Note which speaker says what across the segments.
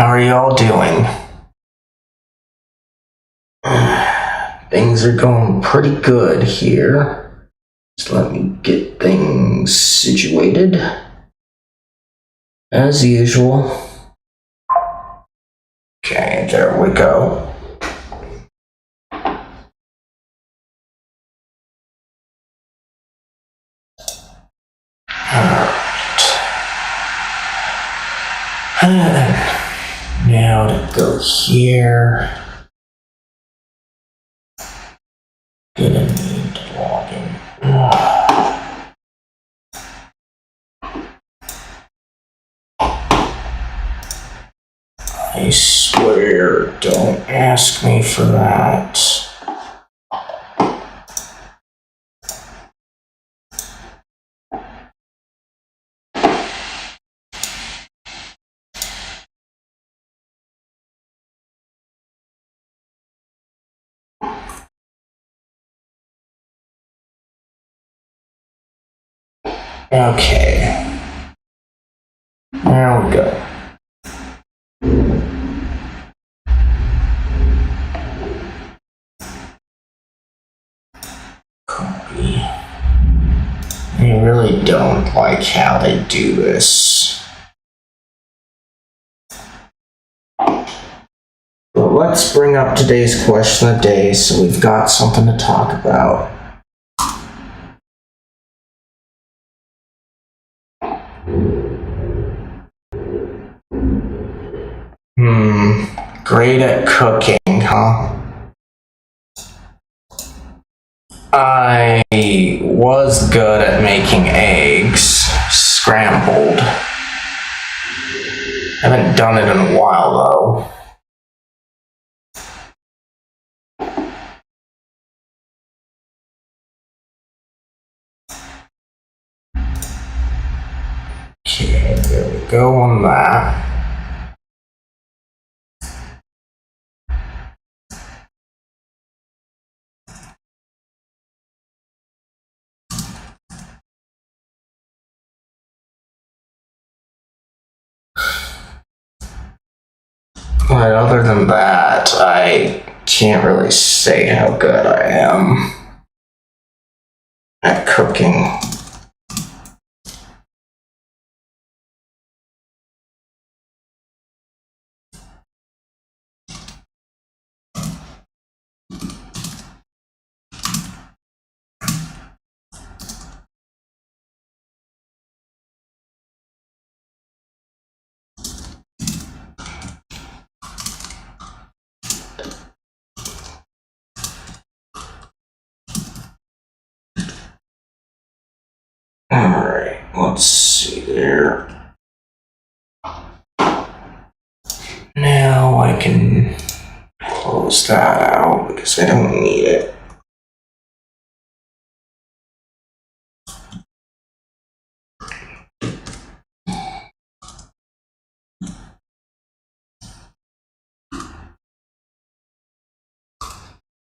Speaker 1: How are y'all doing? Things are going pretty good here. Just let me get things situated. As usual. Okay, there we go. Alright. Now to go here. Gonna need to log in. I swear, don't ask me for that. Okay. There we go. Copy. I really don't like how they do this. But let's bring up today's question of the day so we've got something to talk about. Great at cooking, huh? I was good at making eggs, scrambled. Haven't done it in a while though. Okay, there we go on that. But other than that, I can't really say how good I am at cooking. Alright, let's see there. Now I can close that out because I don't need it.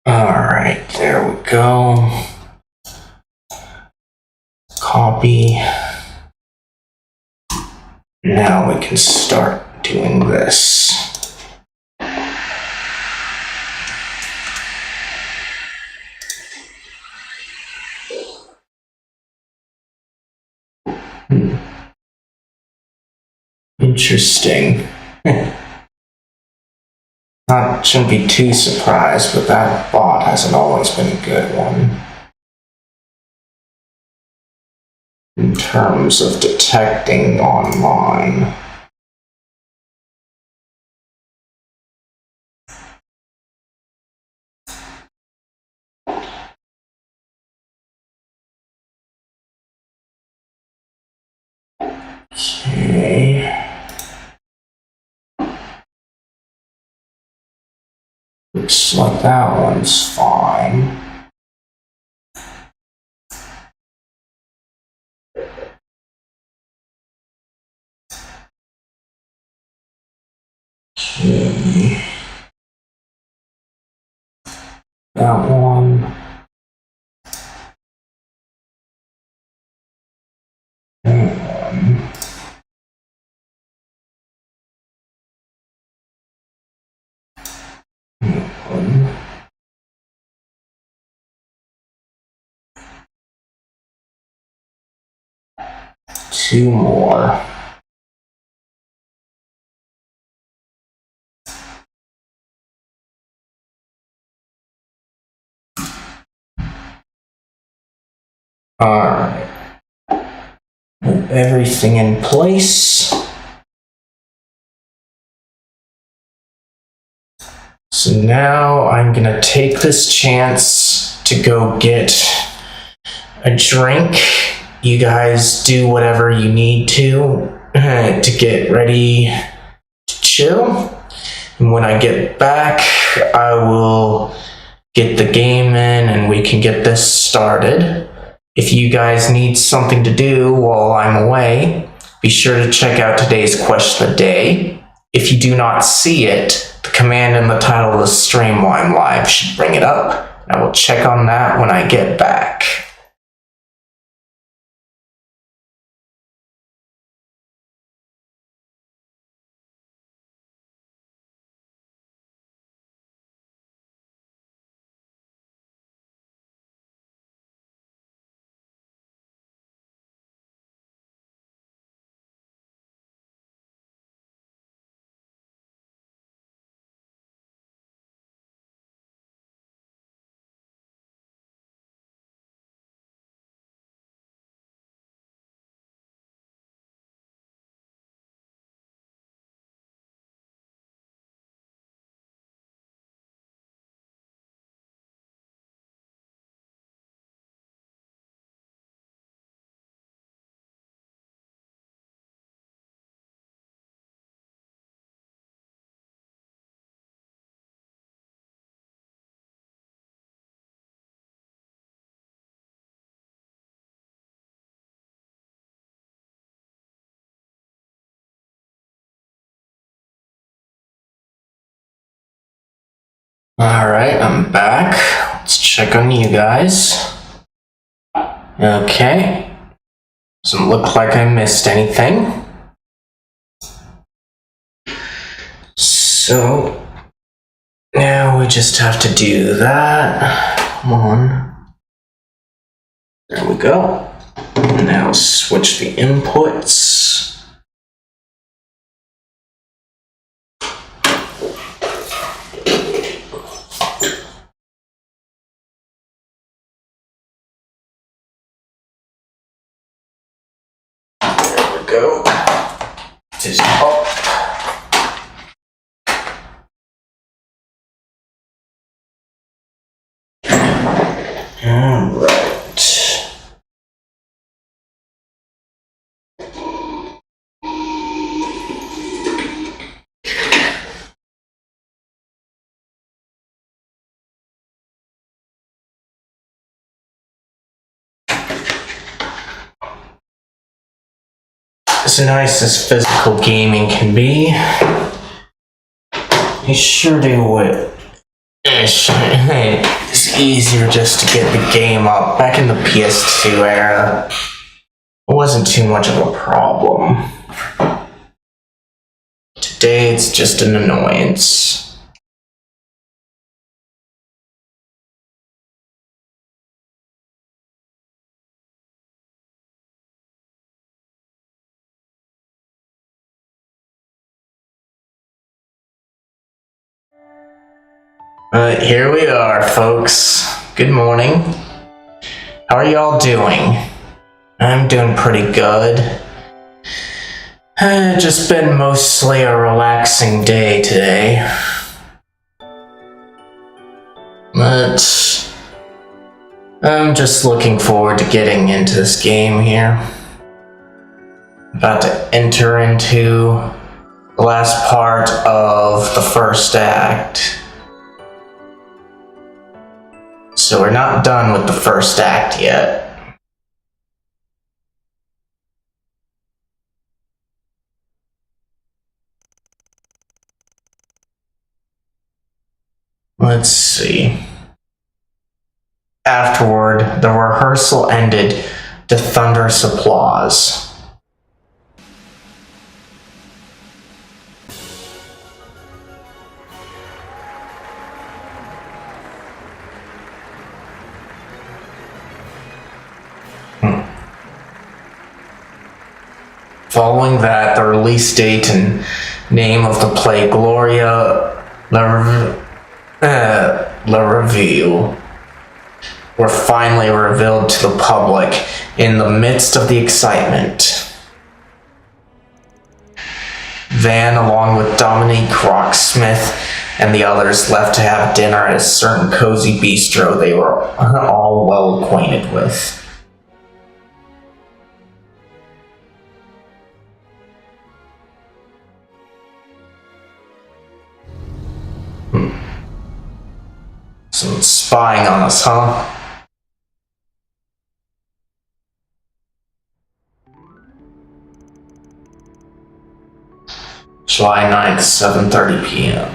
Speaker 1: Alright, there we go. Copy. Now we can start doing this. Interesting. Shouldn't be too surprised, but that bot hasn't always been a good one. In terms of detecting online. Okay. Looks like that one's fine. Okay. That one. That one. 2 more. Alright. Move everything in place. So now I'm gonna take this chance to go get a drink. You guys do whatever you need to get ready to chill. And when I get back, I will get the game in and we can get this started. If you guys need something to do while I'm away, be sure to check out today's question of the day. If you do not see it, the command in the title of the stream while I'm live should bring it up. I will check on that when I get back. Alright, I'm back. Let's check on you guys. Okay. Doesn't look like I missed anything. So, now we just have to do that. Come on. There we go. Now switch the inputs. Go. Just up. All right. As nice as physical gaming can be, you sure do it. It's easier just to get the game up. Back in the PS2 era, it wasn't too much of a problem. Today, it's just an annoyance. But here we are, folks. Good morning. How are y'all doing? I'm doing pretty good. Just been mostly a relaxing day today. But I'm just looking forward to getting into this game here. About to enter into the last part of the first act. So we're not done with the first act yet. Let's see. Afterward, the rehearsal ended to thunderous applause. Following that, the release date and name of the play Gloria La Reveal were finally revealed to the public in the midst of the excitement. Van, along with Dominique Rocksmith and the others, left to have dinner at a certain cozy bistro they were all well acquainted with. Some spying on us, huh? July 9th, 7:30 p.m.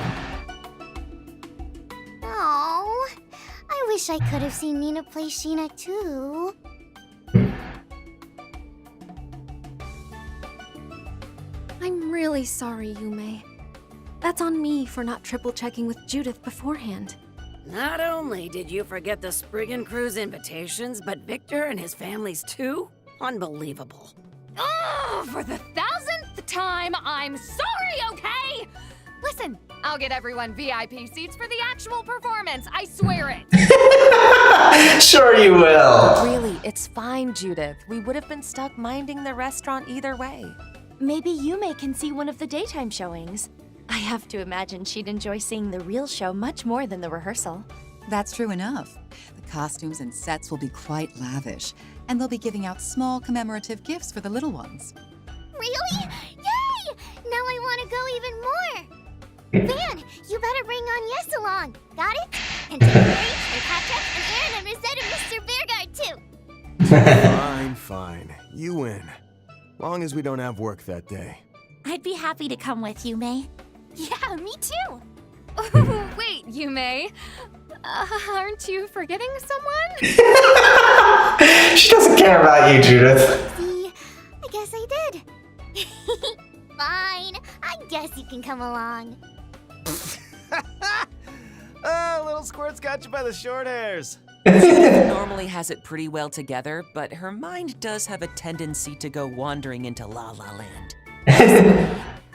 Speaker 2: Oh, I wish I could have seen Nina play Sheena too.
Speaker 3: I'm really sorry, Yume. That's on me for not triple-checking with Judith beforehand.
Speaker 4: Not only did you forget the Spriggan crew's invitations, but Victor and his families too? Unbelievable.
Speaker 5: Oh, for the 1000th time, I'm sorry, okay? Listen, I'll get everyone VIP seats for the actual performance, I swear it.
Speaker 1: Sure you will.
Speaker 6: Really, it's fine, Judith. We would have been stuck minding the restaurant either way.
Speaker 7: Maybe Yume can see one of the daytime showings. I have to imagine she'd enjoy seeing the real show much more than the rehearsal.
Speaker 8: That's true enough. The costumes and sets will be quite lavish, and they'll be giving out small commemorative gifts for the little ones.
Speaker 2: Really? Yay! Now I want to go even more. Van, you better bring on Yes along. Got it? And Terry, and Patrick, and Aaron, and Rosetta, and Mr. Bearguard too.
Speaker 9: Fine. You win. Long as we don't have work that day.
Speaker 2: I'd be happy to come with you, May. Yeah, me too.
Speaker 5: Oh, wait, Yume. Aren't you forgetting someone?
Speaker 1: She doesn't care about you, Judith.
Speaker 2: See, I guess I did. Fine, I guess you can come along.
Speaker 9: Little squirt's got you by the short hairs.
Speaker 6: Judith normally has it pretty well together, but her mind does have a tendency to go wandering into La La Land.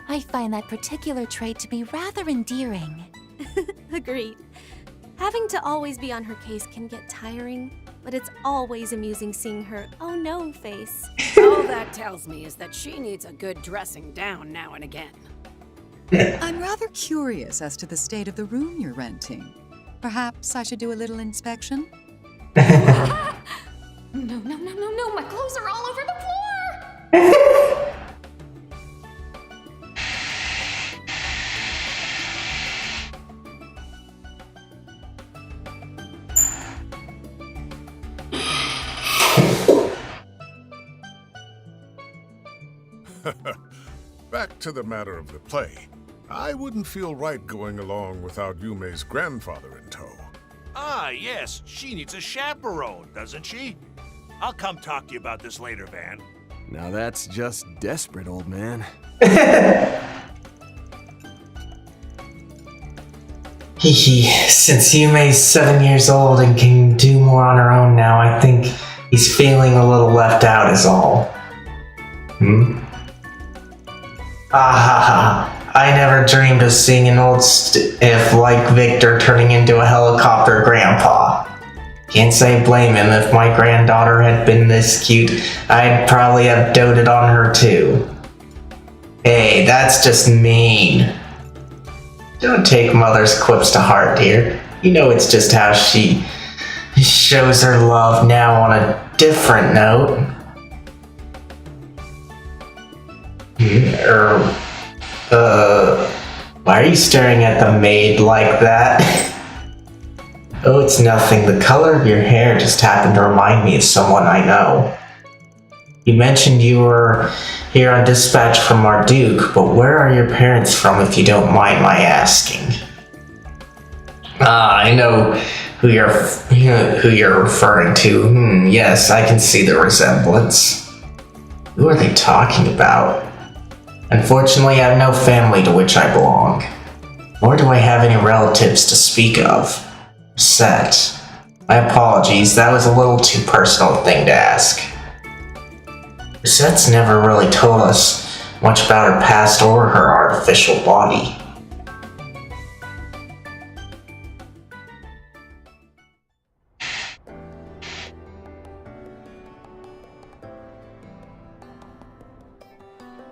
Speaker 7: I find that particular trait to be rather endearing.
Speaker 3: Agreed. Having to always be on her case can get tiring, but it's always amusing seeing her oh no face.
Speaker 4: All that tells me is that she needs a good dressing down now and again.
Speaker 8: I'm rather curious as to the state of the room you're renting. Perhaps I should do a little inspection?
Speaker 5: No, my clothes are all over the floor!
Speaker 10: Back to the matter of the play. I wouldn't feel right going along without Yume's grandfather in tow.
Speaker 11: Ah, yes. She needs a chaperone, doesn't she? I'll come talk to you about this later, Van.
Speaker 9: Now that's just desperate, old man.
Speaker 1: Since Yume's 7 years old and can do more on her own now, I think he's feeling a little left out is all. I never dreamed of seeing an old stiff like Victor turning into a helicopter grandpa. Can't say blame him. If my granddaughter had been this cute, I'd probably have doted on her too. Hey, that's just mean. Don't take mother's quips to heart, dear. You know it's just how she shows her love now on a different note. Why are you staring at the maid like that? Oh, it's nothing. The color of your hair just happened to remind me of someone I know. You mentioned you were here on dispatch from Marduk, but where are your parents from, if you don't mind my asking? I know who you're referring to. Yes, I can see the resemblance. Who are they talking about? Unfortunately, I have no family to which I belong. Nor do I have any relatives to speak of. Set. My apologies, that was a little too personal a thing to ask. Cosette's never really told us much about her past or her artificial body.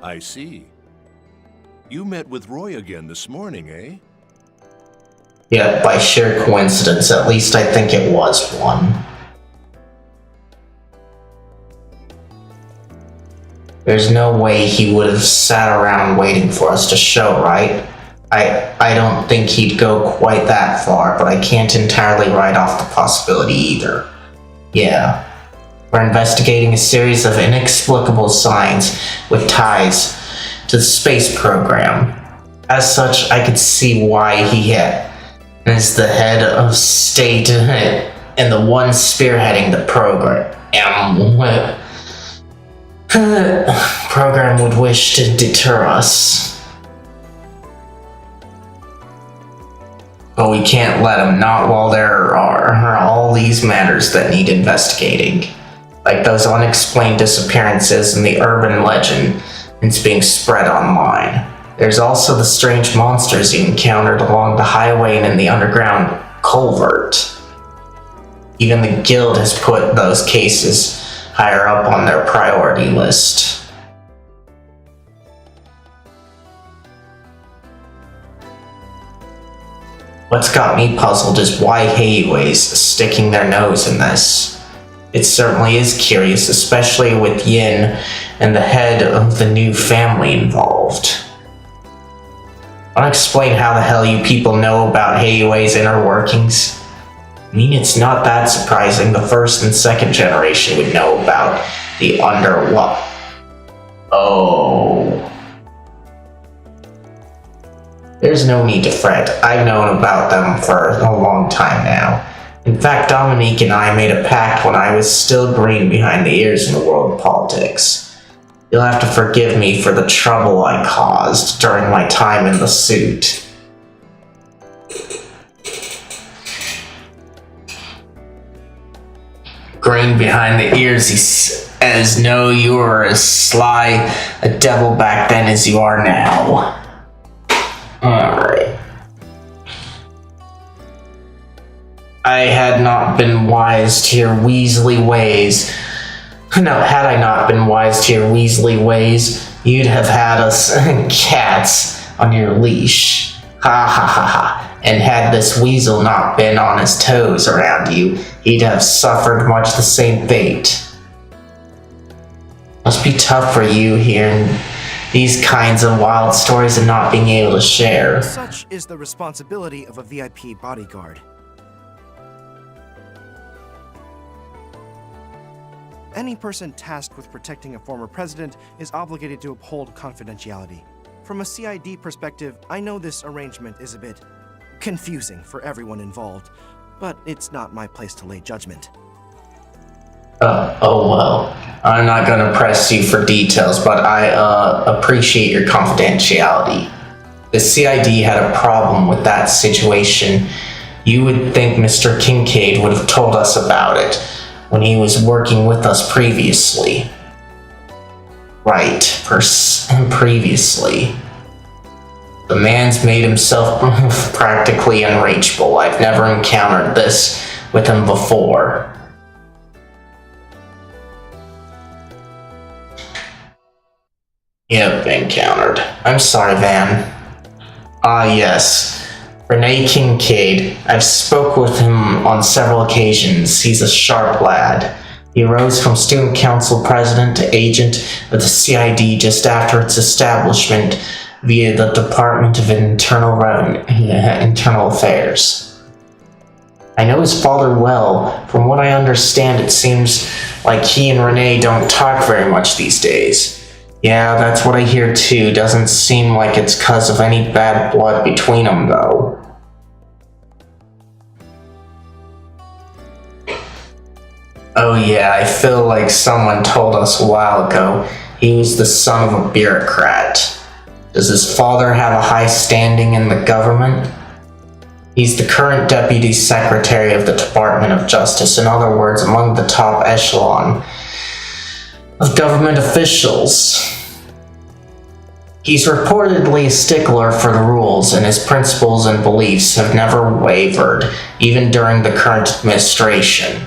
Speaker 11: I see. You met with Roy again this morning, eh?
Speaker 1: Yeah, by sheer coincidence, at least I think it was one. There's no way he would have sat around waiting for us to show, right? I don't think he'd go quite that far, but I can't entirely write off the possibility either. Yeah. We're investigating a series of inexplicable signs with ties to the space program. As such, I could see why he is the head of state and the one spearheading the program. Program would wish to deter us. But we can't let him, not while there are all these matters that need investigating. Like those unexplained disappearances and the urban legend that's being spread online. There's also the strange monsters you encountered along the highway and in the underground culvert. Even the guild has put those cases higher up on their priority list. What's got me puzzled is why Heiwei's sticking their nose in this. It certainly is curious, especially with Yin and the head of the new family involved. Wanna explain how the hell you people know about Heiwei's inner workings? I mean, it's not that surprising the first and second generation would know about the underwater. Oh. There's no need to fret. I've known about them for a long time now. In fact, Dominique and I made a pact when I was still green behind the ears in the world of politics. You'll have to forgive me for the trouble I caused during my time in the suit. Green behind the ears, he says, no, you were as sly a devil back then as you are now. Alright. I had not been wise to your Weasley ways. No, had I not been wise to your Weasley ways, you'd have had us cats on your leash. Ha ha ha ha. And had this weasel not been on his toes around you, he'd have suffered much the same fate. Must be tough for you hearing these kinds of wild stories and not being able to share.
Speaker 12: Such is the responsibility of a VIP bodyguard. Any person tasked with protecting a former president is obligated to uphold confidentiality. From a CID perspective, I know this arrangement is a bit confusing for everyone involved, but it's not my place to lay judgment.
Speaker 1: Oh well. I'm not gonna press you for details, but I appreciate your confidentiality. The CID had a problem with that situation. You would think Mr. Kincaid would have told us about it when he was working with us previously. Right, previously. The man's made himself practically unreachable. I've never encountered this with him before. You've encountered. I'm sorry, Van. Ah, yes. Rene Kincaid. I've spoke with him on several occasions. He's a sharp lad. He rose from student council president to agent of the CID just after its establishment via the Department of Internal Affairs. I know his father well. From what I understand, it seems like he and Rene don't talk very much these days. Yeah, that's what I hear too. Doesn't seem like it's 'cause of any bad blood between them, though. Oh yeah, I feel like someone told us a while ago he was the son of a bureaucrat. Does his father have a high standing in the government? He's the current Deputy Secretary of the Department of Justice, in other words, among the top echelon of government officials. He's reportedly a stickler for the rules, and his principles and beliefs have never wavered, even during the current administration.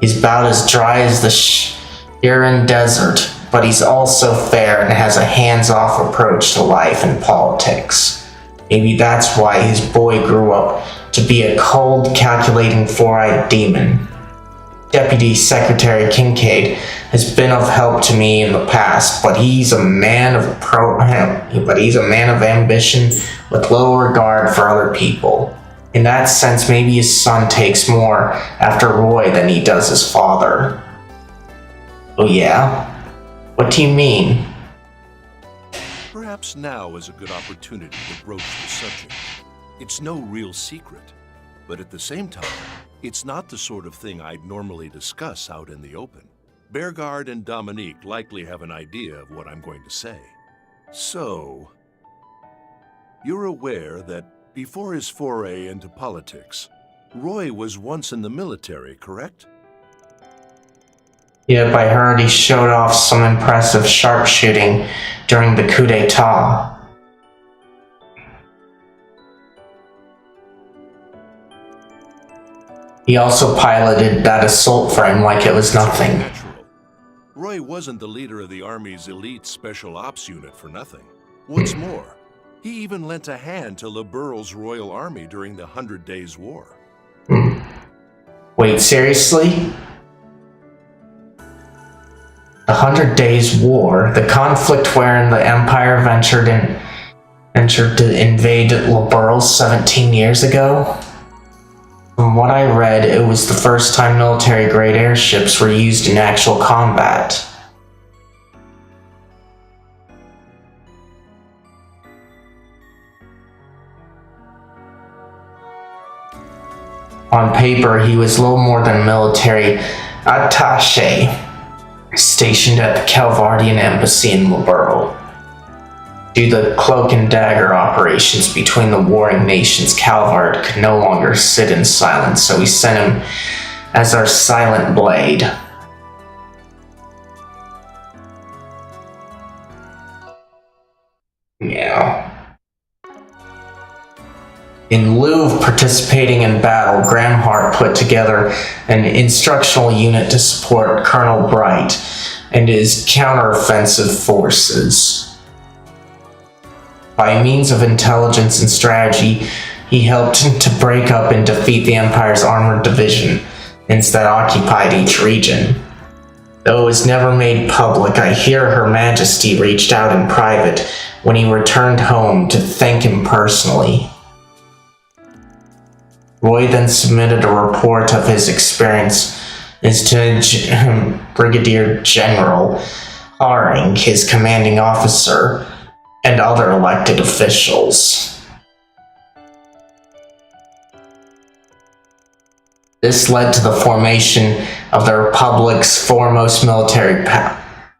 Speaker 1: He's about as dry as the Shirin Desert, but he's also fair and has a hands-off approach to life and politics. Maybe that's why his boy grew up to be a cold, calculating, four-eyed demon. Deputy Secretary Kincaid has been of help to me in the past, but he's a man of ambition with little regard for other people. In that sense, maybe his son takes more after Roy than he does his father. Oh yeah? What do you mean?
Speaker 11: Perhaps now is a good opportunity to broach the subject. It's no real secret, but at the same time, it's not the sort of thing I'd normally discuss out in the open. Bearguard and Dominique likely have an idea of what I'm going to say. So, you're aware that before his foray into politics, Roy was once in the military, correct?
Speaker 1: Yep, I heard he showed off some impressive sharpshooting during the coup d'etat. He also piloted that assault frame like it was nothing.
Speaker 11: Roy wasn't the leader of the Army's elite special ops unit for nothing. What's more, he even lent a hand to Liberal's Royal Army during the 100 Days War.
Speaker 1: Wait, seriously? The 100 Days War, the conflict wherein the Empire ventured to invade Liberal 17 years ago? From what I read, it was the first time military-grade airships were used in actual combat. On paper, he was little more than a military attaché, stationed at the Calvardian Embassy in Liberal. Due to the cloak and dagger operations between the warring nations, Calvard could no longer sit in silence, so we sent him as our silent blade. Yeah. In lieu of participating in battle, Gramhart put together an instructional unit to support Colonel Bright and his counteroffensive forces. By means of intelligence and strategy, he helped to break up and defeat the Empire's armored division that occupied each region. Though it was never made public, I hear Her Majesty reached out in private when he returned home to thank him personally. Roy then submitted a report of his experience to Brigadier General Haring, his commanding officer, and other elected officials. This led to the formation of the Republic's foremost military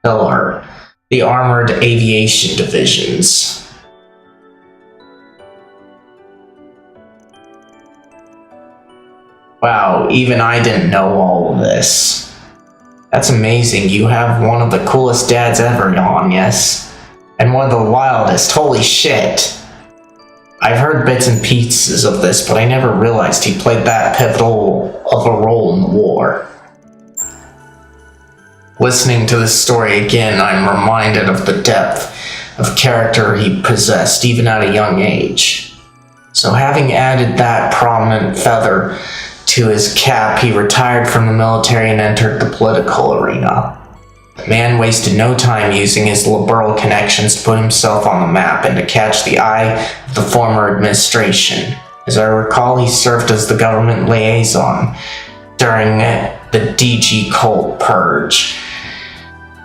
Speaker 1: pillar, the Armored Aviation Divisions. Wow, even I didn't know all of this. That's amazing. You have one of the coolest dads ever on, yes? And one of the wildest, holy shit. I've heard bits and pieces of this, but I never realized he played that pivotal of a role in the war. Listening to this story again, I'm reminded of the depth of character he possessed, even at a young age. So having added that prominent feather to his cap, he retired from the military and entered the political arena. The man wasted no time using his liberal connections to put himself on the map and to catch the eye of the former administration. As I recall, he served as the government liaison during the DG Colt Purge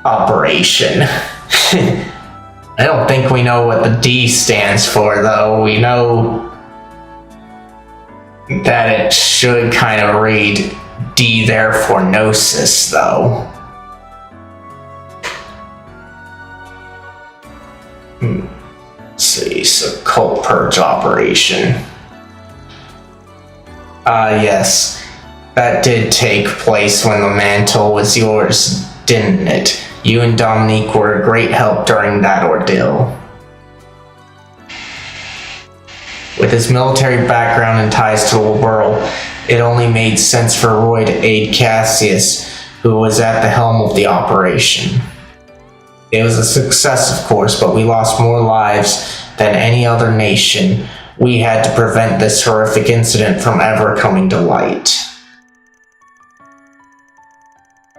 Speaker 1: operation. I don't think we know what the D stands for, though. We know that it should kind of read D therefore Gnosis, though. Let's see, so Cult Purge Operation. Yes. That did take place when the mantle was yours, didn't it? You and Dominique were a great help during that ordeal. With his military background and ties to the world, it only made sense for Roy to aid Cassius, who was at the helm of the operation. It was a success, of course, but we lost more lives than any other nation. We had to prevent this horrific incident from ever coming to light.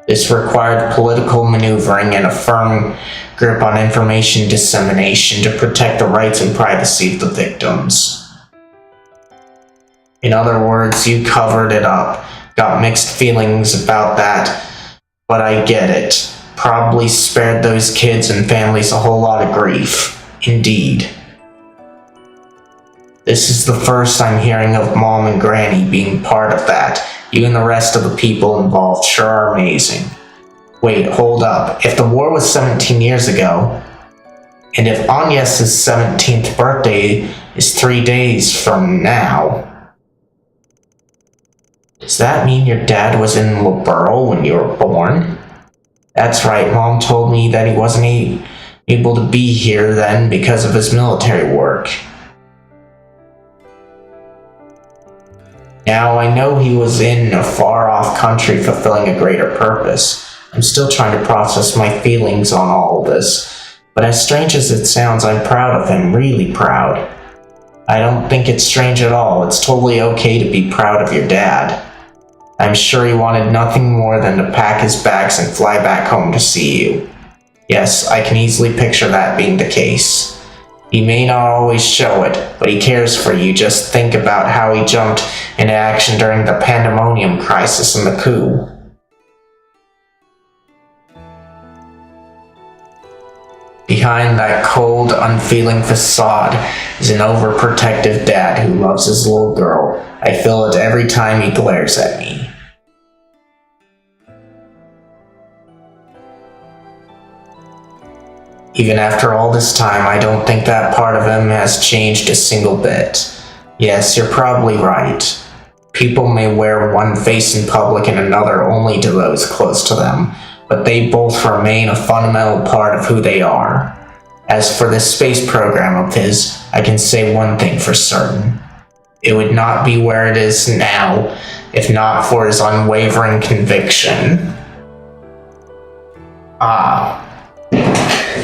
Speaker 1: This required political maneuvering and a firm grip on information dissemination to protect the rights and privacy of the victims. In other words, you covered it up. Got mixed feelings about that, but I get it. Probably spared those kids and families a whole lot of grief. Indeed. This is the first I'm hearing of Mom and Granny being part of that. You and the rest of the people involved sure are amazing. Wait, hold up. If the war was 17 years ago, and if Agnes' 17th birthday is 3 days from now, does that mean your dad was in Liberl when you were born? That's right, Mom told me that he wasn't able to be here then because of his military work. Now, I know he was in a far-off country fulfilling a greater purpose. I'm still trying to process my feelings on all of this. But as strange as it sounds, I'm proud of him, really proud. I don't think it's strange at all. It's totally okay to be proud of your dad. I'm sure he wanted nothing more than to pack his bags and fly back home to see you. Yes, I can easily picture that being the case. He may not always show it, but he cares for you. Just think about how he jumped into action during the pandemonium crisis and the coup. Behind that cold, unfeeling facade is an overprotective dad who loves his little girl. I feel it every time he glares at me. Even after all this time, I don't think that part of him has changed a single bit. Yes, you're probably right. People may wear one face in public and another only to those close to them, but they both remain a fundamental part of who they are. As for this space program of his, I can say one thing for certain. It would not be where it is now, if not for his unwavering conviction.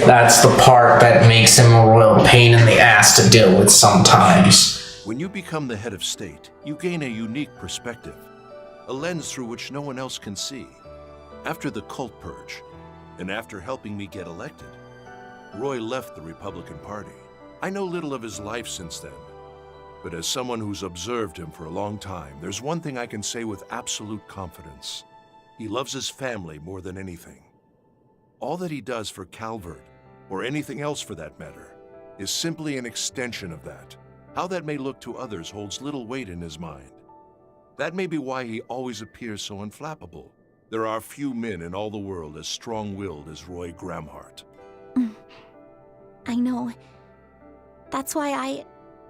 Speaker 1: That's the part that makes him a royal pain in the ass to deal with sometimes.
Speaker 11: When you become the head of state, you gain a unique perspective, a lens through which no one else can see. After the cult purge, and after helping me get elected, Roy left the Republican Party. I know little of his life since then, but as someone who's observed him for a long time, there's one thing I can say with absolute confidence. He loves his family more than anything. All that he does for Calvert, or anything else for that matter, is simply an extension of that. How that may look to others holds little weight in his mind. That may be why he always appears so unflappable. There are few men in all the world as strong-willed as Roy Gramhart.
Speaker 2: I know. That's why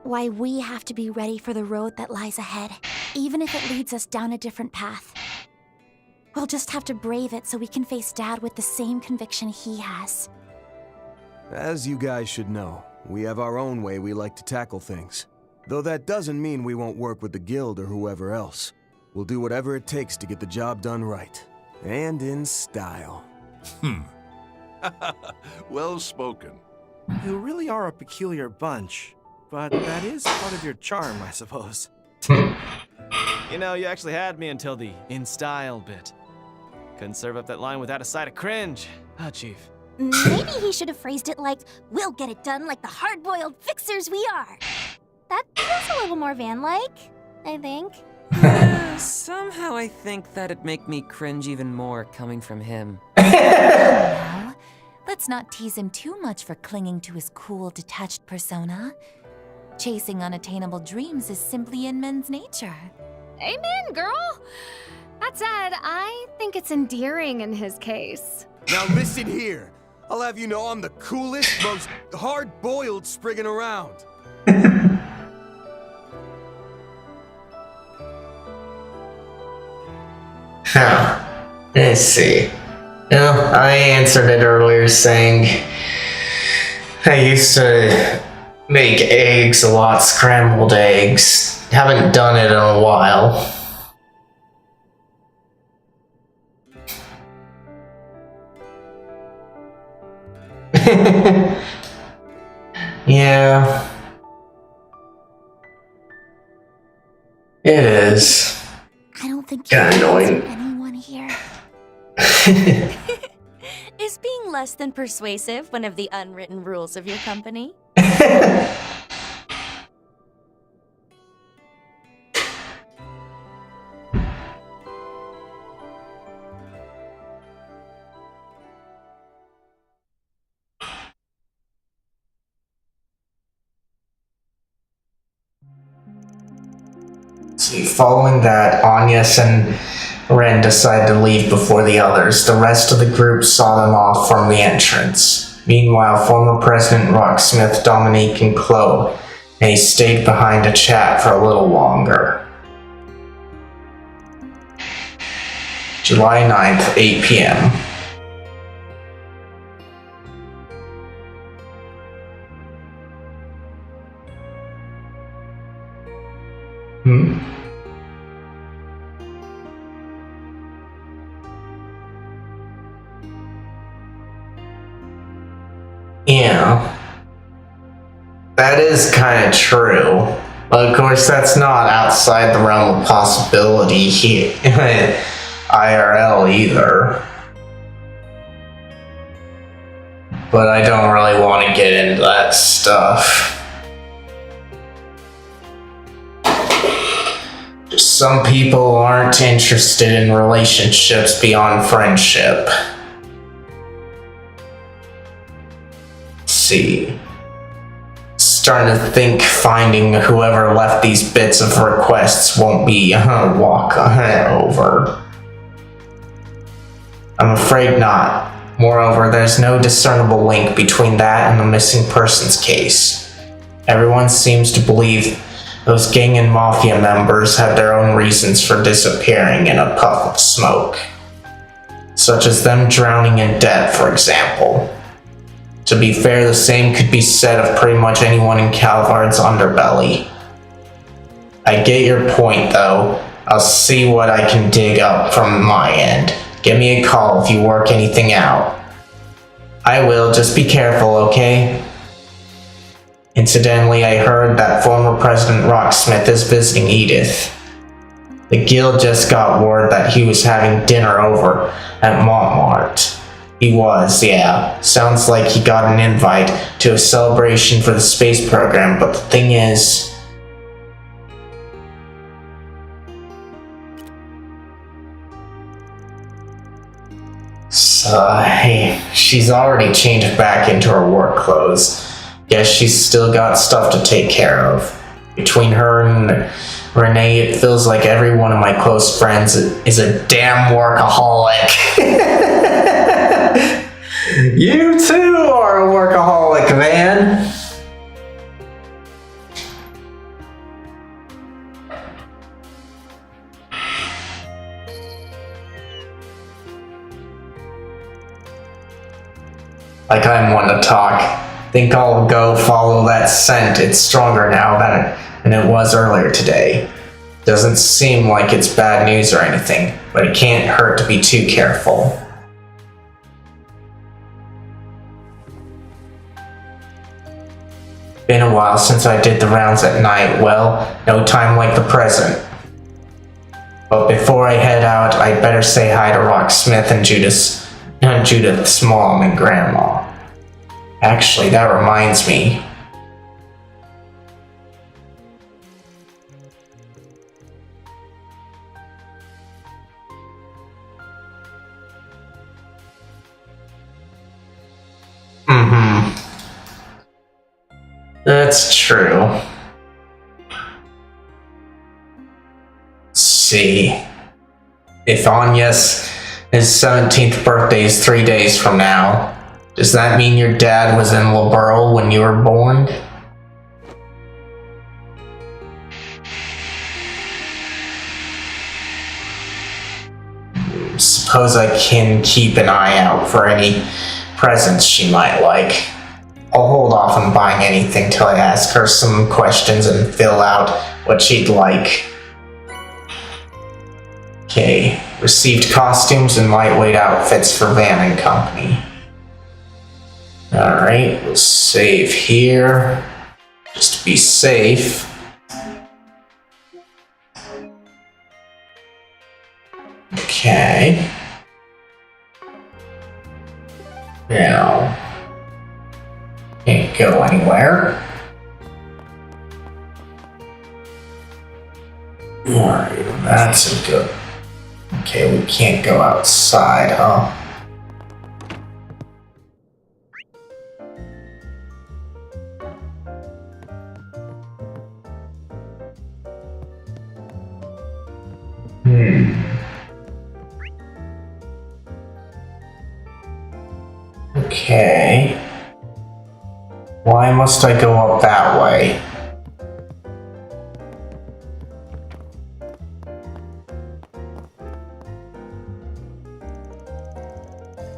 Speaker 2: we have to be ready for the road that lies ahead, even if it leads us down a different path. We'll just have to brave it so we can face Dad with the same conviction he has.
Speaker 9: As you guys should know, we have our own way we like to tackle things. Though that doesn't mean we won't work with the Guild or whoever else. We'll do whatever it takes to get the job done right. And in style.
Speaker 11: Well spoken.
Speaker 12: You really are a peculiar bunch, but that is part of your charm, I suppose.
Speaker 13: You know, you actually had me until the in style bit. Couldn't serve up that line without a side of cringe. Chief.
Speaker 2: Maybe he should have phrased it like, we'll get it done like the hard-boiled fixers we are. That feels a little more Van-like, I think.
Speaker 6: Somehow I think that'd make me cringe even more coming from him.
Speaker 7: Now, let's not tease him too much for clinging to his cool, detached persona. Chasing unattainable dreams is simply in men's nature.
Speaker 5: Amen, girl! That said, I think it's endearing in his case.
Speaker 9: Now listen here. I'll have you know I'm the coolest, most hard-boiled Spriggan around.
Speaker 1: Let's see. No, I answered it earlier saying I used to make eggs a lot, scrambled eggs. Haven't done it in a while. Yeah. It is.
Speaker 2: I don't think
Speaker 1: Kinda annoying.
Speaker 2: anyone here.
Speaker 14: Is being less than persuasive one of the unwritten rules of your company?
Speaker 1: See, following that, Agnes and Ren decided to leave before the others. The rest of the group saw them off from the entrance. Meanwhile, former President Rocksmith, Dominique, and Chloe, they stayed behind to chat for a little longer. July 9th, 8 p.m. Yeah. That is kind of true. But of course, that's not outside the realm of possibility here. IRL either. But I don't really want to get into that stuff. Some people aren't interested in relationships beyond friendship. Let's see. Starting to think finding whoever left these bits of requests won't be a walk over. I'm afraid not. Moreover, there's no discernible link between that and the missing persons case. Everyone seems to believe those gang and mafia members had their own reasons for disappearing in a puff of smoke. Such as them drowning in debt, for example. To be fair, the same could be said of pretty much anyone in Calvard's underbelly. I get your point, though. I'll see what I can dig up from my end. Give me a call if you work anything out. I will, just be careful, okay? Incidentally, I heard that former President Rocksmith is visiting Edith. The guild just got word that he was having dinner over at Montmartre. He was, yeah. Sounds like he got an invite to a celebration for the space program, but the thing is... hey, she's already changed back into her work clothes. Guess she's still got stuff to take care of. Between her and Renee, it feels like every one of my close friends is a damn workaholic. You too are a workaholic, man. Like I'm one to talk. Think I'll go follow that scent. It's stronger now than it was earlier today. Doesn't seem like it's bad news or anything, but it can't hurt to be too careful. Been a while since I did the rounds at night. Well, no time like the present. But before I head out, I'd better say hi to Rocksmith and Judith's mom and grandma. Actually, that reminds me. That's true. Let's see. If Agnes' 17th birthday is 3 days from now, does that mean your dad was in Liberl when you were born? suppose I can keep an eye out for any presents she might like. I'll hold off on buying anything till I ask her some questions and fill out what she'd like. Okay, received costumes and lightweight outfits for Van and Company. Alright, we'll save here, just to be safe. Okay. Now, can't go anywhere. Alright, that's a good. Okay, we can't go outside, huh? Okay. Why must I go up that way?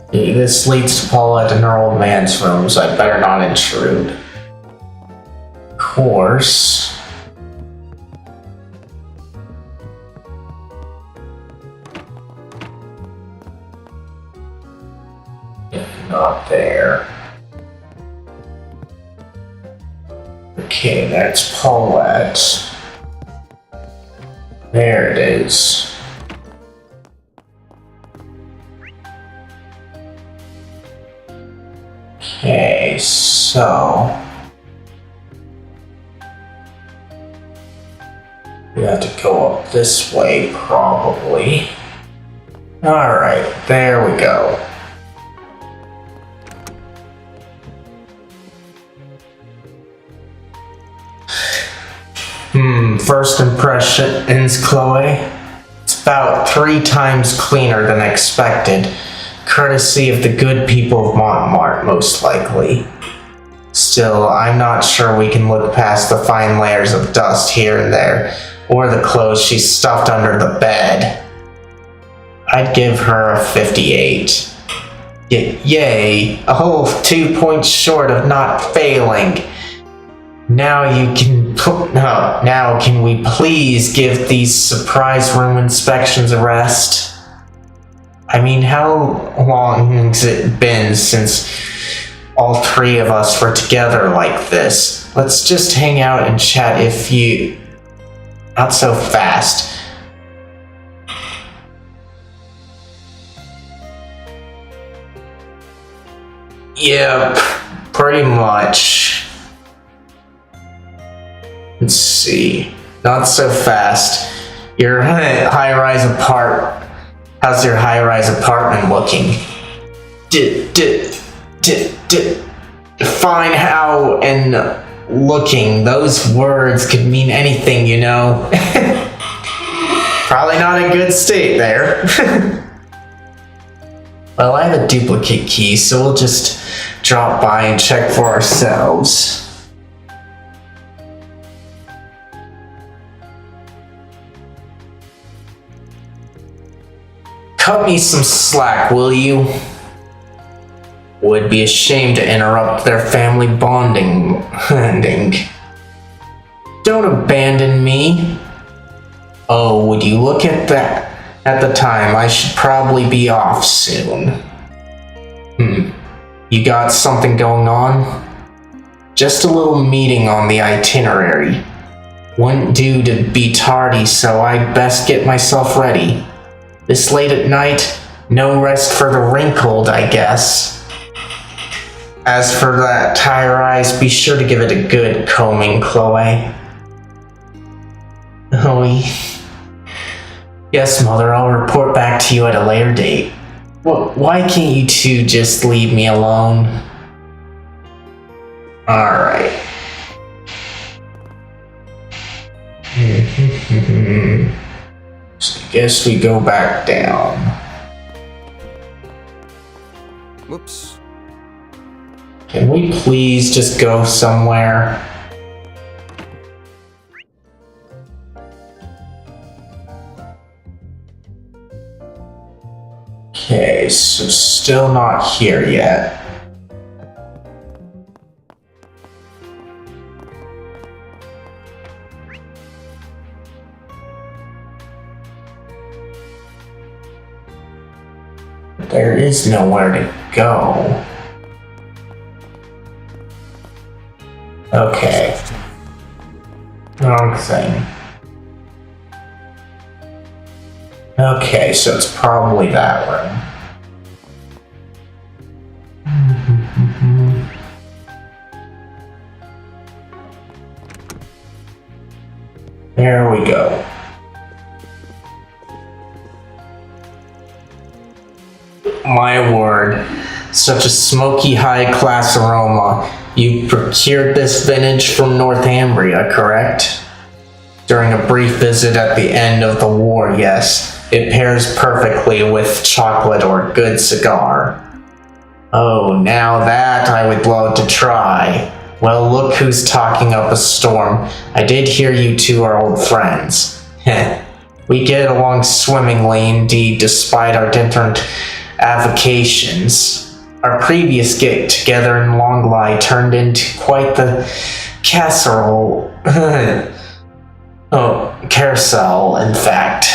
Speaker 1: Okay, this leads to Paulette and her old man's rooms. I better not intrude. Of course. Not there. Okay, that's Paulette. There it is. Okay, so we have to go up this way, probably. Alright, there we go. First impressions, Chloe. It's about 3 times cleaner than expected. Courtesy of the good people of Montmartre, most likely. Still, I'm not sure we can look past the fine layers of dust here and there, or the clothes she stuffed under the bed. I'd give her a 58. Yay, a whole 2 points short of not failing. Now can we please give these surprise room inspections a rest? I mean, how long has it been since all 3 of us were together like this? Let's just hang out and chat if you... Not so fast. Yep, pretty much. Let's see. Not so fast. Your high-rise apart. How's your high-rise apartment looking? Define how and looking. Those words could mean anything, you know. Probably not in good state there. Well, I have a duplicate key, so we'll just drop by and check for ourselves. Cut me some slack, will you? Would be ashamed to interrupt their family bonding. Don't abandon me. Oh, would you look at that? At the time, I should probably be off soon. You got something going on? Just a little meeting on the itinerary. Wouldn't do to be tardy, so I'd best get myself ready. This late at night, no rest for the wrinkled, I guess. As for that high-rise, be sure to give it a good combing, Chloe. Yes, Mother, I'll report back to you at a later date. Why can't you two just leave me alone? Alright. So I guess we go back down.
Speaker 9: Whoops.
Speaker 1: Can we please just go somewhere? Okay, so still not here yet. There is nowhere to go. Okay. Wrong thing. Okay, so it's probably that room. There we go. My word, such a smoky high-class aroma. You procured this vintage from Northumbria, correct? During a brief visit at the end of the war, yes. It pairs perfectly with chocolate or good cigar. Oh, now that I would love to try. Well, look who's talking up a storm. I did hear you two are old friends. Heh. We get along swimmingly indeed, despite our different avocations. Our previous get together in Longlai turned into quite the casserole. Carousel, in fact.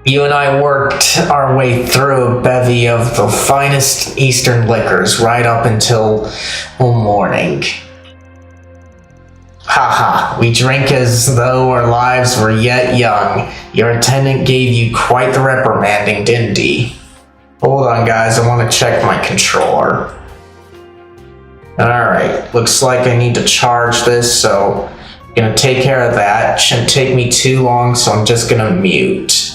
Speaker 1: You and I worked our way through a bevy of the finest Eastern liquors right up until morning. Haha, we drank as though our lives were yet young. Your attendant gave you quite the reprimanding, didn't he? Hold on, guys, I want to check my controller. Alright, looks like I need to charge this, so I'm gonna take care of that. Shouldn't take me too long, so I'm just gonna mute.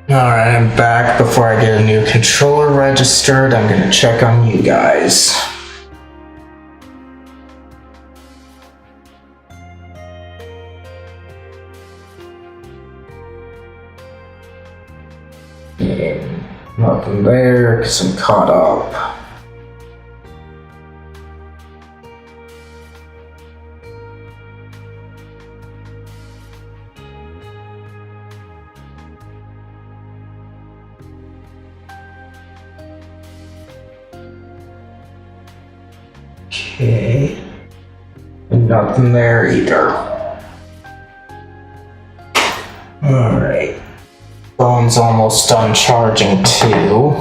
Speaker 1: Alright, I'm back. Before I get a new controller registered, I'm gonna check on you guys. Nothing there, because I'm caught up. Okay. And nothing there either. Alright. Phone's almost done charging too.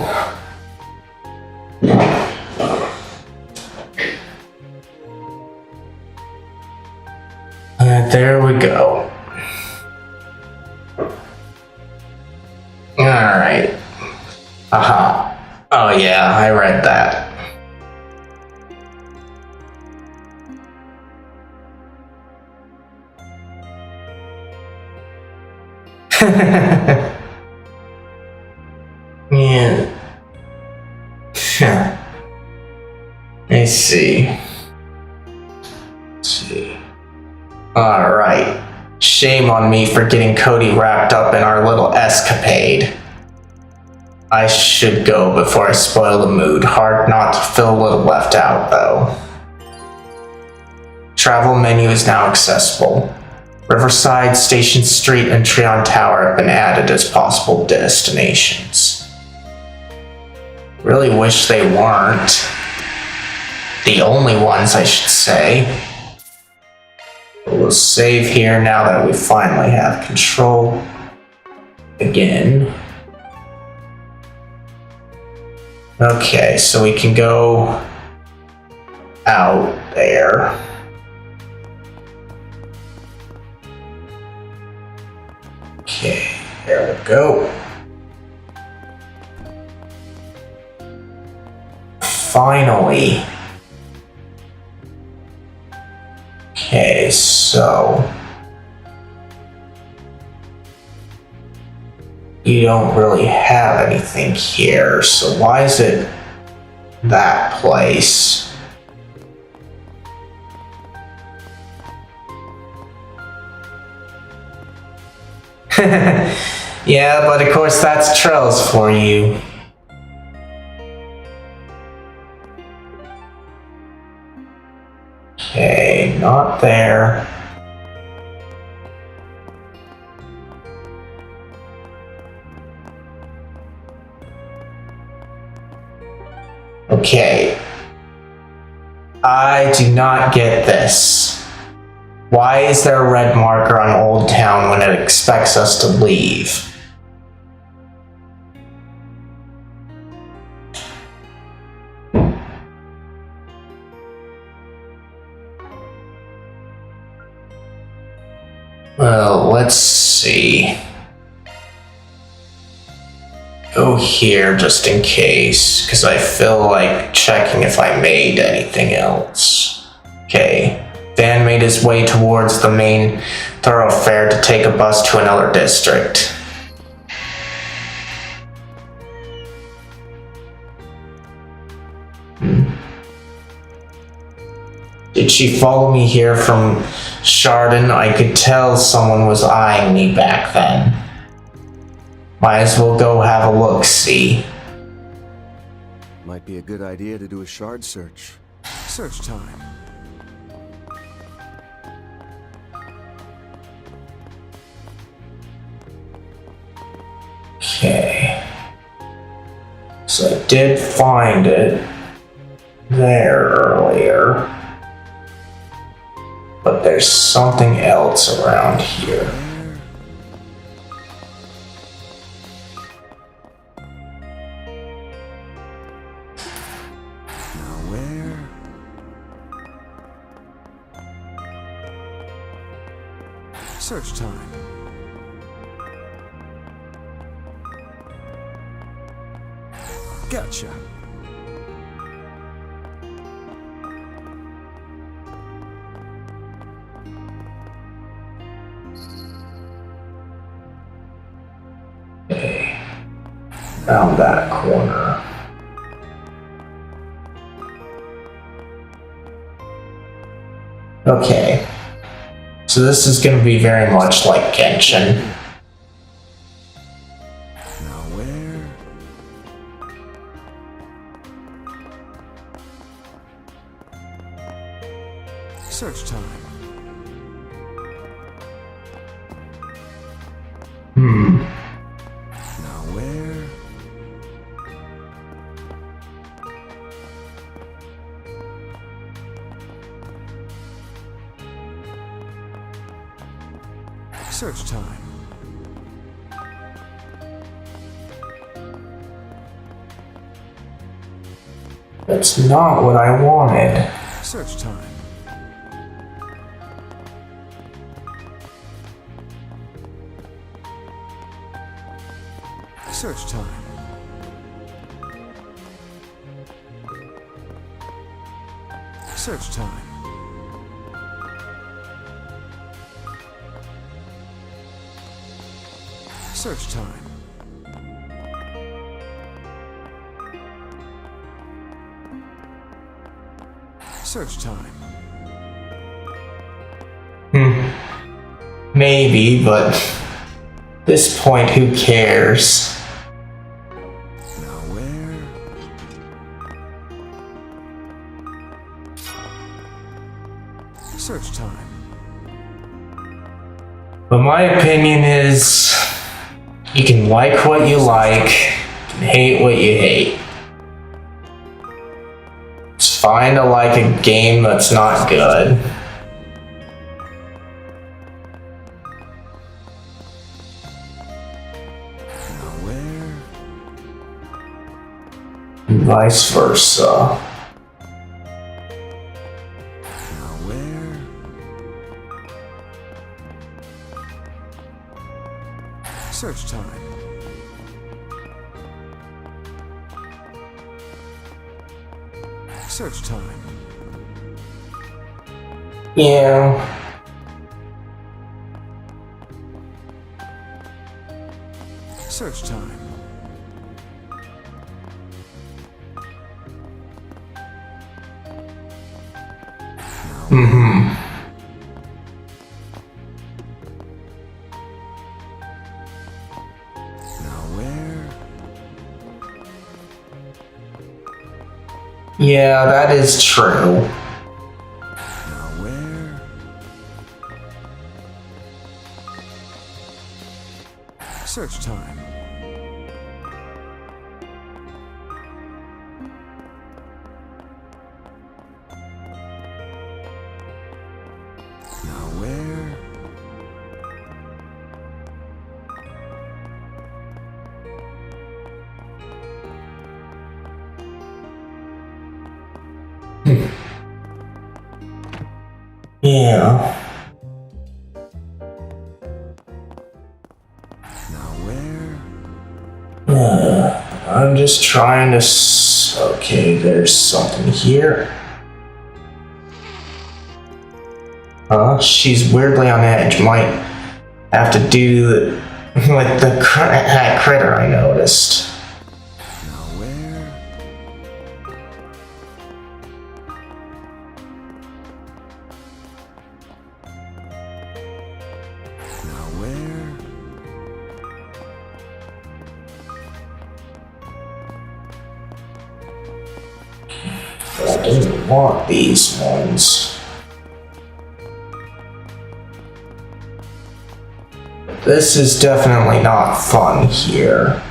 Speaker 1: There we go. Alright. Aha. Oh yeah, I read that. Yeah. I see. Let's see. Alright. Shame on me for getting Cody wrapped up in our little escapade. I should go before I spoil the mood. Hard not to feel a little left out, though. Travel menu is now accessible. Riverside, Station Street, and Treon Tower have been added as possible destinations. Really wish they weren't. The only ones, I should say. We'll save here now that we finally have control again. Okay, so we can go out there. Okay, there we go. Finally. Okay, so you don't really have anything here, so why is it that place? Yeah, but of course that's Trells for you. Okay, not there. Okay. I do not get this. Why is there a red marker on Old Town when it expects us to leave? Well, let's see. Go here just in case, because I feel like checking if I made anything else. Okay. Dan made his way towards the main thoroughfare to take a bus to another district. Did she follow me here from Chardon? I could tell someone was eyeing me back then. Might as well go have a look-see.
Speaker 9: Might be a good idea to do a shard search. Search time.
Speaker 1: Okay. So I did find it there earlier. But there's something else around here.
Speaker 9: Now where? Search time. Gotcha.
Speaker 1: Okay. Found that corner. Okay. So this is going to be very much like Genshin.
Speaker 9: Now where? Search time. Now where? Search time.
Speaker 1: That's not what I wanted.
Speaker 9: Search time. Search time. Search time. Search time. Search time.
Speaker 1: Maybe, but at this point, who cares?
Speaker 9: Now where? Search time.
Speaker 1: But my opinion is, you can like what you like, and hate what you hate. It's fine to like a game that's not good. And vice versa.
Speaker 9: Search time. Search time.
Speaker 1: Yeah.
Speaker 9: Search time.
Speaker 1: Mm-hmm. Yeah, that is true.
Speaker 9: Search time. Now where?
Speaker 1: Yeah. I'm just trying to okay, there's something here. She's weirdly on edge. Might have to do with the that critter I noticed. I didn't want these ones. This is definitely not fun here.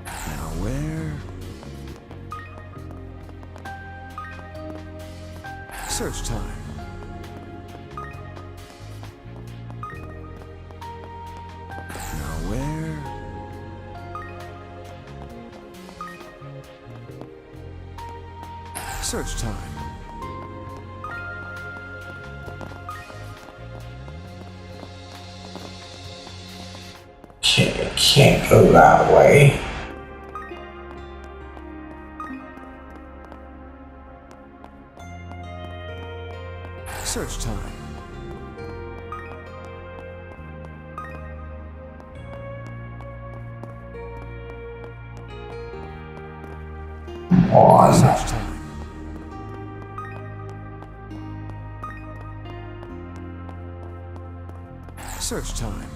Speaker 9: Now where? Search time. Now where? Search time.
Speaker 1: Okay, can't go that way.
Speaker 9: Search time.
Speaker 1: Come on.
Speaker 9: Search time. Search time.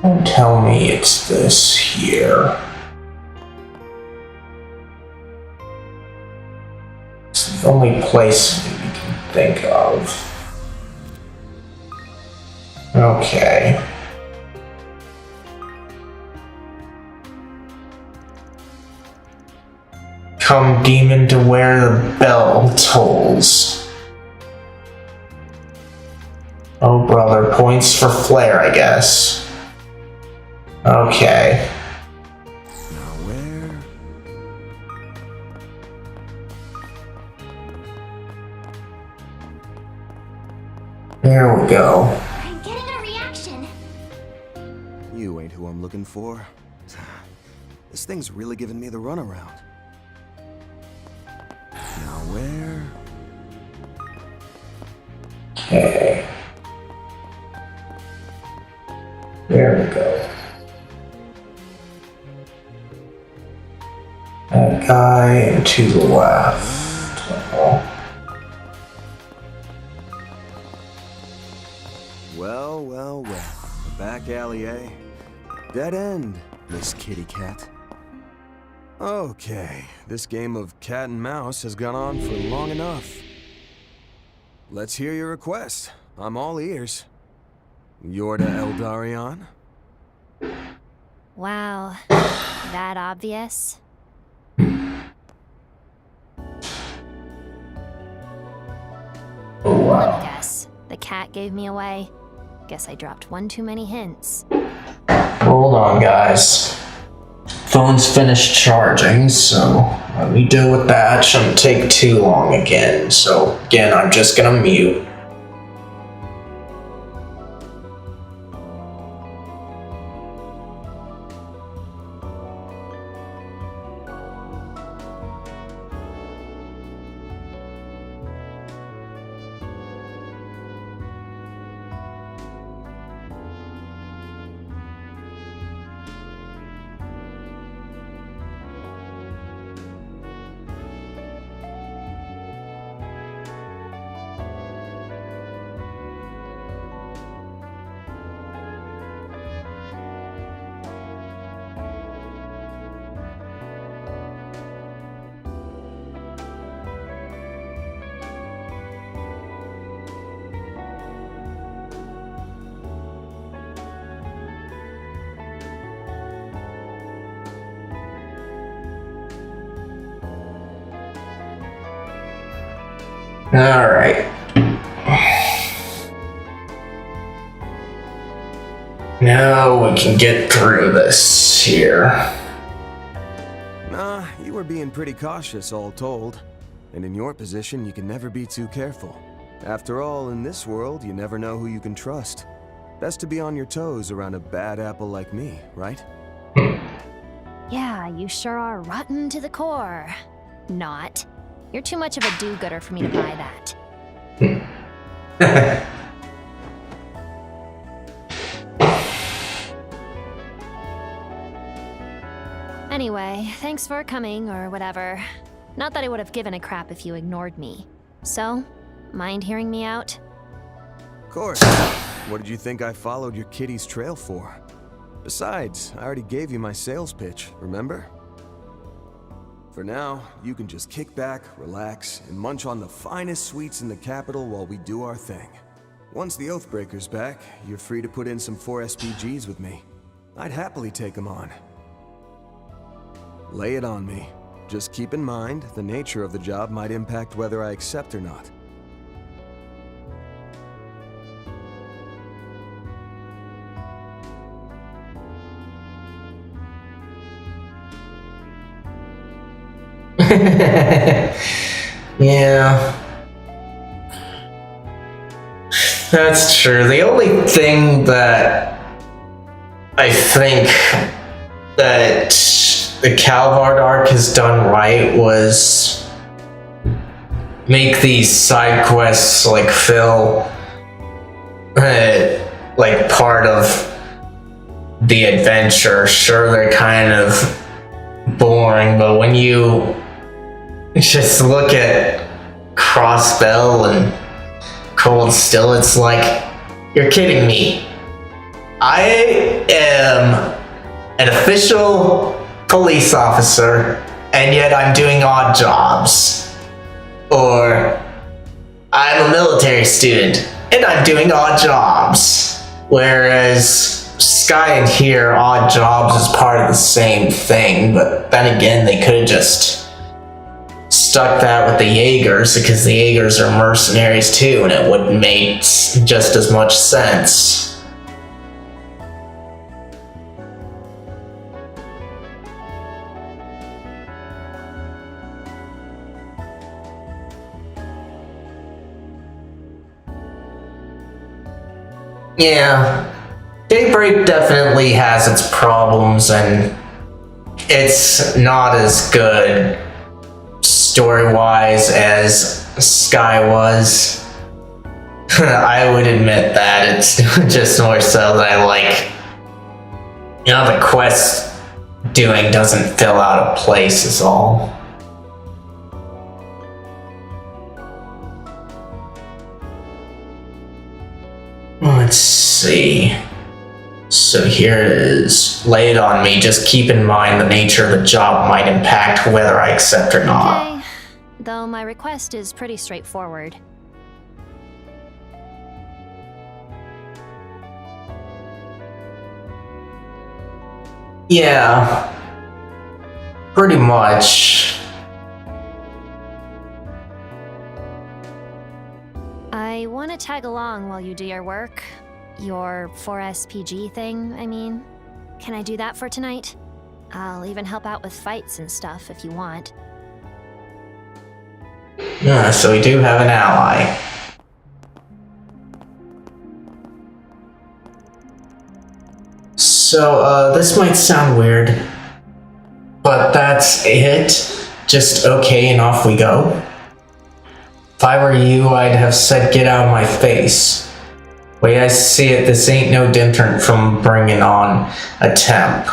Speaker 1: Don't tell me it's this here. It's the only place we can think of. Okay. Come, demon, to where the bell tolls. Oh, brother, points for flair, I guess. Okay.
Speaker 9: Now where?
Speaker 1: There we go.
Speaker 2: I'm getting a reaction.
Speaker 9: You ain't who I'm looking for. This thing's really giving me the runaround. Now where?
Speaker 1: Okay. There we go. That guy to the left. Oh.
Speaker 9: Well, well, well. A back alley, eh? Dead end, Miss Kitty Cat. Okay, this game of cat and mouse has gone on for long enough. Let's hear your request. I'm all ears. Yorda Eldarion?
Speaker 2: Wow, that obvious?
Speaker 1: Oh,
Speaker 2: Let
Speaker 1: wow.
Speaker 2: me guess. The cat gave me away. Guess I dropped one too many hints.
Speaker 1: Hold on, guys. Phone's finished charging, so let me deal with that. Shouldn't take too long again. So, again, I'm just gonna mute. Alright. Now we can get through this here.
Speaker 9: Nah, you were being pretty cautious, all told. And in your position, you can never be too careful. After all, in this world, you never know who you can trust. Best to be on your toes around a bad apple like me, right?
Speaker 2: Yeah, you sure are rotten to the core. Not. You're too much of a do-gooder for me to buy that. Anyway, thanks for coming, or whatever. Not that I would have given a crap if you ignored me. So, mind hearing me out?
Speaker 9: Of course. What did you think I followed your kitty's trail for? Besides, I already gave you my sales pitch, remember? For now, you can just kick back, relax, and munch on the finest sweets in the capital while we do our thing. Once the Oathbreaker's back, you're free to put in some 4 SPGs with me. I'd happily take them on. Lay it on me. Just keep in mind, the nature of the job might impact whether I accept or not.
Speaker 1: Yeah. That's true. The only thing that I think that the Calvard arc has done right was make these side quests like feel like part of the adventure. Sure, they're kind of boring, but when you just look at Crossbell and Cold Still, it's like, you're kidding me. I am an official police officer, and yet I'm doing odd jobs. Or, I'm a military student, and I'm doing odd jobs. Whereas Sky and here, odd jobs is part of the same thing, but then again, they could have just stuck that with the Jaegers, because the Jaegers are mercenaries too, and it would make just as much sense. Yeah, Daybreak definitely has its problems, and it's not as good story-wise as Sky was. I would admit that. It's just more so that I like, the quest doing doesn't feel out of place is all. Let's see. So here it is. Lay it on me. Just keep in mind the nature of the job might impact whether I accept or not.
Speaker 15: Okay, though my request is pretty straightforward.
Speaker 1: Yeah, pretty much.
Speaker 15: I want to tag along while you do your work. Your 4SPG thing, I mean. Can I do that for tonight? I'll even help out with fights and stuff if you want.
Speaker 1: Yeah, so we do have an ally. So, this might sound weird, but that's it? Just okay and off we go? If I were you, I'd have said get out of my face. Way I see it, this ain't no different from bringing on a temp.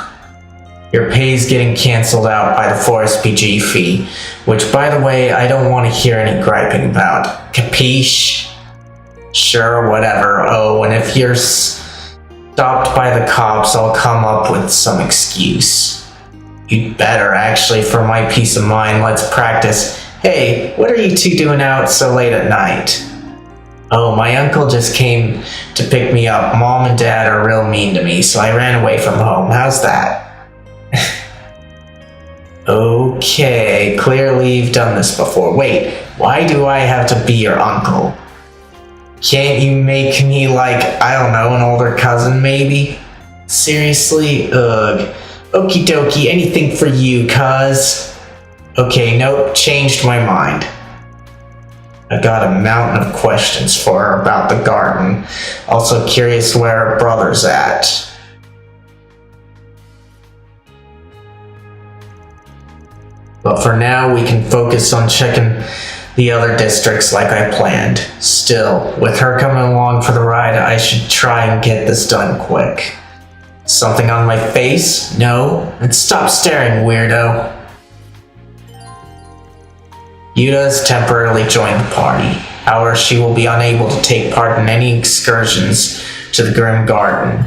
Speaker 1: Your pay's getting cancelled out by the 4SPG fee, which, by the way, I don't want to hear any griping about. Capiche? Sure, whatever. Oh, and if you're stopped by the cops, I'll come up with some excuse. You'd better, actually, for my peace of mind. Let's practice. Hey, what are you two doing out so late at night? Oh, my uncle just came to pick me up. Mom and Dad are real mean to me, so I ran away from home. How's that? Okay, clearly you've done this before. Wait, why do I have to be your uncle? Can't you make me like, I don't know, an older cousin maybe? Seriously? Ugh. Okie dokie, anything for you, cuz. Okay, nope, changed my mind. I got a mountain of questions for her about the garden. Also curious where her brother's at. But for now, we can focus on checking the other districts like I planned. Still, with her coming along for the ride, I should try and get this done quick. Something on my face? No? And stop staring, weirdo. Yuta has temporarily joined the party. However, she will be unable to take part in any excursions to the Grim Garden.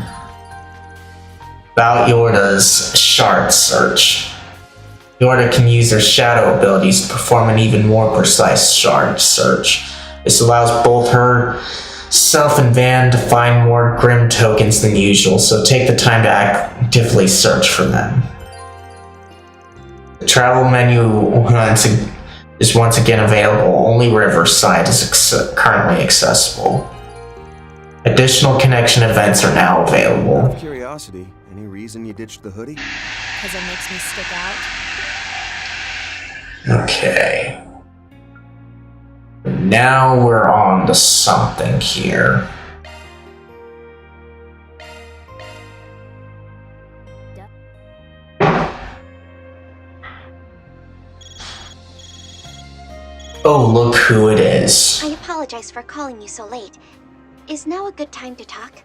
Speaker 1: About Yorda's shard search. Yorda can use her shadow abilities to perform an even more precise shard search. This allows both herself and Van to find more Grim tokens than usual, so take the time to actively search for them. The travel menu is once again available. Only Riverside is currently accessible. Additional connection events are now available.
Speaker 9: Out of curiosity, any reason you ditched the hoodie?
Speaker 7: Because it makes me stick out.
Speaker 1: Okay. Now we're on to something here. Oh, look who it is.
Speaker 2: I apologize for calling you so late. Is now a good time to talk?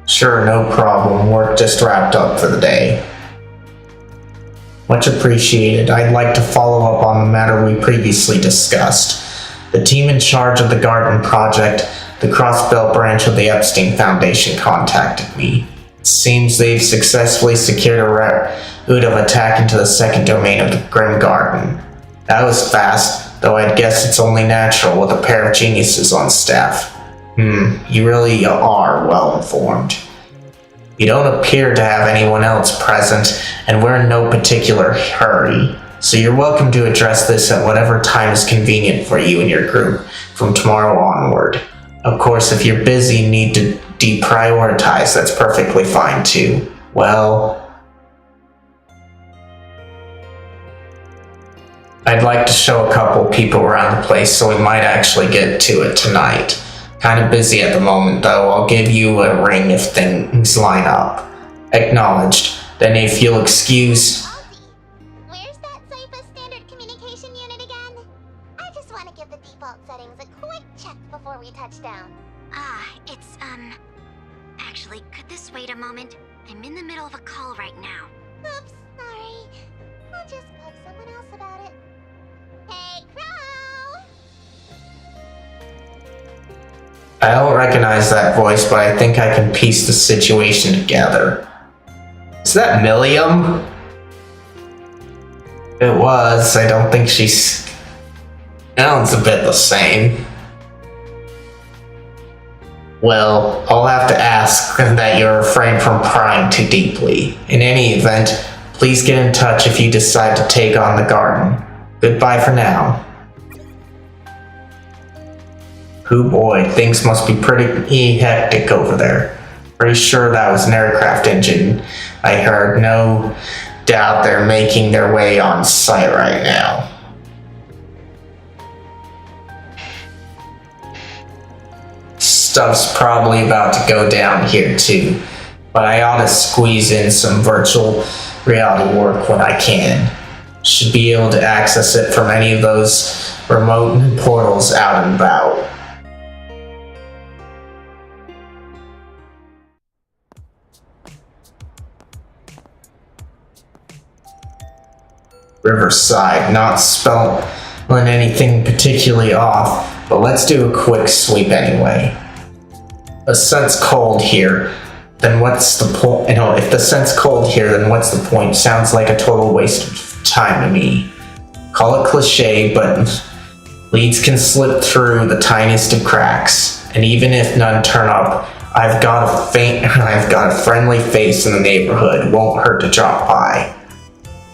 Speaker 1: Sure, no problem. Work just wrapped up for the day. Much appreciated. I'd like to follow up on the matter we previously discussed. The team in charge of the garden project, the Crossbelt branch of the Epstein Foundation, contacted me. It seems they've successfully secured a route of attack into the second domain of the Grim Garden. That was fast, though I'd guess it's only natural with a pair of geniuses on staff. You really are well informed. You don't appear to have anyone else present, and we're in no particular hurry. So you're welcome to address this at whatever time is convenient for you and your group from tomorrow onward. Of course, if you're busy and need to deprioritize, that's perfectly fine too. Well, I'd like to show a couple people around the place, so we might actually get to it tonight. Kind of busy at the moment, though. I'll give you a ring if things line up. Acknowledged. Then if you'll excuse...
Speaker 2: Where's that Cypher standard communication unit again? I just want to give the default settings a quick check before we touch down. It's, Actually, could this wait a moment? I'm in the middle of a call right now. Oops,
Speaker 1: I don't recognize that voice, but I think I can piece the situation together. Is that Milliam? It was. I don't think she's... Sounds a bit the same. Well, I'll have to ask that you refrain from prying too deeply. In any event, please get in touch if you decide to take on the garden. Goodbye for now. Oh boy, things must be pretty hectic over there. Pretty sure that was an aircraft engine. I heard. No doubt they're making their way on site right now. Stuff's probably about to go down here too, but I ought to squeeze in some virtual reality work when I can. Should be able to access it from any of those remote portals out and about. Riverside, not spelling anything particularly off, but let's do a quick sweep anyway. The scent's cold here, then what's the point? You know, if the scent's cold here, then what's the point? Sounds like a total waste of time to me. Call it cliche, but leads can slip through the tiniest of cracks, and even if none turn up, I've got a friendly face in the neighborhood. Won't hurt to drop by.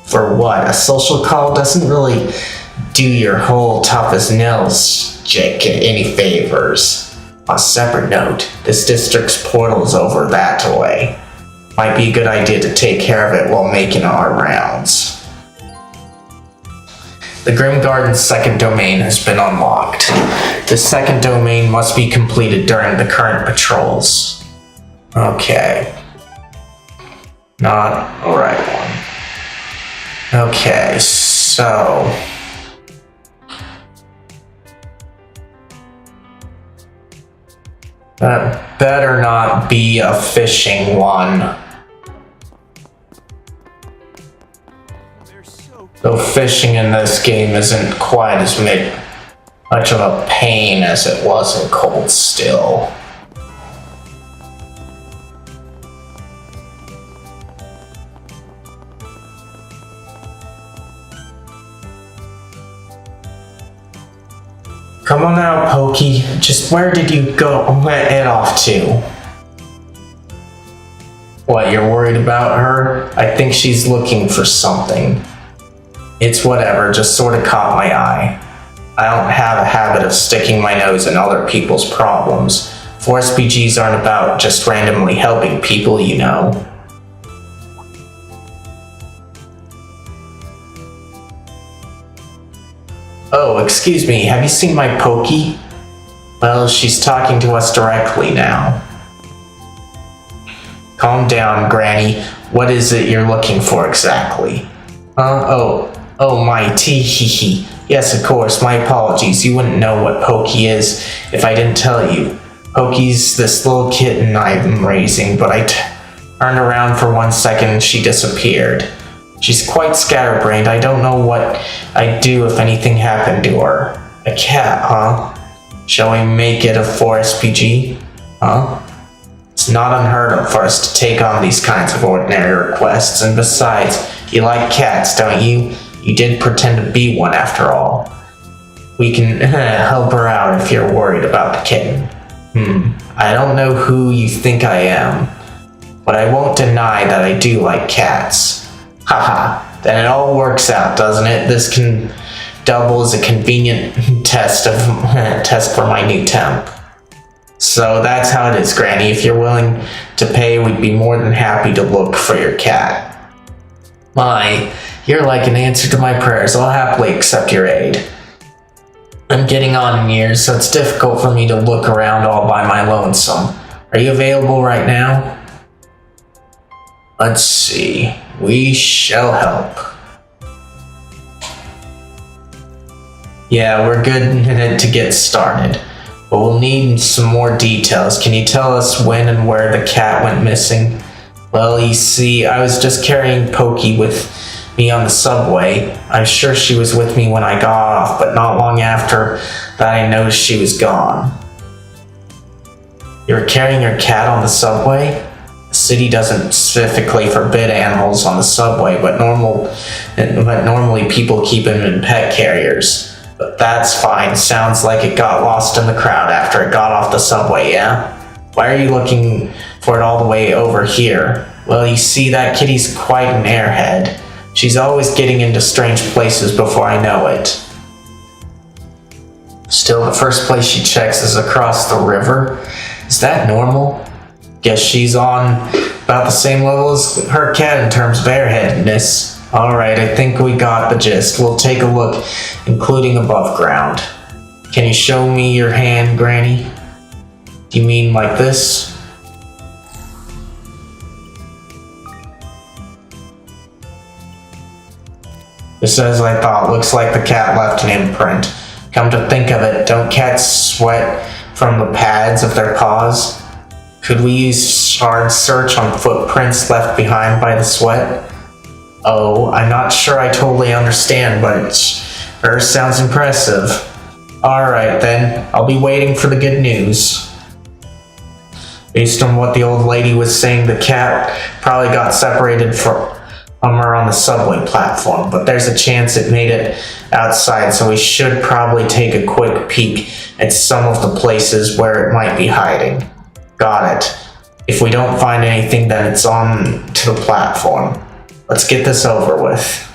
Speaker 1: For what? A social call doesn't really do your whole tough as nails Jake any favors. On a separate note, this district's portal's over that way. Might be a good idea to take care of it while making our rounds. The Grim Garden's second domain has been unlocked. The second domain must be completed during the current patrols. Okay. Not the right one. Okay, so... that better not be a fishing one. Though fishing in this game isn't quite as much of a pain as it was in Cold Steel. Come on out, Pokey. Just where did you go head off to? What, you're worried about her? I think she's looking for something. It's whatever, just sort of caught my eye. I don't have a habit of sticking my nose in other people's problems. 4SPGs aren't about just randomly helping people, you know. Oh, excuse me, have you seen my Pokey? Well, she's talking to us directly now. Calm down, Granny. What is it you're looking for exactly? Oh my tee-hee-hee. Yes, of course, my apologies. You wouldn't know what Pokey is if I didn't tell you. Pokey's this little kitten I'm raising, but I turned around for 1 second and she disappeared. She's quite scatterbrained. I don't know what I'd do if anything happened to her. A cat, huh? Shall we make it a 4SPG? Huh? It's not unheard of for us to take on these kinds of ordinary requests, and besides, you like cats, don't you? You did pretend to be one after all. We can help her out if you're worried about the kitten. I don't know who you think I am, but I won't deny that I do like cats. Haha, then it all works out, doesn't it? This can double as a convenient test for my new temp. So that's how it is, Granny. If you're willing to pay, we'd be more than happy to look for your cat. My, you're like an answer to my prayers. I'll happily accept your aid. I'm getting on in years, so it's difficult for me to look around all by my lonesome. Are you available right now? Let's see. We shall help. Yeah, we're good in it to get started, but we'll need some more details. Can you tell us when and where the cat went missing? Well, you see, I was just carrying Pokey with me on the subway. I'm sure she was with me when I got off, but not long after that I noticed she was gone. You're carrying your cat on the subway? The city doesn't specifically forbid animals on the subway, but normally people keep them in pet carriers. But that's fine. Sounds like it got lost in the crowd after it got off the subway, yeah? Why are you looking for it all the way over here? Well, you see, that kitty's quite an airhead. She's always getting into strange places before I know it. Still, the first place she checks is across the river. Is that normal? Guess she's on about the same level as her cat in terms of airheadedness. Alright, I think we got the gist. We'll take a look, including above ground. Can you show me your hand, Granny? Do you mean like this? Just as I thought, looks like the cat left an imprint. Come to think of it, don't cats sweat from the pads of their paws? Could we use shard search on footprints left behind by the sweat? Oh, I'm not sure I totally understand, but hers sounds impressive. Alright then, I'll be waiting for the good news. Based on what the old lady was saying, the cat probably got separated from her on the subway platform, but there's a chance it made it outside, so we should probably take a quick peek at some of the places where it might be hiding. Got it. If we don't find anything, then it's on to the platform. Let's get this over with.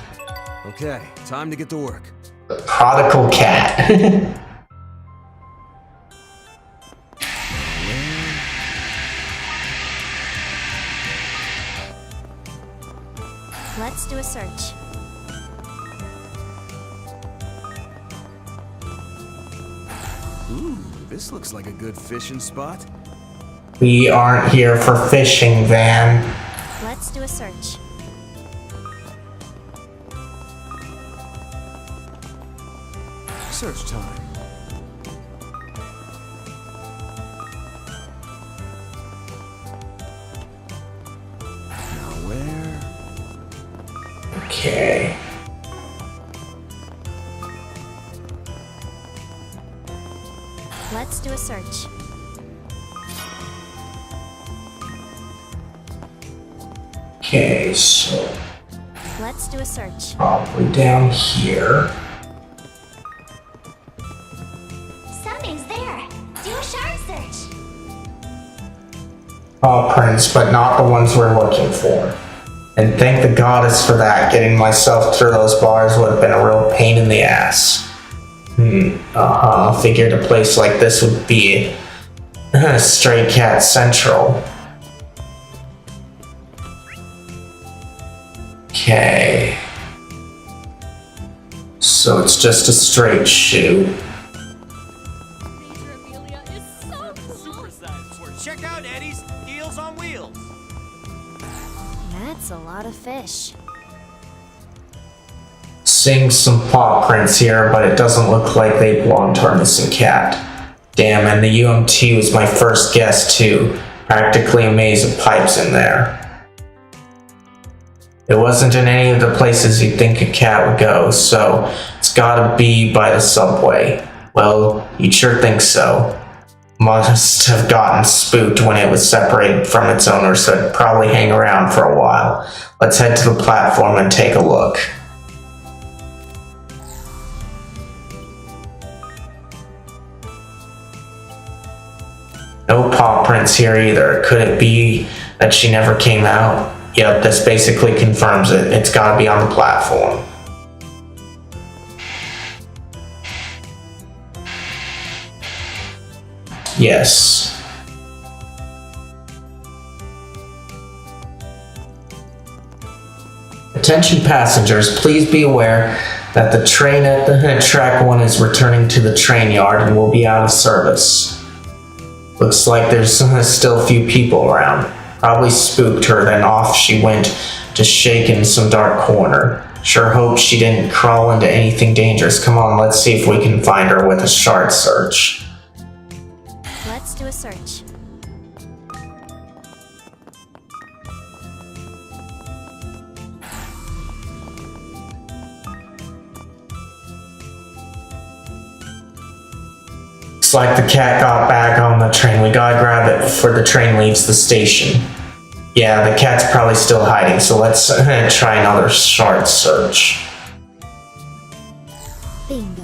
Speaker 9: Okay, time to get to work.
Speaker 1: The prodigal cat.
Speaker 15: Let's do a search.
Speaker 9: Ooh, this looks like a good fishing spot.
Speaker 1: We aren't here for fishing, Van.
Speaker 15: Let's do a search.
Speaker 9: Search time. Now where?
Speaker 1: Okay.
Speaker 15: Let's do a search.
Speaker 1: Okay, so
Speaker 15: Let's do a search.
Speaker 1: probably down here.
Speaker 2: Something's there. Do a shard search.
Speaker 1: Paw prints, but not the ones we're looking for. And thank the goddess for that. Getting myself through those bars would have been a real pain in the ass. Figured a place like this would be Stray Cat Central. Okay. So it's just a straight shoe.
Speaker 13: Check out Eddie's Deals on Wheels.
Speaker 15: That's a lot of fish.
Speaker 1: Seeing some paw prints here, but it doesn't look like they belong to our missing cat. Damn, and the UMT was my first guess too. Practically a maze of pipes in there. It wasn't in any of the places you'd think a cat would go, so it's gotta be by the subway. Well, you'd sure think so. Must have gotten spooked when it was separated from its owner, so it'd probably hang around for a while. Let's head to the platform and take a look. No paw prints here either. Could it be that she never came out? Yep, this basically confirms it. It's gotta be on the platform. Yes. Attention passengers, please be aware that the train at the track 1 is returning to the train yard and will be out of service. Looks like there's still a few people around. Probably spooked her, then off she went to shake in some dark corner. Sure hope she didn't crawl into anything dangerous. Come on, let's see if we can find her with a shard search.
Speaker 15: Let's do a search.
Speaker 1: Looks like the cat got back on the train. We gotta grab it before the train leaves the station. Yeah, the cat's probably still hiding, so let's try another short search.
Speaker 2: Bingo.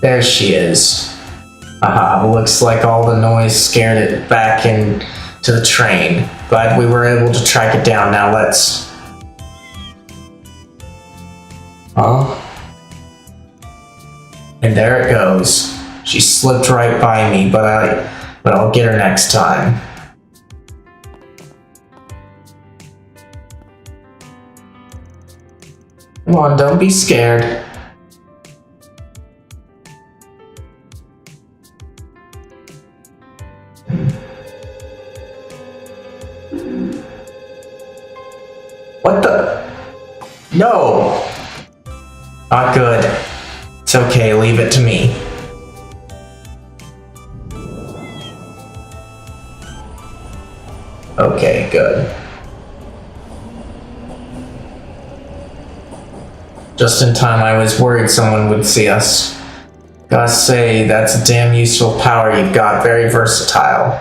Speaker 1: There she is. Aha, looks like all the noise scared it back into the train. Glad we were able to track it down. Now let's... Huh? And there it goes. She slipped right by me, but I'll get her next time. Come on, don't be scared. What the? No! Not good. It's okay, leave it to me. Okay, good. Just in time, I was worried someone would see us. Gotta say, that's a damn useful power you've got, very versatile.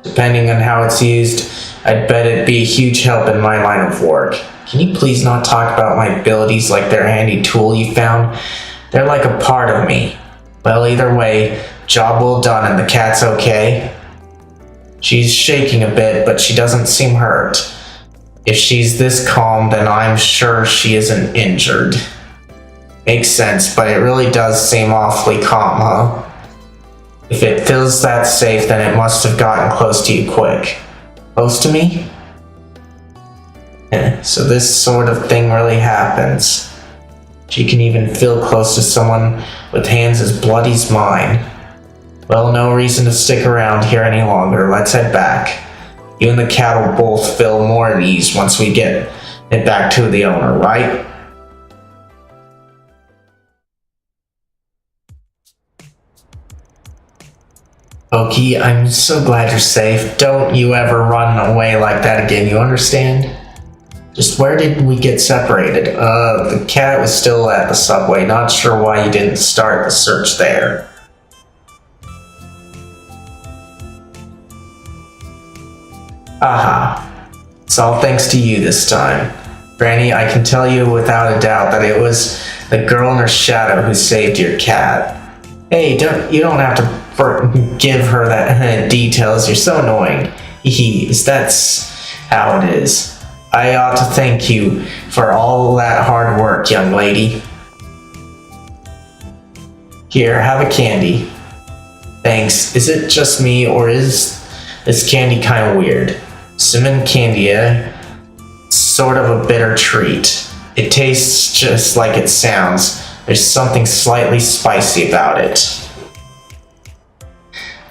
Speaker 1: Depending on how it's used, I'd bet it'd be a huge help in my line of work. Can you please not talk about my abilities like they're a handy tool you found? They're like a part of me. Well, either way, job well done and the cat's okay. She's shaking a bit, but she doesn't seem hurt. If she's this calm, then I'm sure she isn't injured. Makes sense, but it really does seem awfully calm, huh? If it feels that safe, then it must have gotten close to you quick. Close to me? So this sort of thing really happens. She can even feel close to someone with hands as bloody as mine. Well, no reason to stick around here any longer. Let's head back. You and the cat will both feel more at ease once we get it back to the owner, right? Oki, I'm so glad you're safe. Don't you ever run away like that again, you understand? Just where did we get separated? The cat was still at the subway. Not sure why you didn't start the search there. Aha. It's all thanks to you this time. Granny, I can tell you without a doubt that it was the girl in her shadow who saved your cat. Hey, you don't have to give her that details. You're so annoying. That's how it is. I ought to thank you for all that hard work, young lady. Here, have a candy. Thanks. Is it just me, or is this candy kind of weird? Cinnamon candy, eh? Sort of a bitter treat. It tastes just like it sounds. There's something slightly spicy about it.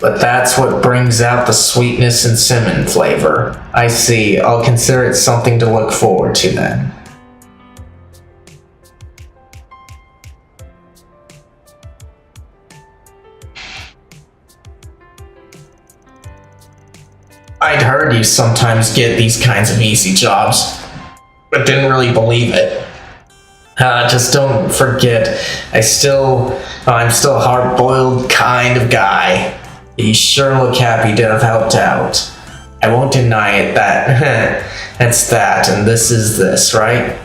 Speaker 1: But that's what brings out the sweetness and cinnamon flavor. I see. I'll consider it something to look forward to then. I'd heard you sometimes get these kinds of easy jobs, but didn't really believe it. Just don't forget, I'm still a hard-boiled kind of guy. You sure look happy to have helped out. I won't deny it, that's that, and this is this, right?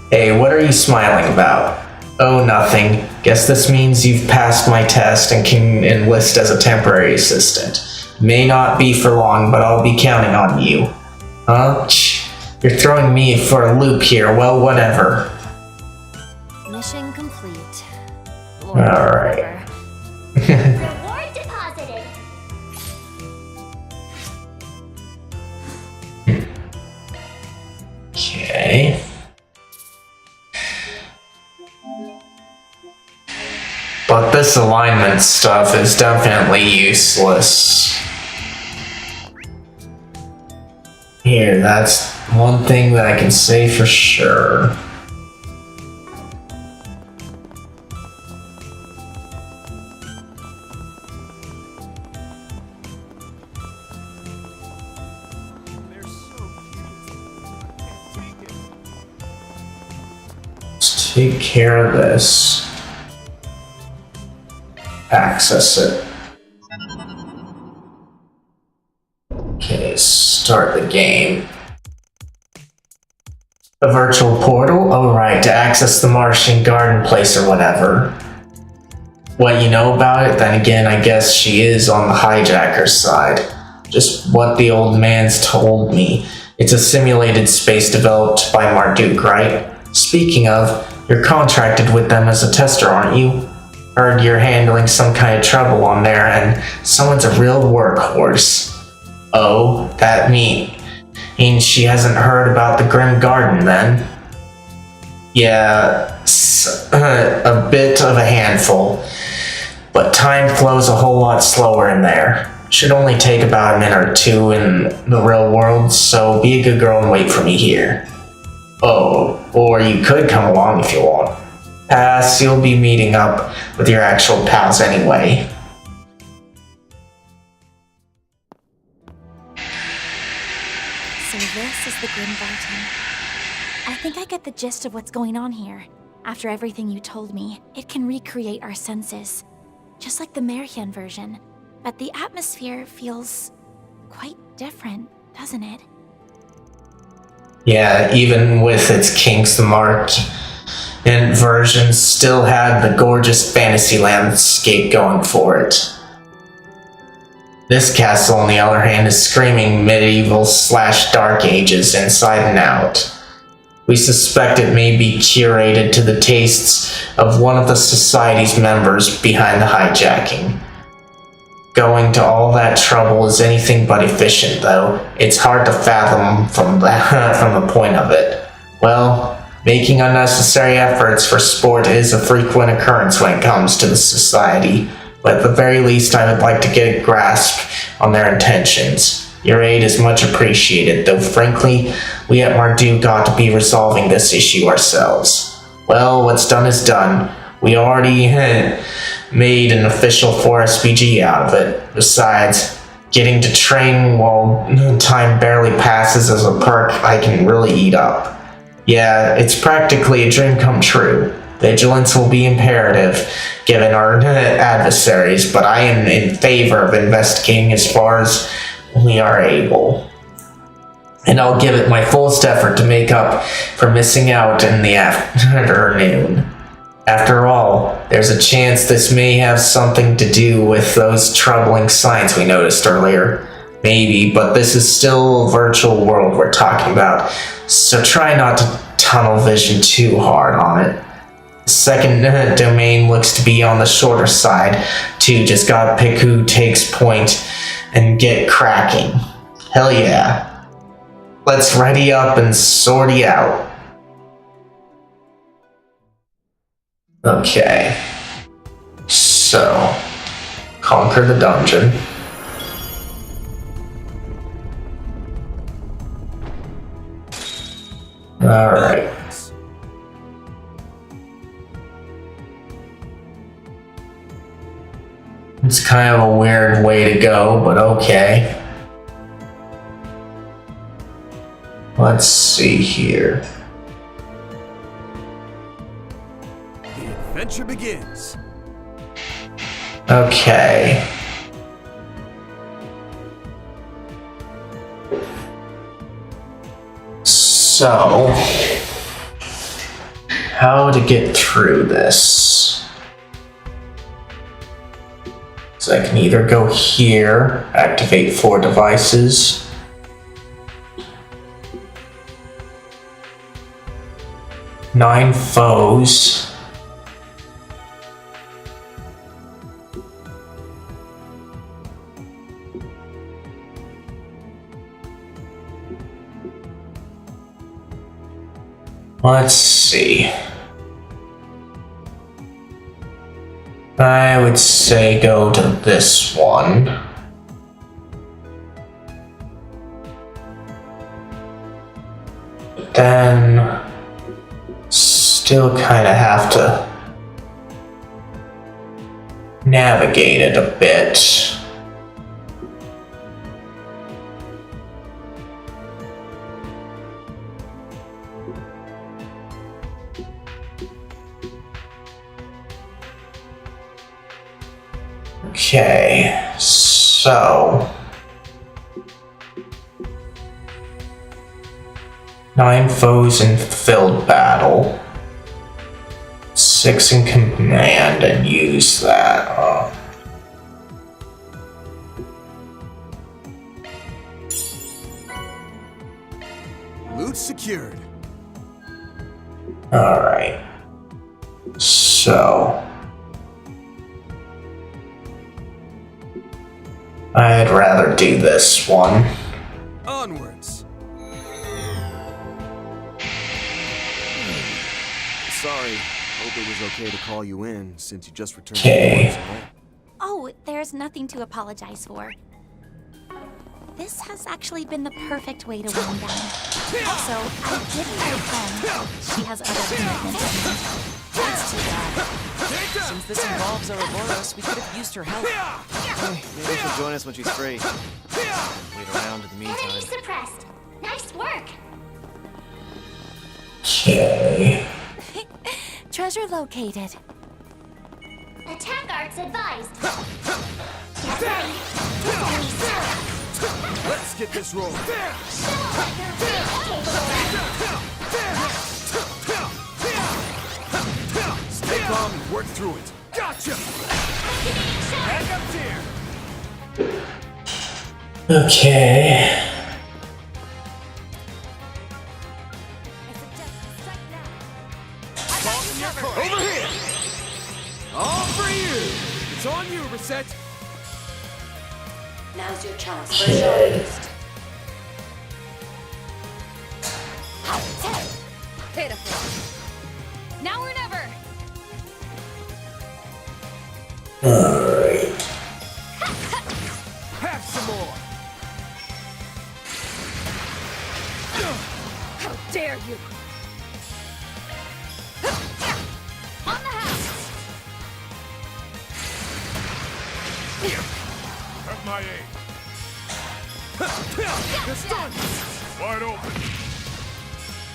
Speaker 1: Hey, what are you smiling about? Oh, nothing. Guess this means you've passed my test and can enlist as a temporary assistant. May not be for long, but I'll be counting on you. Huh? You're throwing me for a loop here. Well, whatever.
Speaker 15: Mission complete.
Speaker 1: Alright.
Speaker 2: Reward deposited.
Speaker 1: Okay. But this alignment stuff is definitely useless. Here, that's one thing that I can say for sure. take care of this. Access it. Okay, start the game. A virtual portal? Oh right, to access the Martian garden place or whatever. What you know about it? Then again, I guess she is on the hijacker's side. Just what the old man's told me. It's a simulated space developed by Marduk, right? Speaking of, you're contracted with them as a tester, aren't you? Heard you're handling some kind of trouble on there, and someone's a real workhorse. Oh, that means she hasn't heard about the Grim Garden, then? Yeah, a bit of a handful. But time flows a whole lot slower in there. Should only take about a minute or two in the real world, so be a good girl and wait for me here. Oh, or you could come along if you want. Pass, you'll be meeting up with your actual pals anyway.
Speaker 16: So this is the Grim Garden. I think I get the gist of what's going on here. After everything you told me, it can recreate our senses. Just like the Merian version. But the atmosphere feels quite different, doesn't it?
Speaker 1: Yeah, even with its kinks, the Martian version still had the gorgeous fantasy landscape going for it. This castle, on the other hand, is screaming medieval/dark ages inside and out. We suspect it may be curated to the tastes of one of the society's members behind the hijacking. Going to all that trouble is anything but efficient, though. It's hard to fathom from the point of it. Well, making unnecessary efforts for sport is a frequent occurrence when it comes to the society, but at the very least I would like to get a grasp on their intentions. Your aid is much appreciated, though frankly, we at Marduk ought to be resolving this issue ourselves. Well, what's done is done. We already made an official 4SPG out of it. Besides, getting to train while time barely passes as a perk I can really eat up. Yeah, it's practically a dream come true. Vigilance will be imperative, given our adversaries, but I am in favor of investigating as far as we are able. And I'll give it my fullest effort to make up for missing out in the afternoon. After all, there's a chance this may have something to do with those troubling signs we noticed earlier. Maybe, but this is still a virtual world we're talking about, so try not to tunnel vision too hard on it. The second domain looks to be on the shorter side, too. Just gotta pick who takes point and get cracking. Hell yeah. Let's ready up and sortie out. Okay. So, conquer the dungeon. Alright. It's kind of a weird way to go, but okay. Let's see here.
Speaker 9: The adventure begins.
Speaker 1: Okay. So, how to get through this? So I can either go here, activate 4 devices. Nine foes. Let's see. I would say go to this one. But then still kind of have to navigate it a bit. Okay, so 9 foes in field battle, 6 in command, and use that.
Speaker 9: Loot secured.
Speaker 1: Alright. So I'd rather do this one.
Speaker 9: Onwards. Sorry. Hope it was okay to call you in since you just returned.
Speaker 1: Okay.
Speaker 16: Oh, there's nothing to apologize for. This has actually been the perfect way to wind down. Also, I did have a friend. She has other commitments.
Speaker 6: That's too bad. Since this involves Ouroboros, we could have used her help.
Speaker 13: Hey, maybe she'll join us when she's free. Wait around in the meantime.
Speaker 2: Enemy suppressed. Nice work.
Speaker 1: Okay.
Speaker 16: Treasure located.
Speaker 2: Attack arcs advised. Get ready. Enemy still.
Speaker 9: Let's get this rolling.
Speaker 2: Show what you're really capable of.
Speaker 9: Stay calm and work through it. Gotcha! Back up here!
Speaker 1: Okay.
Speaker 9: Over here! All for you! It's on you, Reset!
Speaker 17: Now's your chance for a shot.
Speaker 5: Pitiful. Now or never.
Speaker 1: Alright.
Speaker 9: Have some more!
Speaker 5: How dare you! On the house!
Speaker 10: At my aid.
Speaker 9: It's done!
Speaker 10: Wide open.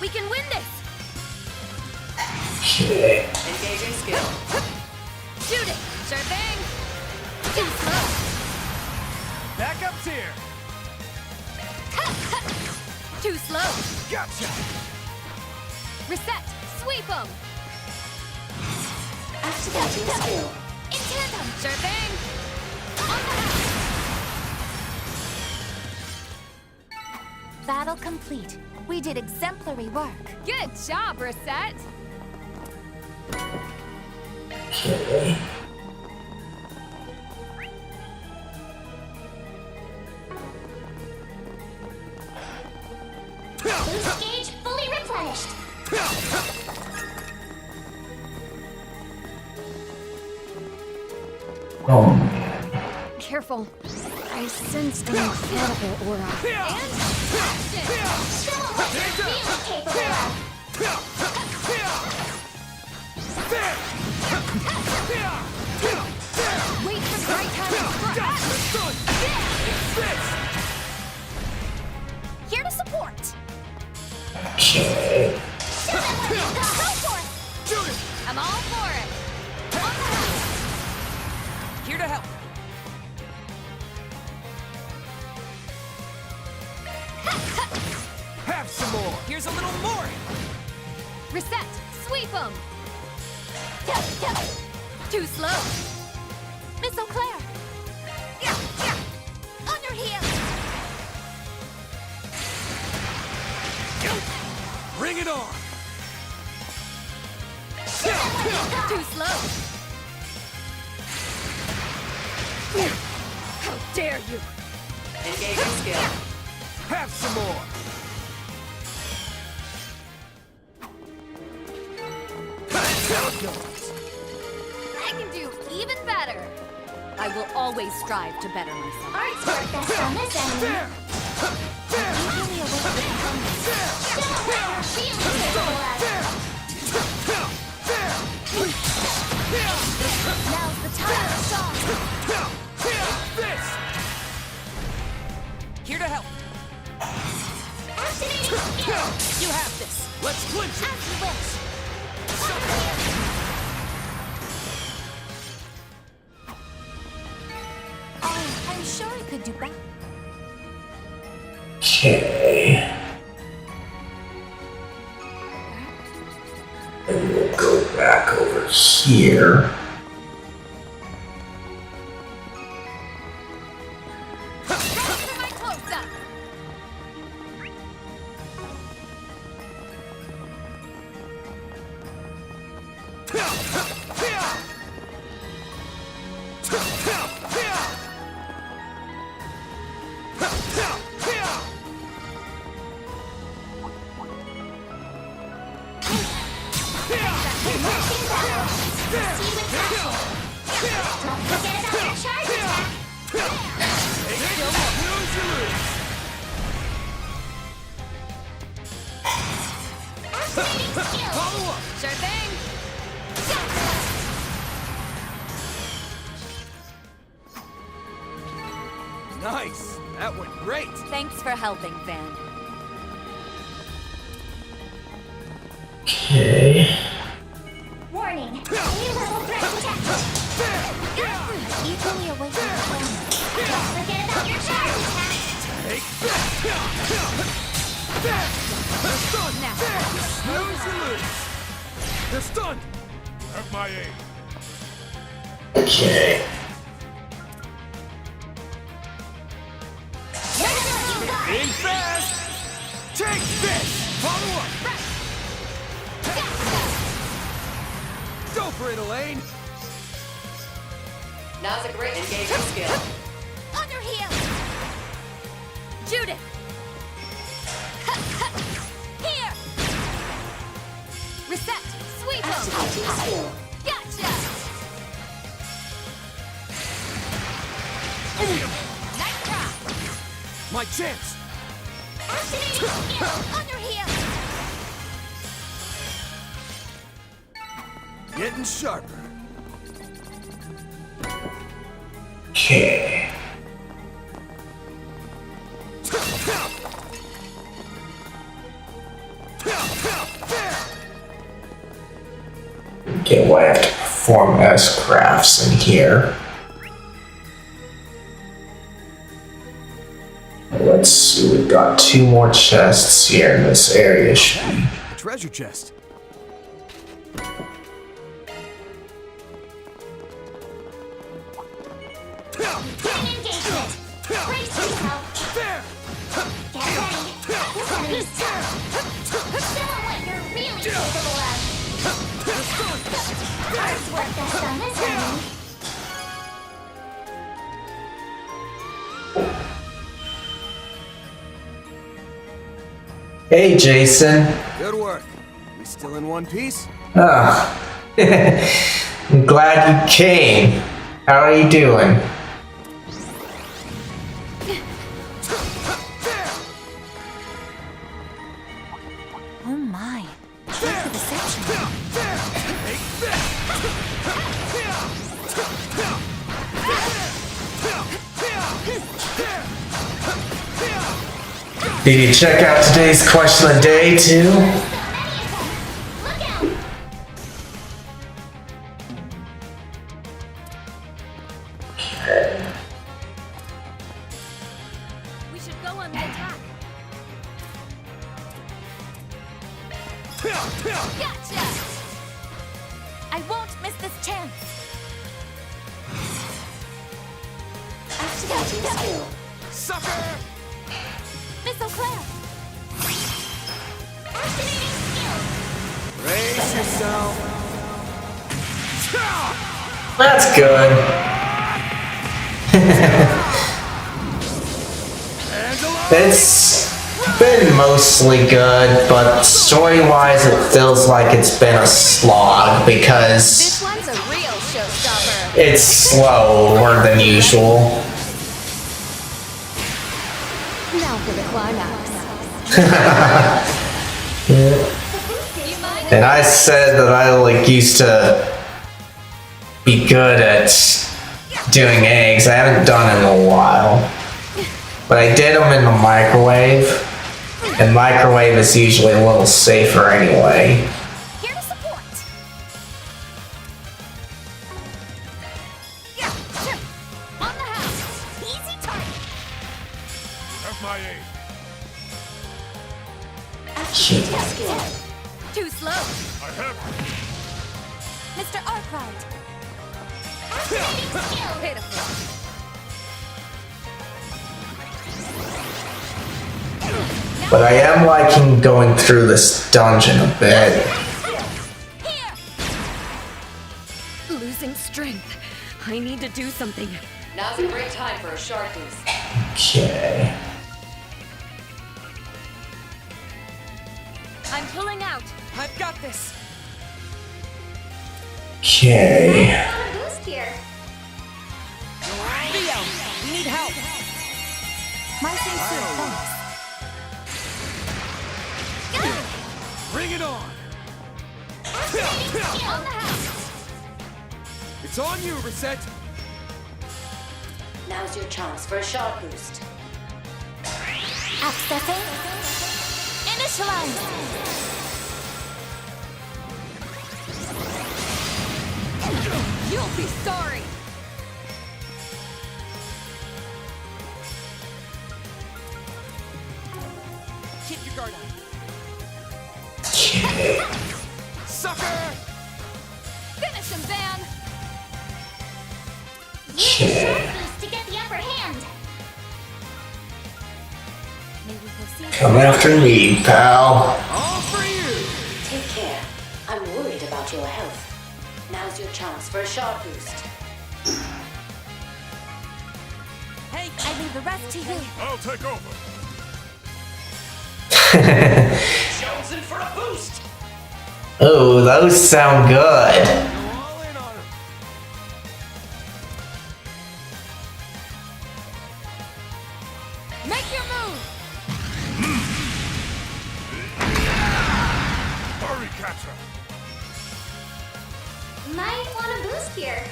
Speaker 5: We can win this!
Speaker 1: Okay.
Speaker 17: Engaging skill.
Speaker 5: Shoot it! Sure thing! Too slow!
Speaker 9: Back up here!
Speaker 5: Too slow!
Speaker 9: Gotcha!
Speaker 5: Reset! Sweep them!
Speaker 17: Activating skill.
Speaker 5: In tandem! Sure thing! On the house!
Speaker 16: Battle complete. We did exemplary work.
Speaker 5: Good job, Reset!
Speaker 1: Okay.
Speaker 2: Boost gauge fully replenished.
Speaker 1: Oh man.
Speaker 5: Careful. I sense an incredible aura. And action!
Speaker 2: Show what you're really capable of.
Speaker 5: Wait for the right time to strike! Here to support!
Speaker 1: Okay.
Speaker 2: Show them what you've got. Go for it.
Speaker 5: I'm all for it! On the house!
Speaker 6: Here to help.
Speaker 9: Have some more!
Speaker 6: Here's a little more.
Speaker 5: Reset! Sweep them! Too slow!
Speaker 16: Miss Eau Claire!
Speaker 5: On your heel!
Speaker 9: Bring it on!
Speaker 5: Too slow! How dare you!
Speaker 17: Engaging skill.
Speaker 9: Have some more!
Speaker 5: I can do even better! I will always strive to better myself.
Speaker 2: Arts work best on this enemy.
Speaker 16: Eagerly await the performance.
Speaker 2: Show what you're really capable of.
Speaker 16: Now's the time to shine.
Speaker 6: Here to help.
Speaker 2: Activating skill.
Speaker 6: You have this.
Speaker 9: Let's clinch it!
Speaker 2: As you wish.
Speaker 1: Okay. And we'll go back over here.
Speaker 5: Sure thing.
Speaker 13: Nice! That went great!
Speaker 14: Thanks for helping, Van.
Speaker 1: Okay.
Speaker 2: Warning. New level threat detected. Equally away from the family. Don't forget about your charge attack.
Speaker 13: Take that! Snooze you lose! They're stunned!
Speaker 10: Have my aid.
Speaker 1: Okay.
Speaker 13: Being fast! Take this! Follow up! Go for it, Elaine!
Speaker 17: Now's a great engaging skill.
Speaker 2: On your heels.
Speaker 14: Judith!
Speaker 2: Here.
Speaker 5: Reset. Sweep 'em.
Speaker 17: Activating skill.
Speaker 2: Gotcha.
Speaker 5: Nice drop.
Speaker 13: My chance!
Speaker 2: Activating skill. On your heels.
Speaker 9: Getting sharper.
Speaker 1: Okay. Okay, well, I have to perform S crafts in here. Let's see, we've got 2 more chests here in this area. Should be.
Speaker 9: A treasure chest.
Speaker 2: Begin engagement. Brace yourself.
Speaker 9: There!
Speaker 2: Get ready. This enemy's tough. Show 'em what you're really capable of. First work that's done this enemy.
Speaker 1: Hey, Jason.
Speaker 9: Good work. We still in one piece?
Speaker 1: Ah, I'm glad you came. How are you doing?
Speaker 7: Oh my. What's the deception?
Speaker 1: Did you check out today's question of the day, too?
Speaker 3: We should go on the attack.
Speaker 2: Gotcha.
Speaker 14: I won't miss this chance.
Speaker 17: Activating skill.
Speaker 13: Sucker!
Speaker 14: Miss O'Clair!
Speaker 2: Activating skill.
Speaker 9: Brace yourself.
Speaker 1: That's good. It's been mostly good, but story-wise it feels like it's been a slog because
Speaker 5: This one's a real showstopper.
Speaker 1: it's slower than usual.
Speaker 5: Now for the climax.
Speaker 1: And I said that I used to be good at doing eggs. I haven't done it in a while. But I did them in the microwave. And microwave is usually a little safer anyway.
Speaker 2: Here to support. Yeah, sure. On the house. Easy target.
Speaker 10: Have my aid.
Speaker 14: Too slow.
Speaker 10: I have
Speaker 14: Mr. Arkwright. Pitiful.
Speaker 1: But I am liking going through this dungeon a bit.
Speaker 4: Losing strength. I need to do something.
Speaker 17: Now's a great time for a shard boost.
Speaker 1: Okay.
Speaker 14: I'm pulling out.
Speaker 6: I've got this.
Speaker 1: Okay.
Speaker 2: Boost here.
Speaker 6: Theo, we need help.
Speaker 7: My sincere thanks.
Speaker 9: Bring it on!
Speaker 2: On the house.
Speaker 9: It's on you, Reset!
Speaker 17: Now's your chance for a shard boost.
Speaker 16: Accessing. Initialize.
Speaker 5: You'll be sorry.
Speaker 6: Keep your guard up.
Speaker 1: Okay.
Speaker 6: Sucker!
Speaker 5: Finish him, Van.
Speaker 1: Okay.
Speaker 2: Boost to get the upper hand.
Speaker 1: Come after me, pal.
Speaker 9: All for you!
Speaker 17: Take care. I'm worried about your health. Now's your chance for a shard boost.
Speaker 14: Hey, I leave the rest to you.
Speaker 10: I'll take over.
Speaker 6: Jones in for a boost.
Speaker 1: Oh, those sound good.
Speaker 9: All in on him.
Speaker 5: Make your move.
Speaker 10: Hurry, catcher.
Speaker 2: Might want a boost here.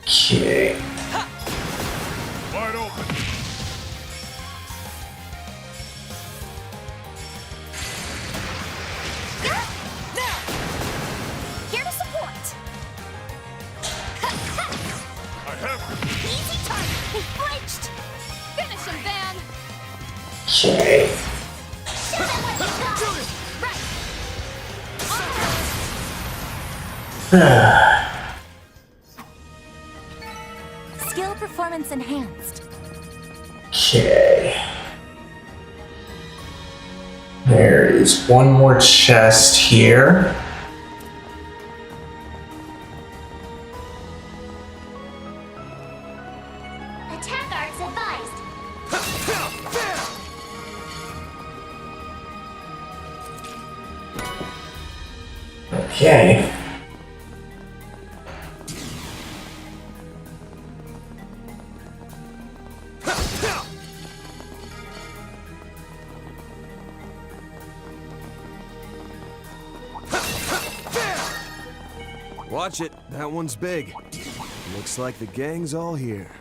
Speaker 1: Okay.
Speaker 10: Wide open.
Speaker 2: Here to support.
Speaker 10: I have
Speaker 2: Easy target. He flinched.
Speaker 5: Finish him, Van.
Speaker 1: Okay.
Speaker 2: Show them what you got.
Speaker 5: Right.
Speaker 7: Skill performance enhanced.
Speaker 1: Okay. There is one more chest here.
Speaker 2: Attack arts advised.
Speaker 1: Okay.
Speaker 9: Watch it, that one's big. Looks like the gang's all here.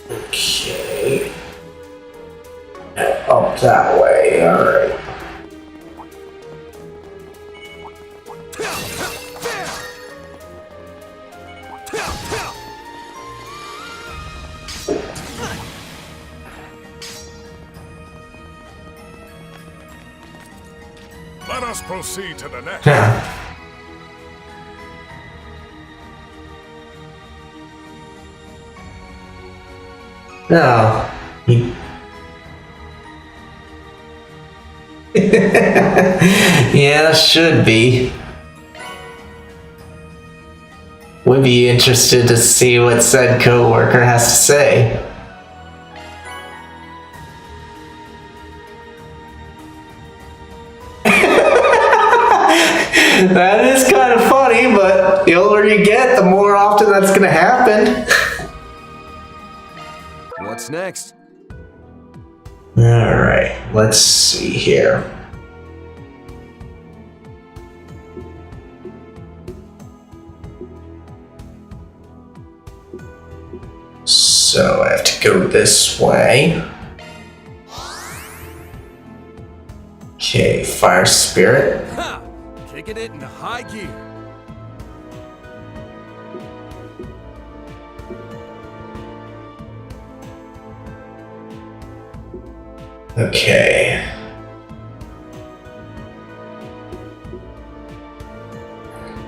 Speaker 1: Okay. Up that way, alright.
Speaker 10: Let us proceed to the next.
Speaker 1: No. Yeah, should be. Would be interested to see what said coworker has to say. That is kind of funny, but the older you get, the more often that's gonna happen.
Speaker 9: What's next?
Speaker 1: Alright, let's see here. So I have to go this way. Okay, fire spirit.
Speaker 9: Ha! Kicking it into high gear.
Speaker 1: Okay.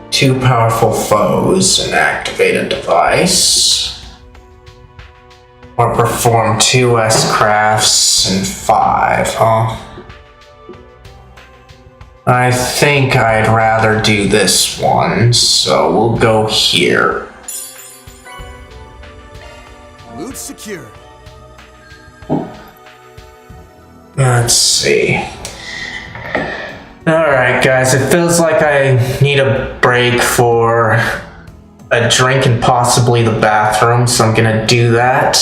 Speaker 1: Two powerful foes and activate a device. Or perform 2 S-crafts and 5, huh? I think I'd rather do this one, so we'll go here.
Speaker 9: Loot secure.
Speaker 1: Let's see. Alright guys, it feels like I need a break for a drink and possibly the bathroom, so I'm gonna do that.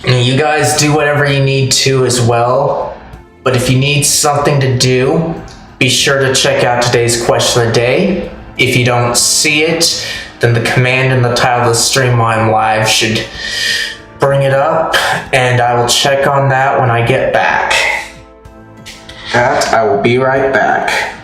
Speaker 1: And you guys do whatever you need to as well, but if you need something to do, be sure to check out today's question of the day. If you don't see it, then the command in the title of the stream while I'm live should bring it up, and I will check on that when I get back. I will be right back.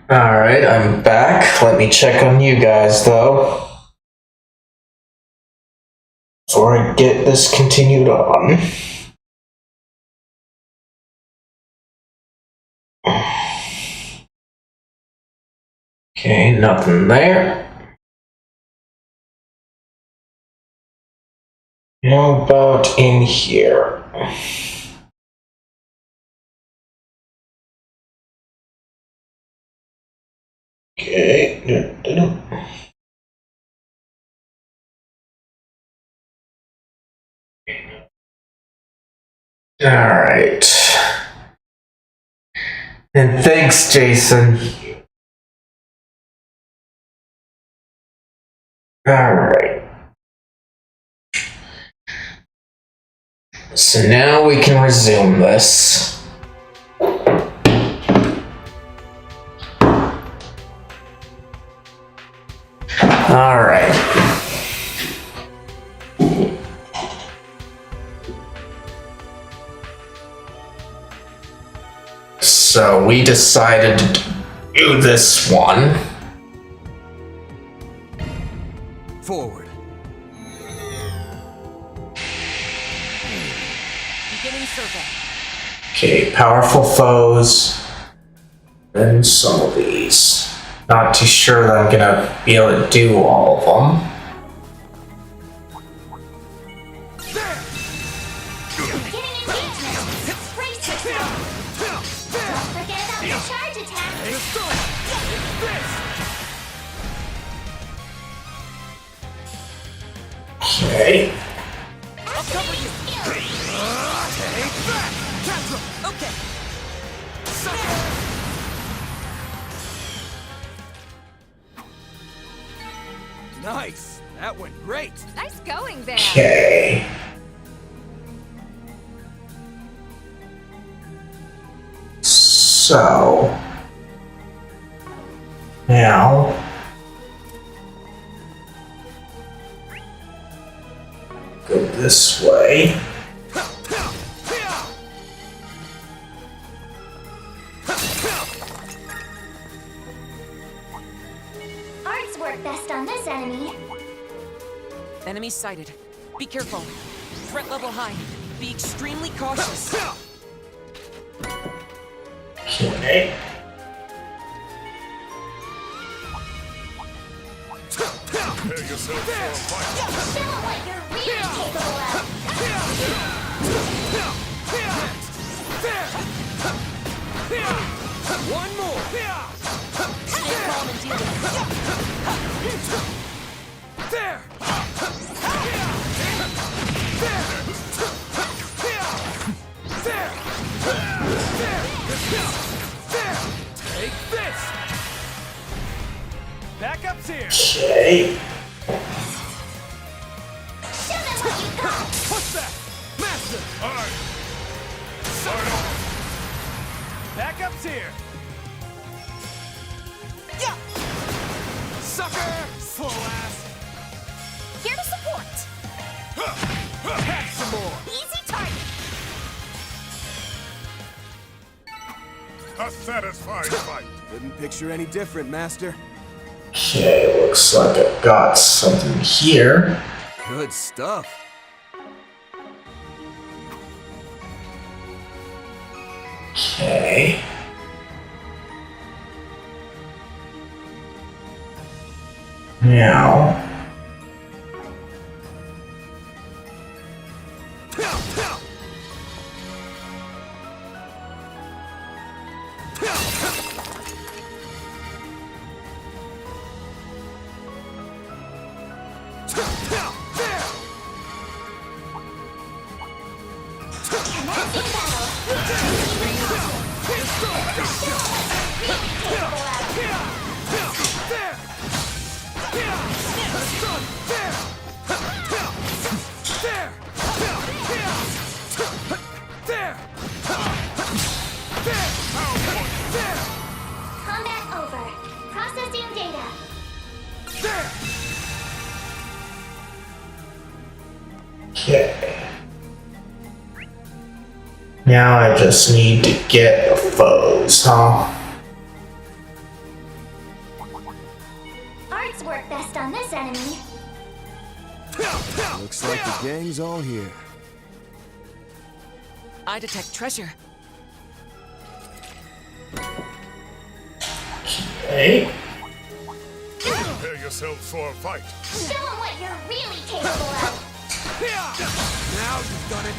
Speaker 1: Alright, I'm back. Let me check on you guys, though, before I get this continued on. Okay, nothing there. How about in here? Okay. Alright. And thanks, Jason. Alright. So now we can resume this. Alright. So we decided to do this one.
Speaker 9: Forward.
Speaker 6: Beginning survey.
Speaker 1: Okay, powerful foes. Then some of these. Not too sure that I'm gonna be able to do all of them. Okay.
Speaker 6: I'll cover you. Okay.
Speaker 13: Nice. That went great.
Speaker 5: Nice going, Van.
Speaker 1: Okay. So now go this way.
Speaker 2: Arts work best on this enemy.
Speaker 6: Enemy sighted. Be careful. Threat level high. Be extremely cautious.
Speaker 1: Okay.
Speaker 10: Prepare yourself for a fight.
Speaker 2: Show 'em what you're really capable of.
Speaker 13: One more.
Speaker 7: Stay calm and deal with
Speaker 13: There. Take this. Backup's here.
Speaker 1: Okay.
Speaker 2: Show them what you got.
Speaker 13: What's that? Master.
Speaker 10: Aye.
Speaker 13: Backup's here. Yeah. Sucker. Slow ass.
Speaker 2: Here to support.
Speaker 13: Pack some more.
Speaker 2: Easy target.
Speaker 10: A satisfying fight.
Speaker 9: Couldn't picture any different, Master.
Speaker 1: Okay, looks like I've got something here.
Speaker 9: Good stuff.
Speaker 1: Okay. Now.
Speaker 2: Combat over. Processing data.
Speaker 1: Okay. Now I just need to get the foes, huh?
Speaker 2: Arts work best on this enemy.
Speaker 9: Looks like the gang's all here.
Speaker 6: I detect treasure.
Speaker 1: Okay.
Speaker 10: Prepare yourselves for a fight.
Speaker 2: Show 'em what you're really capable of.
Speaker 13: Now you've done it.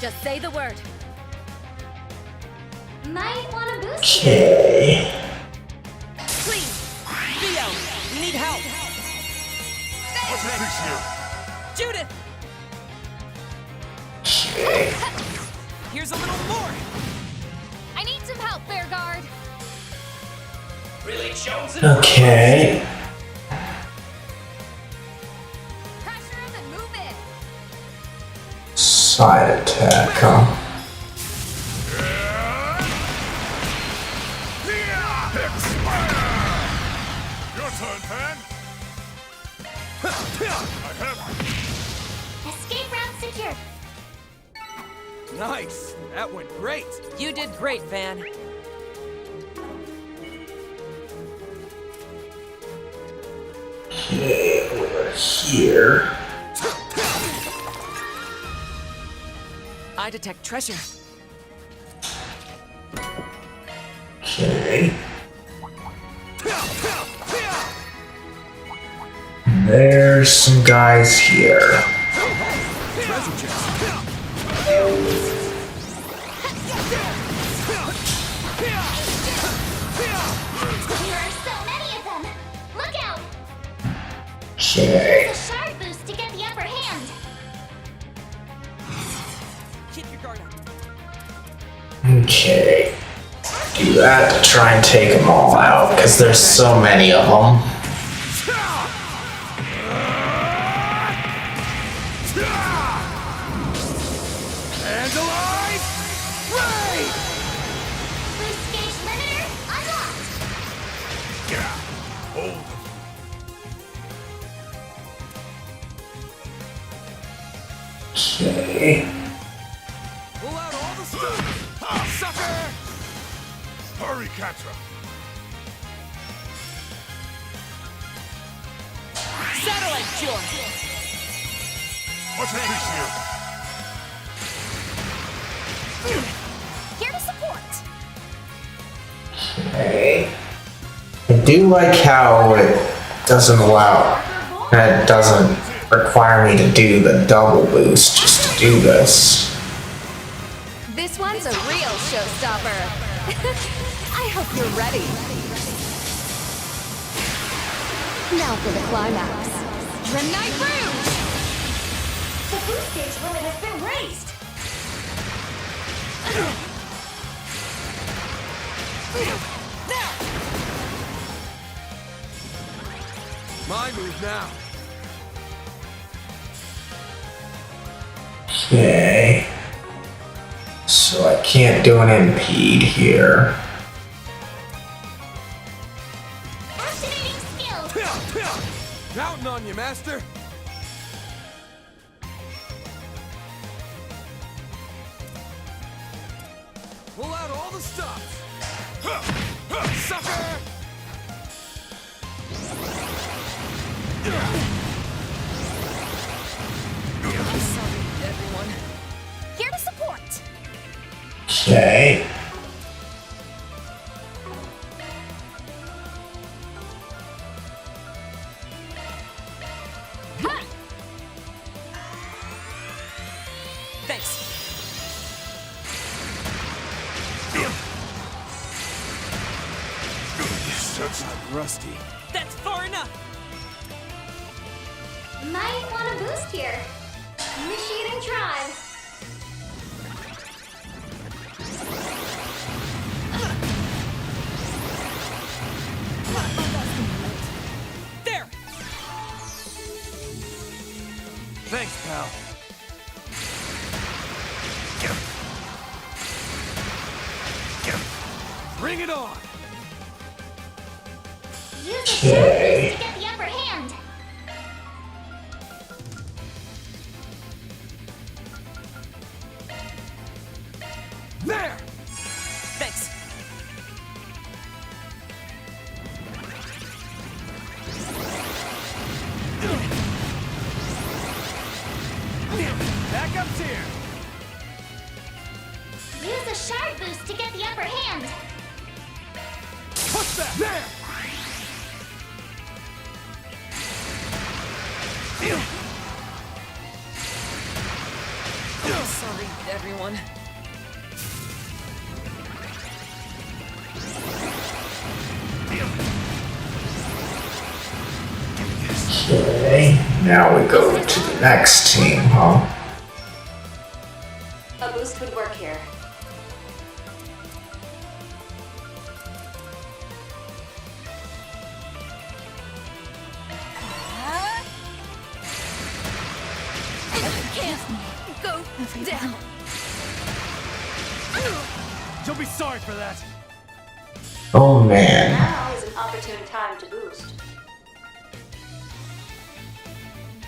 Speaker 5: Just say the word.
Speaker 2: Might want to boost you.
Speaker 1: Okay.
Speaker 6: Please. Theo, we need help.
Speaker 10: Much appreciated.
Speaker 6: Judith,
Speaker 1: Okay.
Speaker 6: here's a little more.
Speaker 5: I need some help, Bear Guard.
Speaker 6: Really chosen.
Speaker 1: Okay.
Speaker 5: Pressure him and move in.
Speaker 1: Side attack, huh?
Speaker 10: Your turn, Pan. I have
Speaker 2: Escape route secure.
Speaker 13: Nice. That went great.
Speaker 6: You did great, Van.
Speaker 1: Okay, over here.
Speaker 6: I detect treasure.
Speaker 1: Okay. There's some guys here.
Speaker 13: Treasure chest.
Speaker 2: There are so many of them. Look out.
Speaker 1: Okay.
Speaker 2: Use a shard boost to get the upper hand.
Speaker 6: Keep your guard up.
Speaker 1: Okay. Do that to try and take them all out, because there's so many of them.
Speaker 2: Hands alive! Ray! Boost gauge limiter unlocked.
Speaker 10: Hold.
Speaker 1: Okay.
Speaker 10: Pull out all the stuff! Ha, sucker! Hurry, Katra!
Speaker 6: Satellite George!
Speaker 10: Much appreciated.
Speaker 2: Here to support.
Speaker 1: Okay. I do like how it doesn't require me to do the double boost just to do this.
Speaker 5: This one's a real showstopper. I hope you're ready. Now for the climax. Midnight Rouge!
Speaker 2: The boost gauge limit has been raised.
Speaker 10: My move now.
Speaker 1: Okay. So I can't do an impede here.
Speaker 2: Activating skill.
Speaker 10: Counting on you, Master. Pull out all the stops. Sucker!
Speaker 6: I'm sorry, everyone.
Speaker 2: Here to support.
Speaker 1: Okay.
Speaker 6: Thanks.
Speaker 10: Such rusty.
Speaker 6: That's far enough.
Speaker 2: Might want a boost here. Initiating drive.
Speaker 6: There!
Speaker 10: Thanks, pal. Bring it on!
Speaker 2: Use the shard boost to get the upper hand.
Speaker 10: There!
Speaker 6: Thanks.
Speaker 10: Backup's here!
Speaker 2: Use a shard boost to get the upper hand.
Speaker 10: Push that! There!
Speaker 6: I'm sorry, everyone.
Speaker 1: Okay. Now we go to the next team, huh?
Speaker 17: A boost would work here.
Speaker 5: Go down.
Speaker 10: You'll be sorry for that.
Speaker 1: Oh man.
Speaker 17: Now is an opportune time to boost.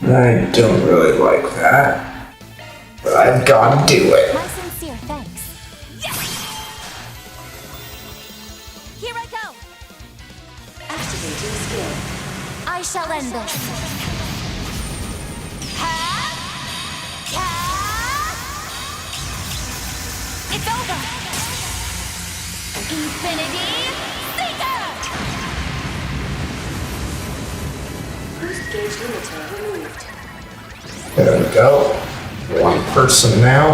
Speaker 1: I don't really like that. But I've got to do it.
Speaker 16: My sincere thanks.
Speaker 7: Here I go!
Speaker 17: Activating skill.
Speaker 16: I shall end this.
Speaker 7: It's over! Infinity Seeker!
Speaker 17: Boost gauge limiter removed.
Speaker 1: There we go. One person now.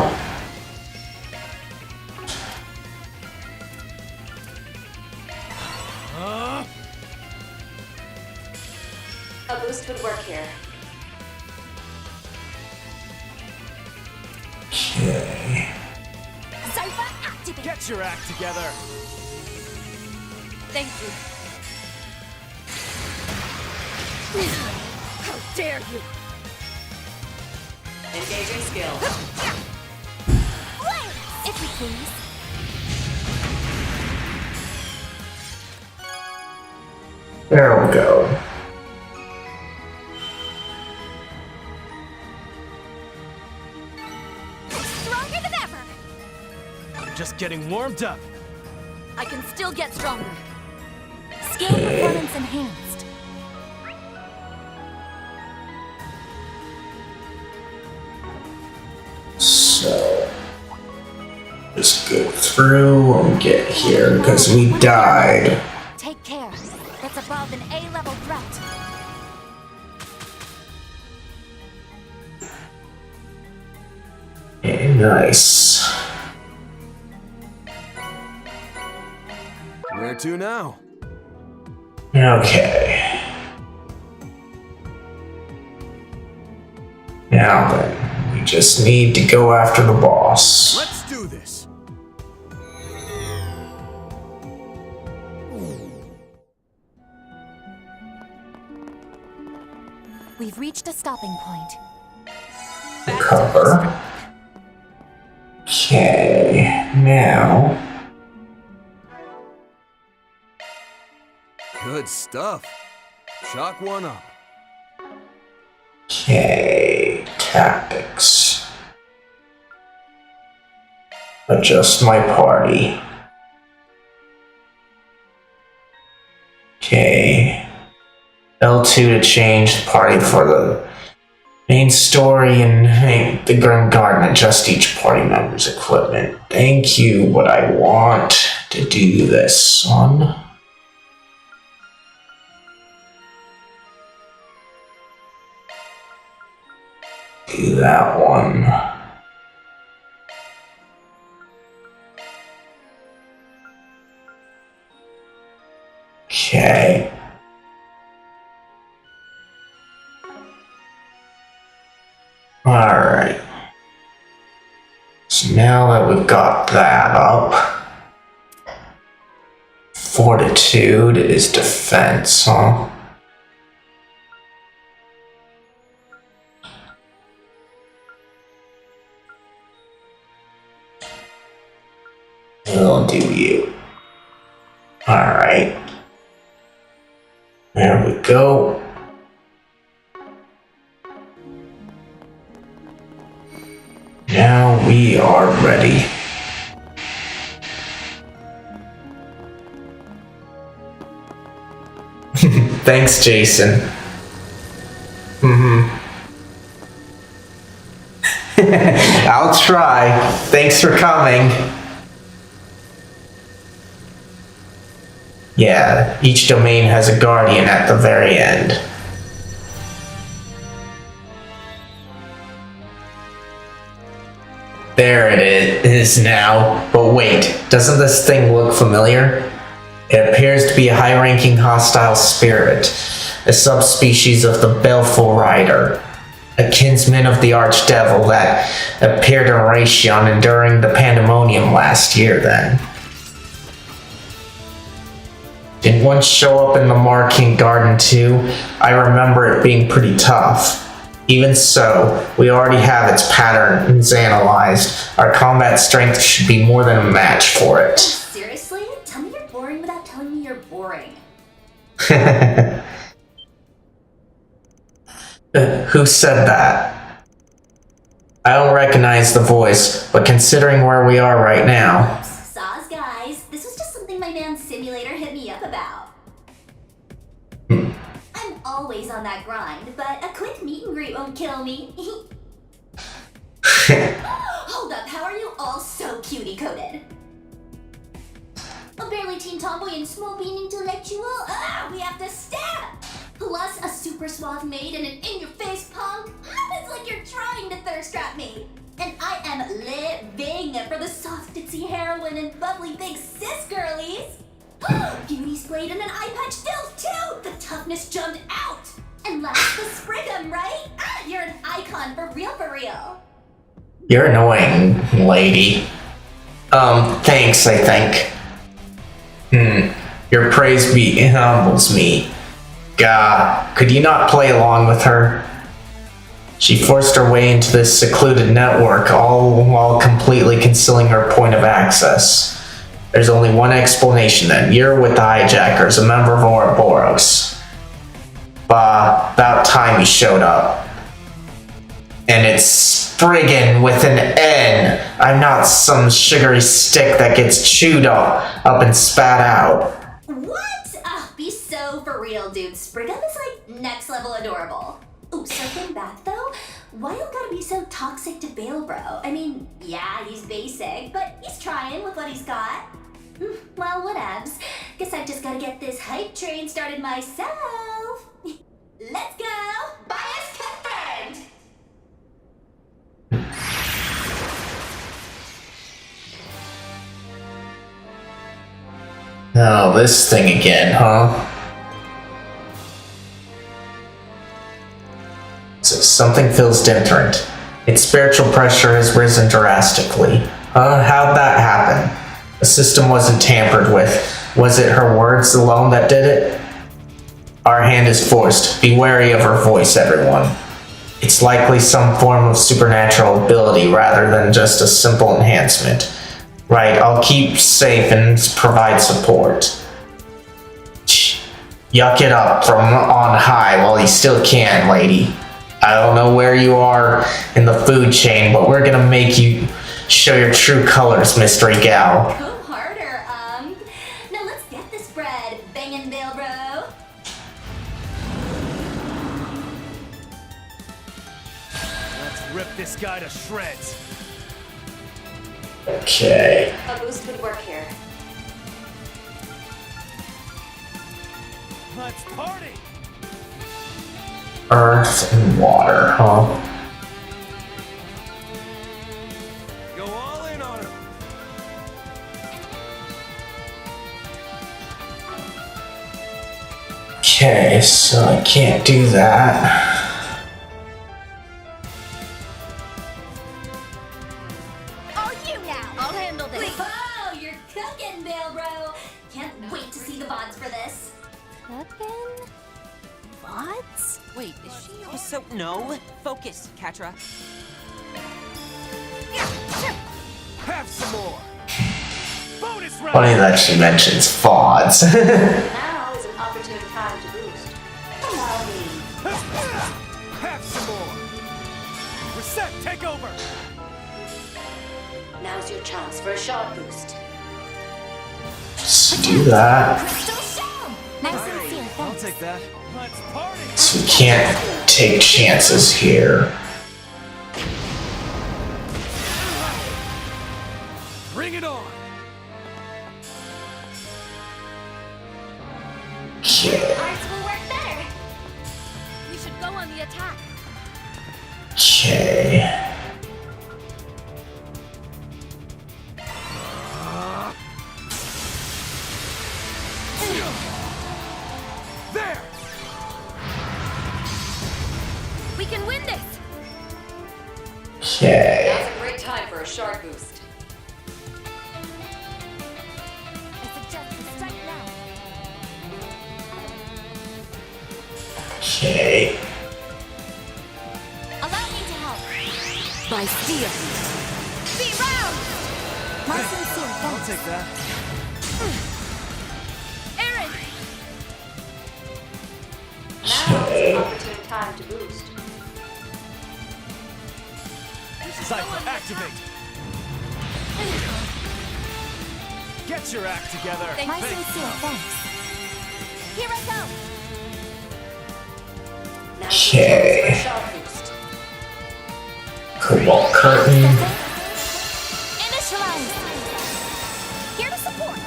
Speaker 17: A boost would work here.
Speaker 1: Okay.
Speaker 13: Get your act together.
Speaker 14: Thank you.
Speaker 4: How dare you!
Speaker 17: Engaging skill.
Speaker 16: If you please.
Speaker 1: There we go.
Speaker 14: Stronger than ever.
Speaker 13: I'm just getting warmed up.
Speaker 14: I can still get stronger.
Speaker 16: Skill performance enhanced.
Speaker 1: So, just go through and get here because we died.
Speaker 16: Take care. That's above an A-level threat.
Speaker 1: Okay, nice.
Speaker 9: Where to now?
Speaker 1: Okay. Now then, we just need to go after the boss.
Speaker 9: Let's do this.
Speaker 16: We've reached a stopping point.
Speaker 1: Recover. Okay, now.
Speaker 9: Good stuff. Chalk one up.
Speaker 1: Okay, tactics. Adjust my party. Okay. L2 to change the party for the main story and make the Grim Garden adjust each party member's equipment. Thank you, but I want to do this one. Do that one. Okay. Alright. So now that we've got that up, fortitude is defense, huh? We'll do you. Alright. There we go. Now we are ready. Thanks, Jason. I'll try. Thanks for coming. Yeah, each domain has a guardian at the very end. There it is now. But wait, doesn't this thing look familiar? It appears to be a high-ranking hostile spirit, a subspecies of the Baleful Rider, a kinsman of the Archdevil that appeared in Raytheon during the Pandemonium last year then. Did once show up in the Marking Garden too. I remember it being pretty tough. Even so, we already have its patterns analyzed. Our combat strength should be more than a match for it.
Speaker 17: Seriously? Tell me you're boring without telling me you're boring.
Speaker 1: Who said that? I don't recognize the voice, but considering where we are right now...
Speaker 17: Saws, guys. This was just something my man Simulator hit me up about. I'm always on that grind, but a quick meet and greet won't kill me. Hold up, how are you all so cutie-coded? A barely teen tomboy and small bean intellectual? We have to stab! Plus a super suave maid and an in-your-face punk? It's like you're trying to thirst trap me. And I am living for the soft, ditzy heroine and bubbly big sis girlies. Beauty splayed and an eye patch stealth too! The toughness jumped out! And can last the Sprigum, right? You're an icon for real.
Speaker 1: You're annoying, lady. Thanks, I think. Your praise humbles me. God, could you not play along with her? She forced her way into this secluded network, all while completely concealing her point of access. There's only one explanation then. You're with the hijackers, a member of Ouroboros. Bah, about time you showed up. And it's Spriggan with an N. I'm not some sugary stick that gets chewed up and spat out.
Speaker 17: What? Be so for real, dude. Sprigum is like next level adorable. Ooh, circling back though, why you gotta be so toxic to Bale, bro? I mean, yeah, he's basic, but he's trying with what he's got. Well, whatevs. Guess I've just gotta get this hype train started myself. Let's go! Bias confirmed!
Speaker 1: Oh, this thing again, huh? So something feels different. Its spiritual pressure has risen drastically. How'd that happen? The system wasn't tampered with. Was it her words alone that did it? Our hand is forced. Be wary of her voice, everyone. It's likely some form of supernatural ability rather than just a simple enhancement. Right, I'll keep safe and provide support. Yuck it up from on high while you still can, lady. I don't know where you are in the food chain, but we're gonna make you show your true colors, mystery gal.
Speaker 17: Go harder, Now let's get this bread, bangin' Bale, bro.
Speaker 13: Let's rip this guy to shreds.
Speaker 1: Okay.
Speaker 14: A boost would work here.
Speaker 13: Let's party!
Speaker 1: Earth and water, huh?
Speaker 13: Go all in on him.
Speaker 1: Okay, so I can't do that.
Speaker 17: Oh, you now! I'll handle this. Oh, you're cooking, Bale, bro. Can't wait to see the VODs for this.
Speaker 3: Cooking? What?
Speaker 6: Wait, is she also... No, focus, Katra.
Speaker 13: Have some more. Bonus round.
Speaker 1: Funny that she mentions FODs.
Speaker 14: Now is an opportune time to boost. Allow me.
Speaker 13: Have some more. Reset, take over.
Speaker 14: Now's your chance for a shot boost.
Speaker 1: Let's do that.
Speaker 13: I'll take that. Let's party.
Speaker 1: So we can't take chances here.
Speaker 13: Bring it on.
Speaker 1: Okay.
Speaker 2: Ours will work better. We should go on the attack.
Speaker 1: Okay.
Speaker 13: There.
Speaker 5: We can win this!
Speaker 1: Okay.
Speaker 14: Now's a great time for a shard boost.
Speaker 2: I suggest we strike now.
Speaker 1: Okay.
Speaker 2: Allow me to help.
Speaker 14: By steel.
Speaker 2: Be round! My sincere
Speaker 13: I'll
Speaker 2: thanks.
Speaker 13: take that.
Speaker 5: Aaron!
Speaker 14: Now is an opportune time to boost.
Speaker 13: Cypher, activate. Get your act together.
Speaker 2: My sincere thanks. Here I go.
Speaker 14: Now's your chance for a shard boost.
Speaker 1: Cobalt curtain.
Speaker 2: Initialize. Here to support.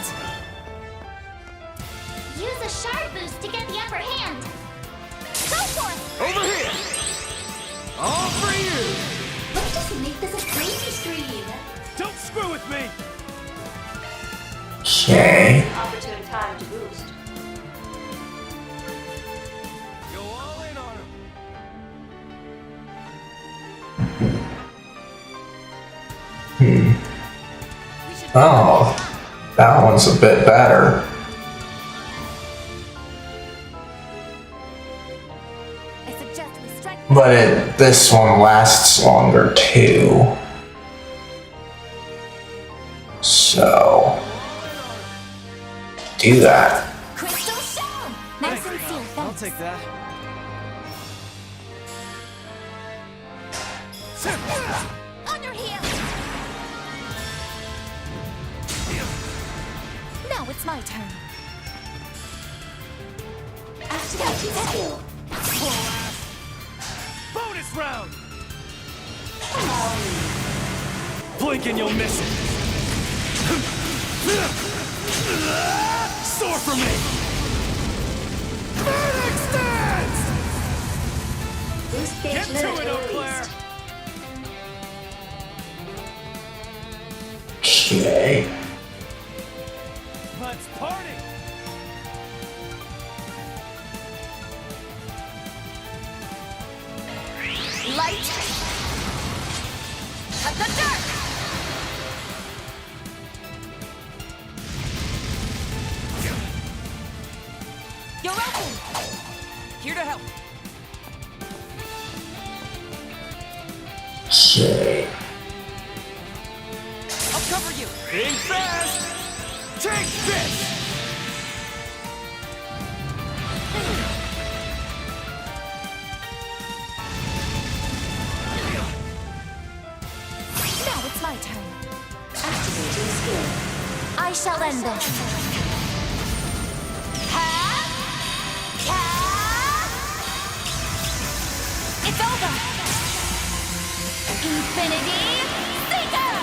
Speaker 2: Use a shard boost to get the upper hand. Go for it.
Speaker 13: Over here. All for you.
Speaker 17: Let's just make this a crazy stream.
Speaker 13: Don't screw with me.
Speaker 1: Okay.
Speaker 14: Opportune time to boost.
Speaker 13: Go all in on him.
Speaker 1: Oh, that one's a bit better. But this one lasts longer too. So, do that.
Speaker 16: Crystal shell! Nice and sealed,
Speaker 13: I'll
Speaker 16: thanks.
Speaker 13: take that.
Speaker 16: On your heel! Now it's my turn.
Speaker 17: Activating skill.
Speaker 13: Bonus round! Blink and you'll miss it. Soar for me! Verdict stance!
Speaker 17: Boost stage
Speaker 13: Get to
Speaker 17: limit
Speaker 13: it, Eau
Speaker 17: released.
Speaker 13: Claire!
Speaker 1: Okay.
Speaker 13: Let's party!
Speaker 5: Light of the dark.
Speaker 6: You're open! Here to help.
Speaker 1: Okay.
Speaker 6: I'll cover you.
Speaker 13: Think fast! Take this!
Speaker 16: Now it's my turn.
Speaker 17: Activating skill.
Speaker 16: I shall end this. It's over! Infinity Seeker!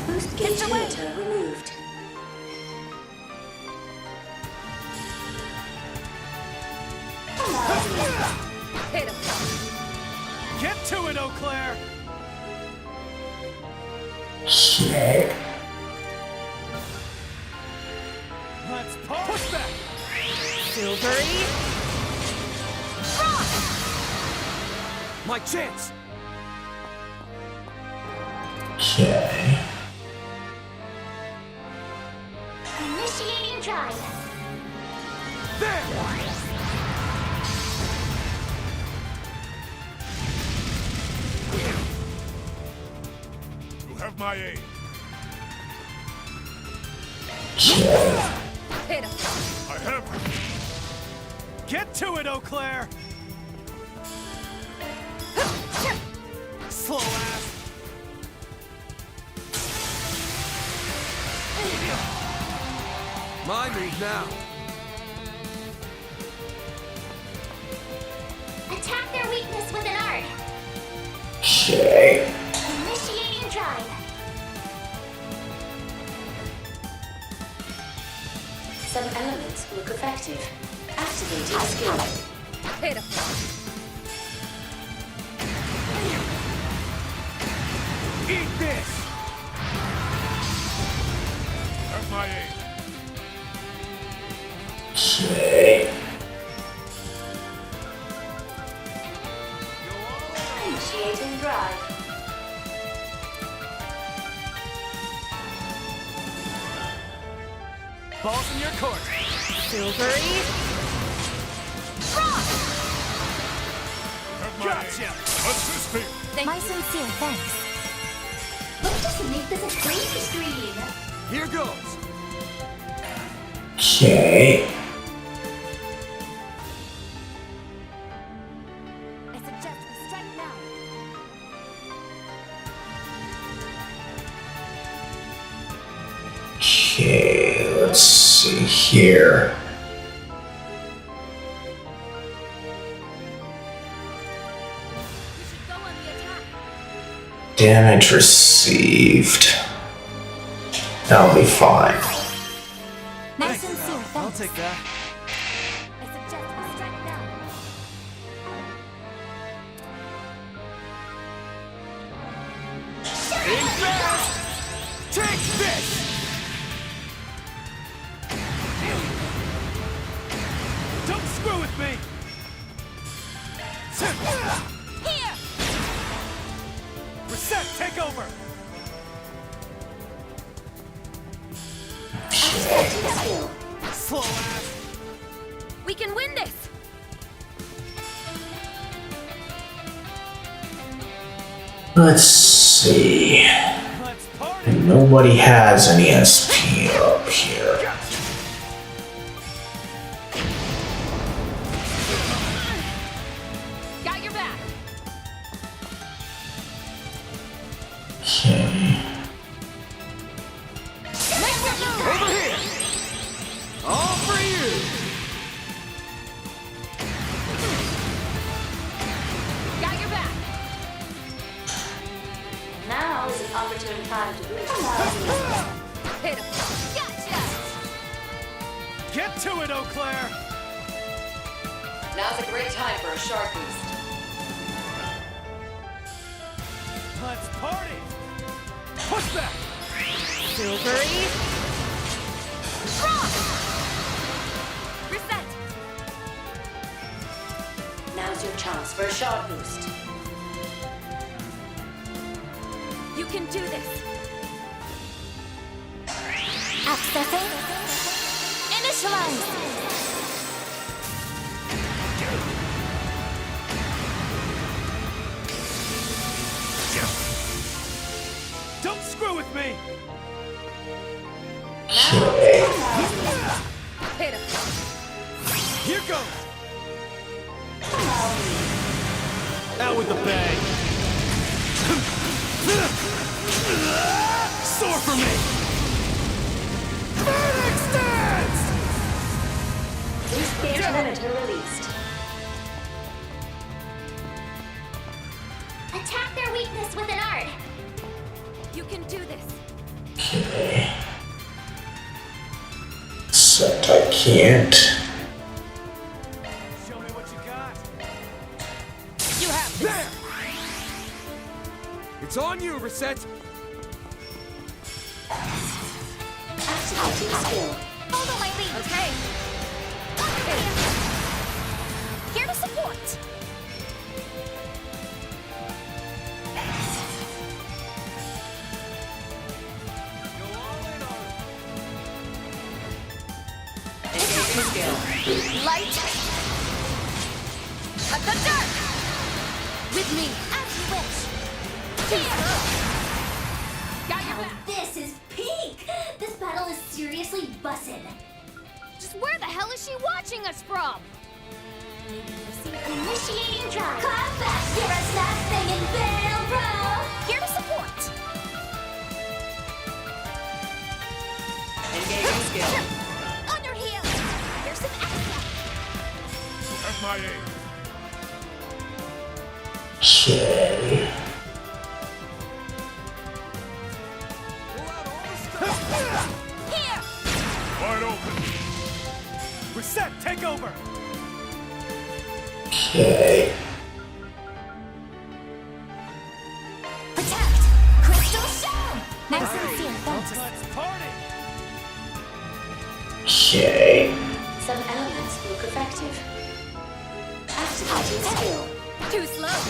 Speaker 17: Boost gauge limiter removed.
Speaker 5: Hit him.
Speaker 13: Get to it, Eau Claire!
Speaker 1: Okay.
Speaker 13: Let's push back!
Speaker 5: Silvery.
Speaker 13: My chance!
Speaker 1: Okay.
Speaker 17: Initiating drive.
Speaker 13: There!
Speaker 10: You have my aid.
Speaker 1: Okay.
Speaker 5: Hit him.
Speaker 10: I have.
Speaker 13: Get to it, Eau Claire! Slow ass! My move now!
Speaker 17: Attack their weakness with an art.
Speaker 1: Okay.
Speaker 17: Initiating drive. Some elements look effective. Activating skill.
Speaker 5: Hit him.
Speaker 13: Eat this!
Speaker 10: Have my aid.
Speaker 1: Okay.
Speaker 17: Initiating drive.
Speaker 13: Balls in your court!
Speaker 5: Silvery.
Speaker 10: Have my
Speaker 13: Gotcha!
Speaker 10: aid. Assist me.
Speaker 16: My sincere thanks.
Speaker 17: Let's just make this a crazy screen.
Speaker 13: Here goes!
Speaker 1: Okay.
Speaker 16: I suggest we strike now.
Speaker 1: Okay, let's see here. Damage received. That'll be fine.
Speaker 16: Nice and sealed,
Speaker 13: I'll
Speaker 16: thanks.
Speaker 13: take that.
Speaker 16: I suggest we strike now.
Speaker 13: Think fast! Take this! Don't screw with me!
Speaker 16: Here!
Speaker 13: Reset, take over! slow ass!
Speaker 14: We can win this!
Speaker 1: Let's see. And nobody has any SP up here.
Speaker 5: Got your back.
Speaker 1: Okay.
Speaker 13: Over here! All for you!
Speaker 5: Got your back.
Speaker 17: Now is an opportune time to reach
Speaker 5: Hit him. Gotcha.
Speaker 13: Get to it, Eau Claire!
Speaker 18: Now's a great time for a shark boost.
Speaker 13: Let's party! Push back!
Speaker 14: Silvery.
Speaker 5: Rock. Reset.
Speaker 17: Now's your chance for a shark boost.
Speaker 14: You can do this.
Speaker 16: Accessing. Initialize.
Speaker 13: Don't screw with me!
Speaker 5: Hit him.
Speaker 13: Here goes! Out with the bang! Soar for me! Vertex dance!
Speaker 17: This game's limiter released.
Speaker 2: Attack their weakness with an art.
Speaker 14: You can do this.
Speaker 1: Okay. Except I can't.
Speaker 13: Show me what you got.
Speaker 14: You have
Speaker 13: There! It's on you, Reset!
Speaker 17: Activating skill.
Speaker 2: Follow my lead.
Speaker 5: Okay.
Speaker 2: Here to support.
Speaker 13: Go all in on it.
Speaker 18: Engaging skill.
Speaker 5: Light. Cut the dark. With me.
Speaker 2: As you wish.
Speaker 5: Got your back.
Speaker 2: This is peak. This battle is seriously bussin'.
Speaker 5: Just where the hell is she watching us from?
Speaker 2: Initiating drive. Come back, you're a snap thing in Veil, bro. Here to support.
Speaker 18: Engaging skill.
Speaker 2: On your heels. Here's some extra.
Speaker 10: At my aim.
Speaker 1: Okay.
Speaker 2: Here.
Speaker 10: Wide open.
Speaker 13: Reset, take over!
Speaker 1: Okay.
Speaker 2: Protect. Crystal show. Nice and sealed. Thanks.
Speaker 13: Let's party!
Speaker 1: Okay.
Speaker 17: Some elements look effective. Activating skill.
Speaker 5: Too slow.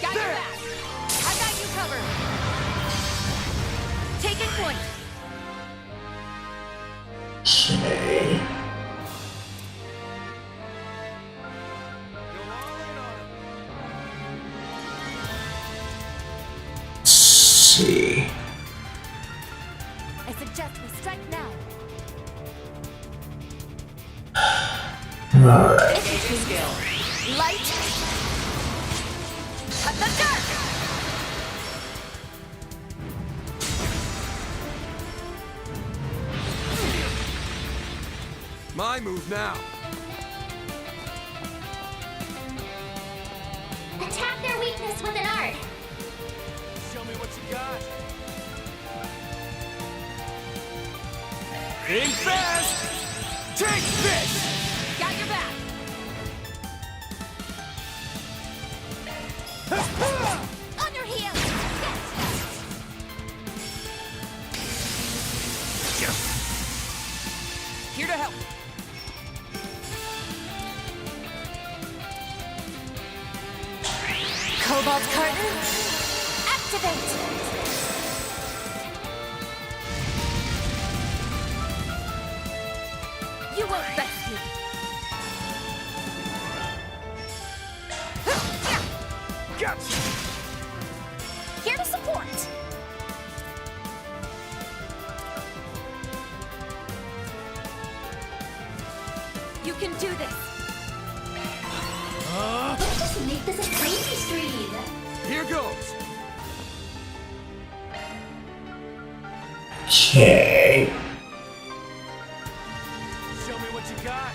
Speaker 5: Got your back. I got you covered.
Speaker 14: Taking point.
Speaker 1: Okay.
Speaker 13: Go all in on it.
Speaker 1: Let's see.
Speaker 2: I suggest we strike now.
Speaker 1: Alright.
Speaker 18: Engaging skill.
Speaker 5: Light. Cut the dark.
Speaker 13: My move now.
Speaker 2: Attack their weakness with an art.
Speaker 13: Show me what you got. Think fast! Take this!
Speaker 5: Got your back.
Speaker 2: On your heels.
Speaker 6: Here to help.
Speaker 2: Cobalt curtain. Activate. Gotcha. Here to support.
Speaker 14: You can do this.
Speaker 17: Let's just make this a crazy stream.
Speaker 9: Here goes.
Speaker 1: Okay.
Speaker 13: Show me what you got.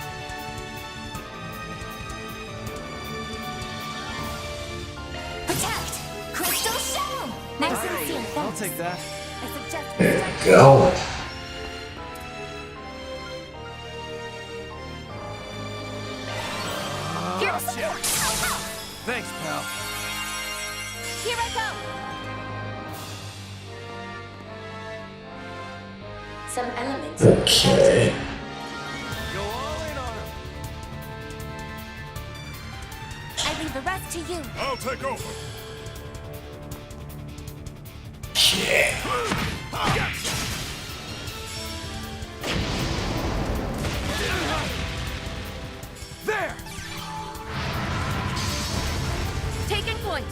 Speaker 2: Protect. Crystal Shell. Nice and sealed.
Speaker 13: I'll take that.
Speaker 2: I suggest
Speaker 1: There we go.
Speaker 2: Here to support.
Speaker 9: Thanks, pal.
Speaker 2: Here I go.
Speaker 17: Some elements.
Speaker 1: Okay.
Speaker 13: Go all in on him.
Speaker 2: I leave the rest to you.
Speaker 10: I'll take over.
Speaker 1: Okay.
Speaker 9: There!
Speaker 14: Taking point.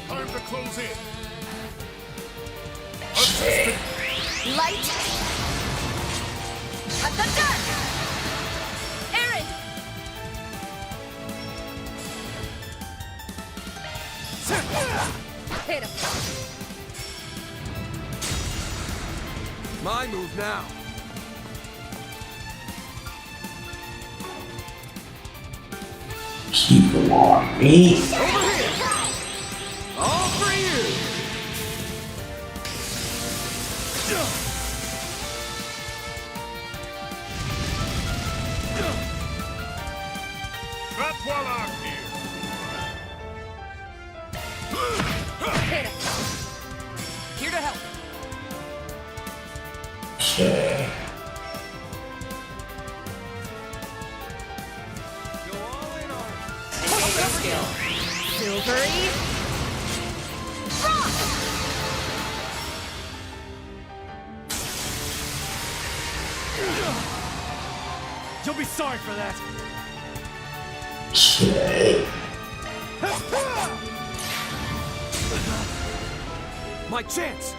Speaker 10: Time to close in.
Speaker 14: Light. At the dark. Aaron. Hit him.
Speaker 9: My move now.
Speaker 1: Keep them on me.
Speaker 9: Over here! All for you!
Speaker 10: Not while I'm here.
Speaker 14: Hit him. Here to help.
Speaker 1: Okay.
Speaker 13: Go all in on him.
Speaker 14: Silvery. Rock.
Speaker 13: You'll be sorry for that.
Speaker 1: Okay.
Speaker 9: My chance!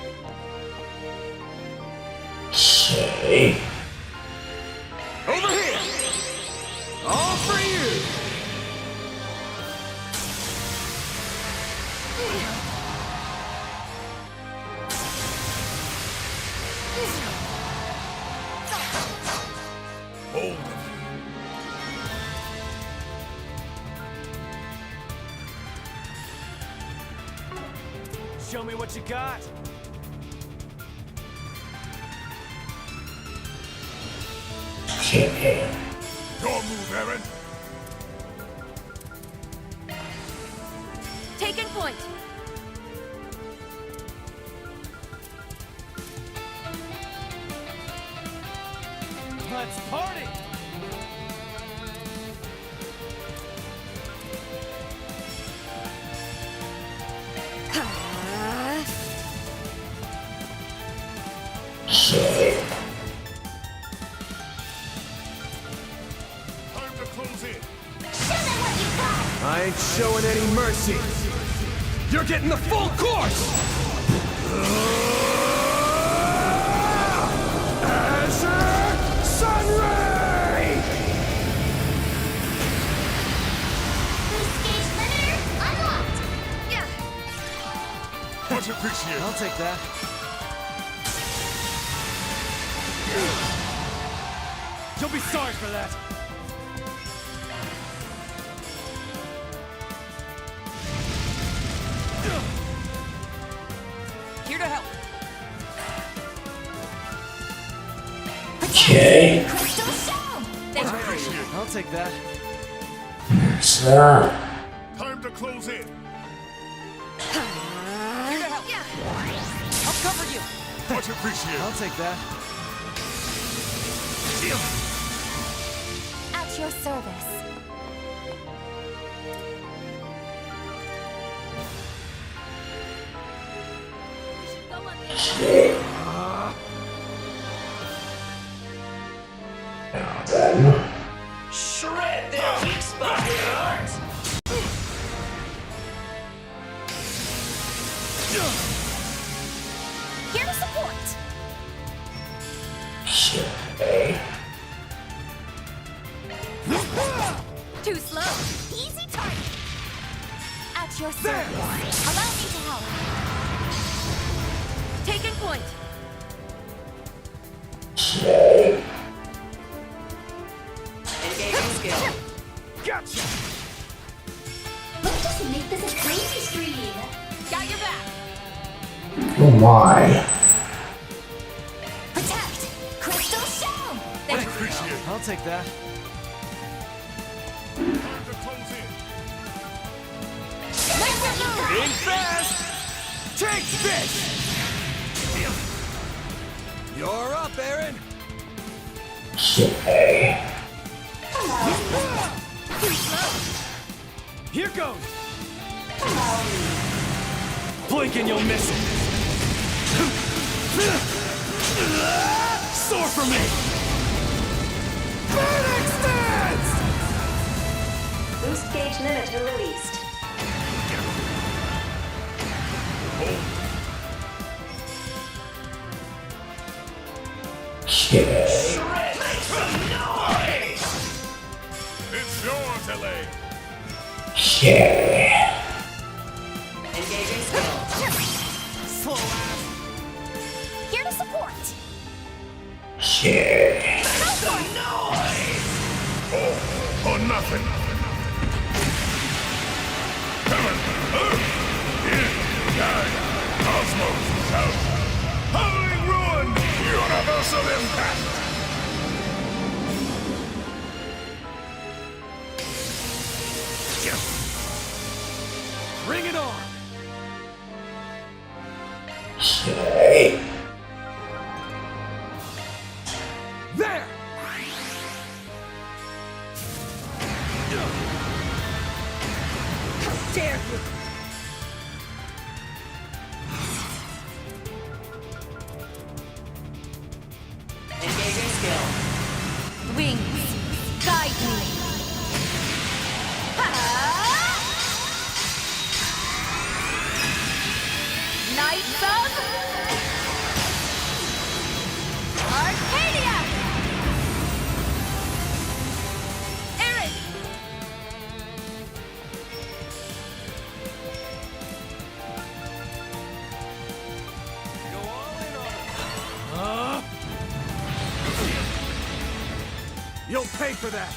Speaker 1: Okay.
Speaker 9: Over here! All for you!
Speaker 10: Hold them.
Speaker 13: Show me what you got.
Speaker 1: Okay.
Speaker 10: Your move, Aaron.
Speaker 14: Taking point.
Speaker 13: Let's party.
Speaker 1: Okay.
Speaker 10: Time to close in.
Speaker 9: I ain't showing any mercy. You're getting the full course! Azure Sunray!
Speaker 2: Boost gauge limiter unlocked.
Speaker 14: Yeah.
Speaker 10: Much appreciated.
Speaker 13: I'll take that. You'll be sorry for that.
Speaker 14: Here to help.
Speaker 1: Okay.
Speaker 2: Crystal Shell.
Speaker 10: Much appreciated.
Speaker 13: I'll take that.
Speaker 1: There's that.
Speaker 10: Time to close in.
Speaker 14: Here to help. Yeah. I'll cover you.
Speaker 10: Much appreciated.
Speaker 13: I'll take that.
Speaker 16: At your service.
Speaker 14: Too slow.
Speaker 2: Easy target.
Speaker 14: At your service. Allow me to help. Taking point.
Speaker 1: Okay.
Speaker 18: Engaging skill.
Speaker 12: Gotcha!
Speaker 17: Let's just make this a crazy stream.
Speaker 5: Got your back.
Speaker 1: Oh my.
Speaker 2: Protect. Crystal shell.
Speaker 13: I'll take that.
Speaker 12: Being fast! Take this! You're up, Aaron!
Speaker 1: Okay.
Speaker 12: Here goes! Blink and you'll miss it! Soar for me! Phoenix Dance!
Speaker 18: Boost gauge limiter released.
Speaker 1: Okay.
Speaker 10: It's yours, LA.
Speaker 1: Okay.
Speaker 18: Engaging skill.
Speaker 12: Slow ass!
Speaker 2: Here to support.
Speaker 1: Okay.
Speaker 10: Or nothing. Coming. Cosmos is out. Howling ruin. Universal impact.
Speaker 12: Bring it on!
Speaker 1: Okay.
Speaker 12: There!
Speaker 14: How dare you!
Speaker 18: Engaging skill.
Speaker 14: Wings, guide me. Knights of Arcadia! Aaron!
Speaker 12: Go all in on it! You'll pay for that!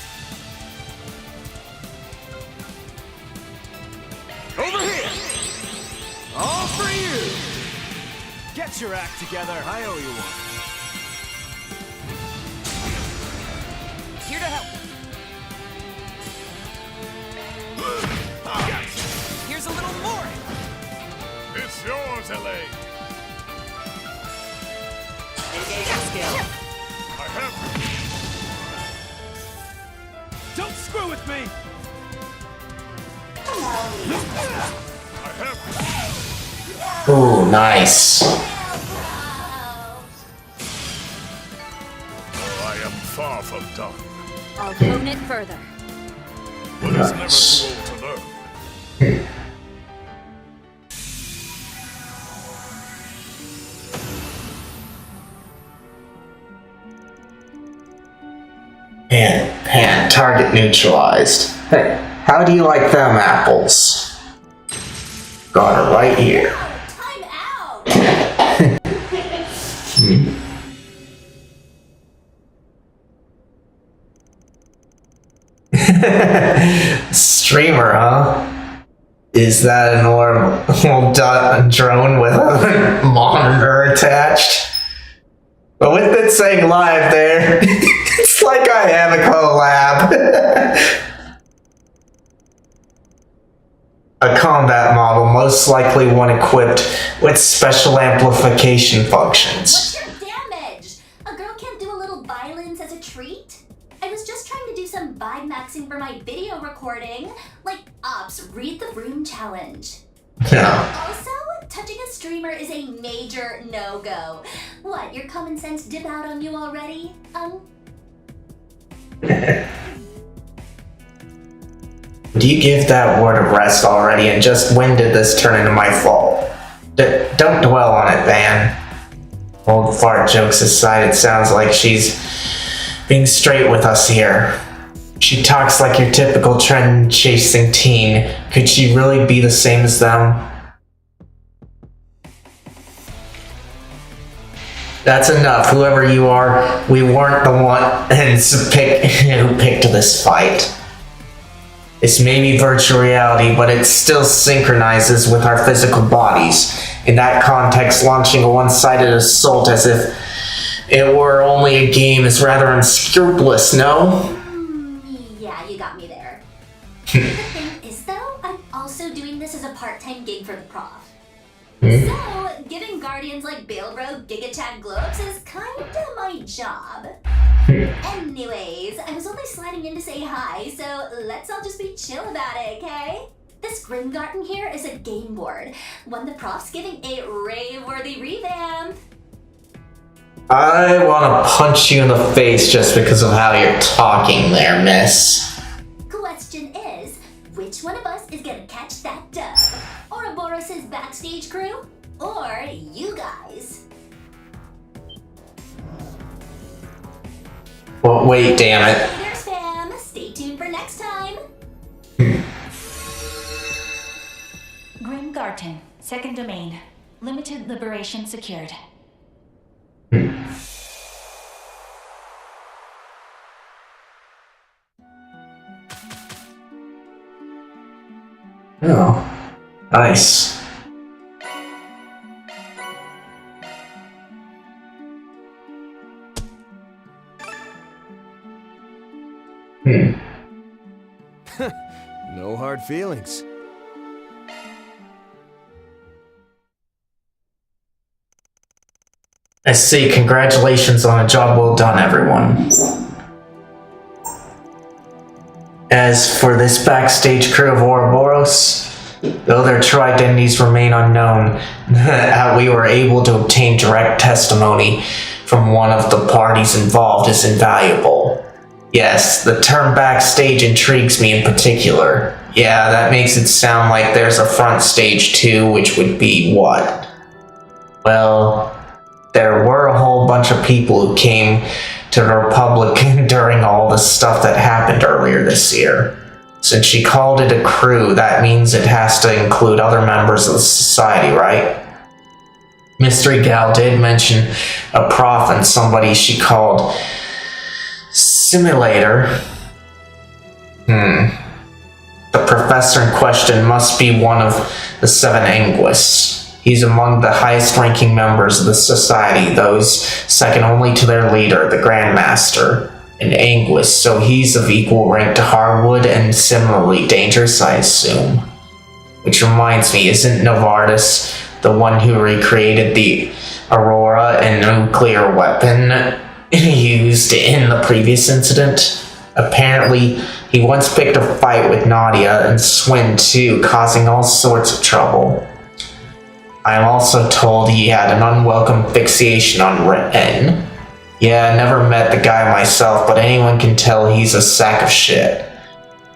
Speaker 12: Over here! All for you! Get your act together! I owe you one.
Speaker 6: Here to help. Here's a little more.
Speaker 10: It's yours, LA.
Speaker 18: Engaging skill.
Speaker 10: I have
Speaker 12: Don't screw with me!
Speaker 10: I have
Speaker 1: Ooh, nice.
Speaker 10: I am far from done.
Speaker 14: I'll hone it further.
Speaker 10: But it's never too old to learn.
Speaker 1: And target neutralized. Hey, how do you like them apples? Got it right here.
Speaker 17: Time out!
Speaker 1: Streamer, huh? Is that an drone with a monitor attached? But with it saying live there, it's like I have a collab. A combat model, most likely one equipped with special amplification functions.
Speaker 17: What's your damage? A girl can't do a little violence as a treat? I was just trying to do some vibe maxing for my video recording. Like, Ops, read the room challenge.
Speaker 1: Yeah.
Speaker 17: Also, touching a streamer is a major no-go. What, your common sense dip out on you already?
Speaker 1: Do you give that word of rest already, and just when did this turn into my fault? Don't dwell on it, Van. Old fart jokes aside, it sounds like she's being straight with us here. She talks like your typical trend-chasing teen. Could she really be the same as them? That's enough, whoever you are. We weren't the one who picked this fight. It's maybe virtual reality, but it still synchronizes with our physical bodies. In that context, launching a one-sided assault as if it were only a game is rather unscrupulous, no?
Speaker 17: Yeah, you got me there. The thing is, though, I'm also doing this as a part-time gig for the prof. So, giving guardians like Bailbro Gigatag globes is kinda my job. Anyways, I was only sliding in to say hi, so let's all just be chill about it, okay? This Grimgarten here is a game board, one the prof's giving a rave-worthy revamp.
Speaker 1: I want to punch you in the face just because of how you're talking there, miss.
Speaker 17: Question is, which one of us is gonna catch that dub? Ouroboros' backstage crew? Or you guys?
Speaker 1: Well, wait, damn it.
Speaker 17: Hey there, spam. Stay tuned for next time.
Speaker 16: Grimgarten, second domain. Limited liberation secured.
Speaker 1: Oh, nice.
Speaker 9: No hard feelings.
Speaker 1: I see. Congratulations on a job well done, everyone. As for this backstage crew of Ouroboros, though their true identities remain unknown, we were able to obtain direct testimony from one of the parties involved is invaluable. Yes, the term backstage intrigues me in particular. Yeah, that makes it sound like there's a front stage too, which would be what? Well, there were a whole bunch of people who came to the Republic during all the stuff that happened earlier this year. Since she called it a crew, that means it has to include other members of the society, right? Mystery Gal did mention a prof and somebody she called Simulator. The professor in question must be one of the Seven Anguists. He's among the highest-ranking members of the society, those second only to their leader, the Grandmaster, an Anguist, so he's of equal rank to Harwood and similarly dangerous, I assume. Which reminds me, isn't Novartis the one who recreated the Aurora and nuclear weapon used in the previous incident? Apparently, he once picked a fight with Nadia and Swin too, causing all sorts of trouble. I am also told he had an unwelcome fixation on Ren. Yeah, I never met the guy myself, but anyone can tell he's a sack of shit.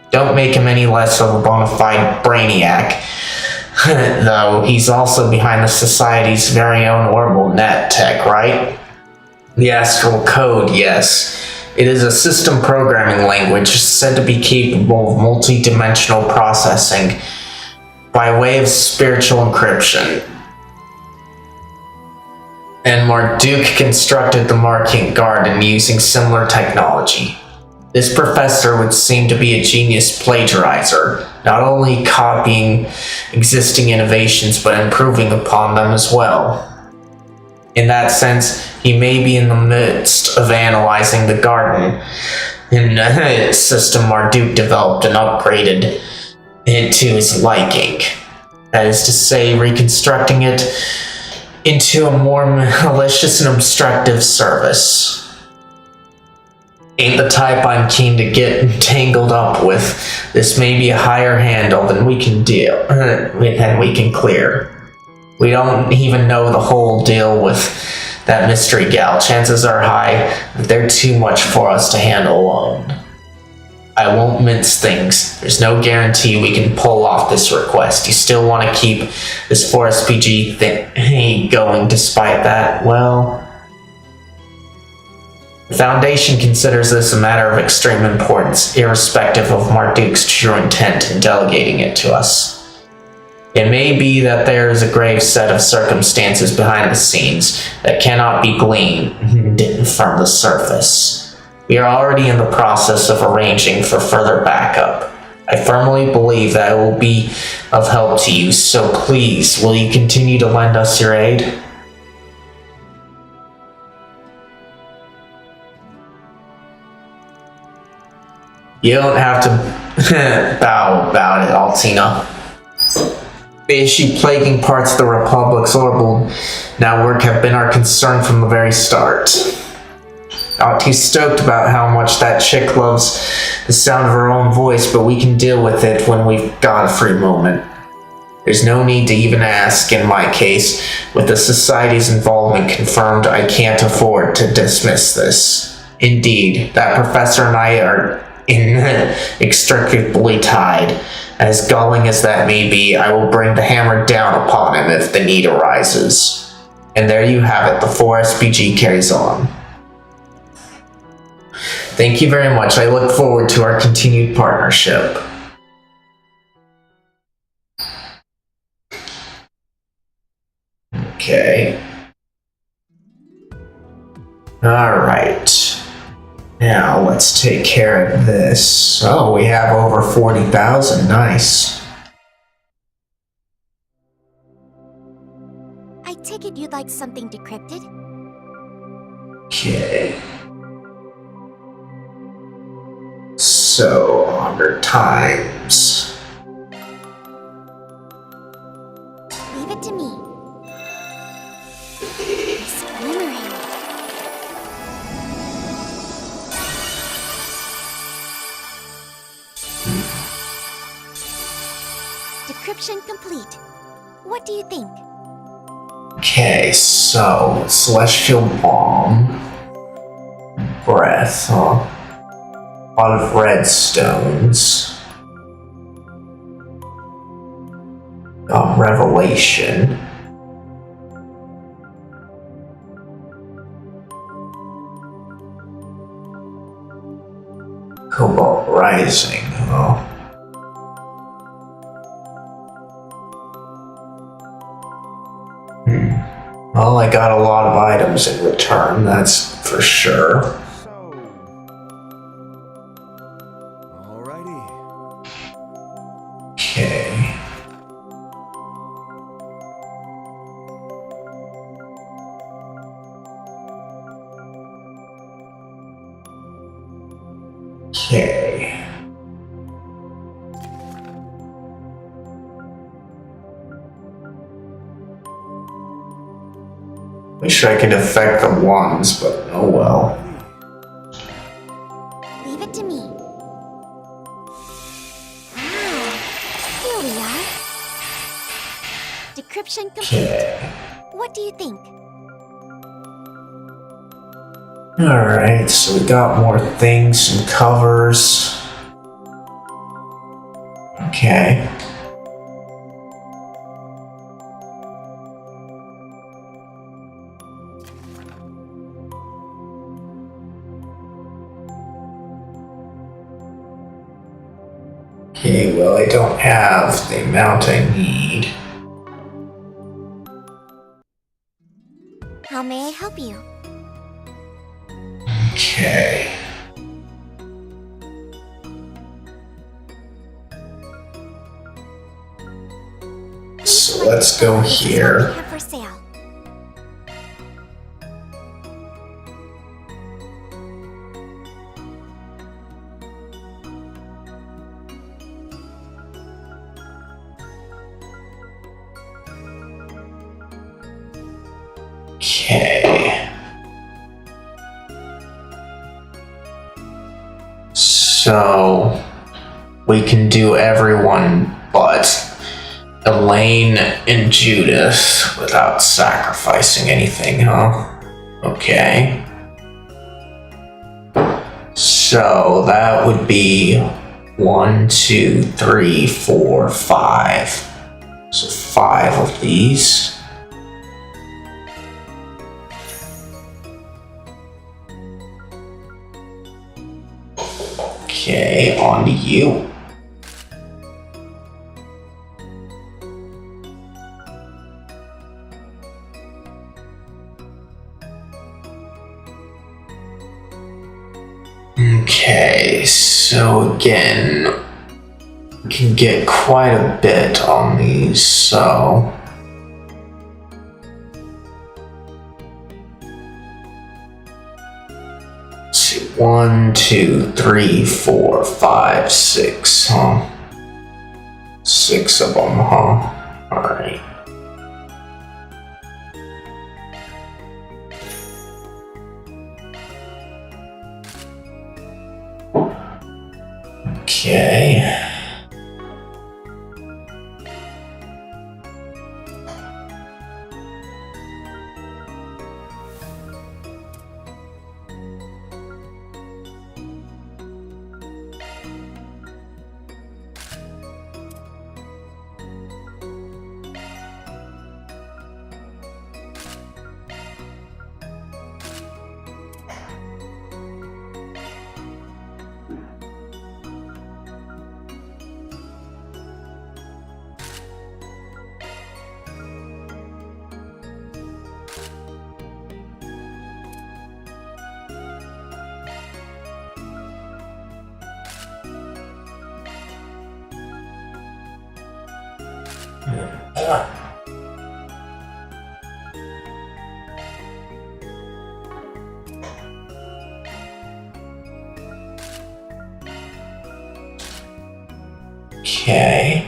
Speaker 1: Don't make him any less of a bona fide brainiac. Though, he's also behind the Society's very own orbital net tech, right? The Astral Code, yes. It is a system programming language said to be capable of multi-dimensional processing by way of spiritual encryption. And Marduk constructed the Marking Garden using similar technology. This professor would seem to be a genius plagiarizer, not only copying existing innovations but improving upon them as well. In that sense, he may be in the midst of analyzing the garden in a system Marduk developed and upgraded it to his liking. That is to say, reconstructing it into a more malicious and obstructive service. Ain't the type I'm keen to get tangled up with. This may be a higher handle than we can clear. We don't even know the whole deal with that mystery gal. Chances are high that they're too much for us to handle alone. I won't mince things. There's no guarantee we can pull off this request. You still want to keep this 4SPG thing going despite that? Well, The Foundation considers this a matter of extreme importance, irrespective of Marduk's true intent in delegating it to us. It may be that there is a grave set of circumstances behind the scenes that cannot be gleaned from the surface. We are already in the process of arranging for further backup. I firmly believe that it will be of help to you, so please, will you continue to lend us your aid? You don't have to bow about it, Altina. The issue plaguing parts of the Republic's orbital network have been our concern from the very start. Not too stoked about how much that chick loves the sound of her own voice, but we can deal with it when we've got a free moment. There's no need to even ask in my case. With the Society's involvement confirmed, I can't afford to dismiss this. Indeed, that professor and I are inextricably tied. As galling as that may be, I will bring the hammer down upon him if the need arises. And there you have it, the 4SPG carries on. Thank you very much. I look forward to our continued partnership. Okay. Alright. Now, let's take care of this. Oh, we have over 40,000. Nice.
Speaker 2: I take it you'd like something decrypted?
Speaker 1: Okay. So, 100 times.
Speaker 2: Leave it to me. It's glimmering. Decryption complete. What do you think?
Speaker 1: Okay, so Celestial Bomb, Breath, huh? A lot of redstones. Revelation. Cobalt Rising, huh? Well, I got a lot of items in return, that's for sure.
Speaker 9: Alrighty.
Speaker 1: Okay. Okay. Wish I could affect the ones, but oh well.
Speaker 2: Leave it to me. Ah, here we are. Decryption complete.
Speaker 1: Okay.
Speaker 2: What do you think?
Speaker 1: Alright, so we got more things, some covers. Okay. Okay, well, I don't have the amount I need.
Speaker 2: How may I help you?
Speaker 1: Okay. So let's go here.
Speaker 2: Have for sale.
Speaker 1: Okay. So we can do everyone but Elaine and Judith without sacrificing anything, huh? Okay. So that would be 1, 2, 3, 4, 5. So 5 of these. Okay, on to you. Okay, so again, we can get quite a bit on these, so... Let's see, 1, 2, 3, 4, 5, 6, huh? 6 of them, huh? Alright. Okay. Okay.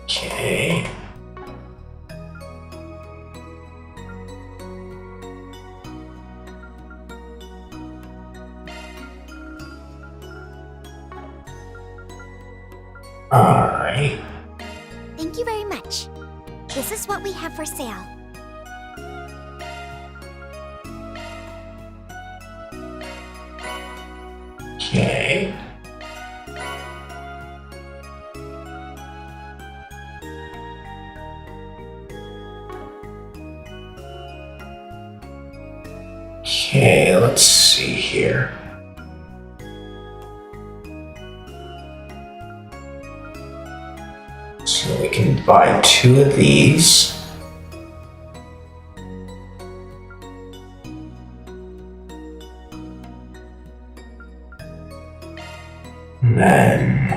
Speaker 1: Okay. Alright.
Speaker 2: Thank you very much. This is what we have for sale.
Speaker 1: Okay. Okay, let's see here. So we can buy 2 of these. And then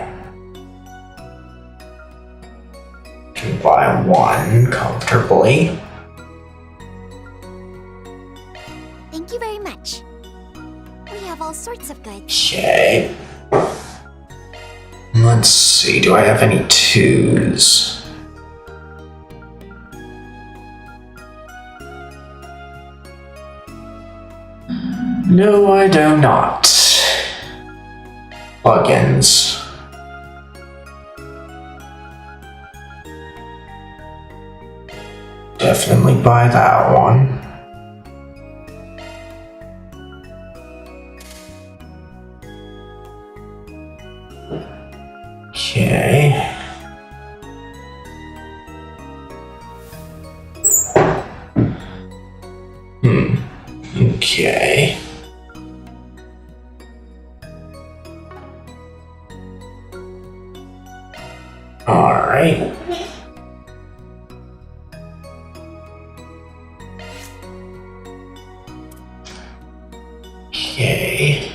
Speaker 1: can buy 1 comfortably.
Speaker 2: Thank you very much. We have all sorts of goods.
Speaker 1: Okay. Let's see, do I have any 2s? No, I do not. Plugins. Definitely buy that one. Okay. Okay. All right. Okay.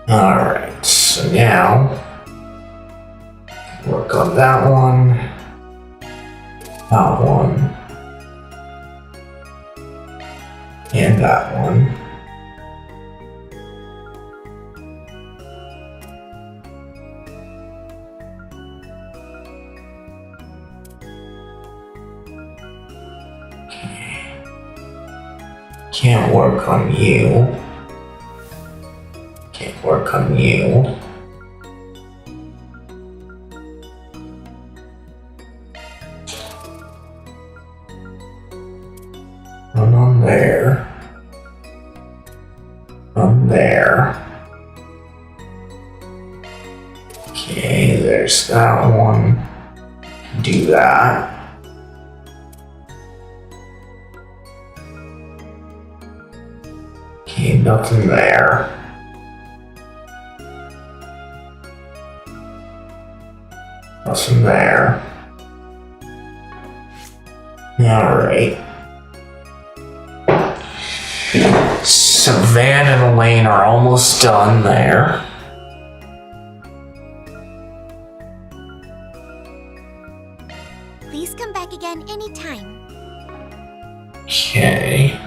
Speaker 1: All right. So now work on that one. That one. And that one. Can't work on you. Can't work on you. fix that one. Do that. Okay, nothing there. Nothing there. Alright. So Van and Elaine are almost done there.
Speaker 2: Please come back again anytime.
Speaker 1: Okay.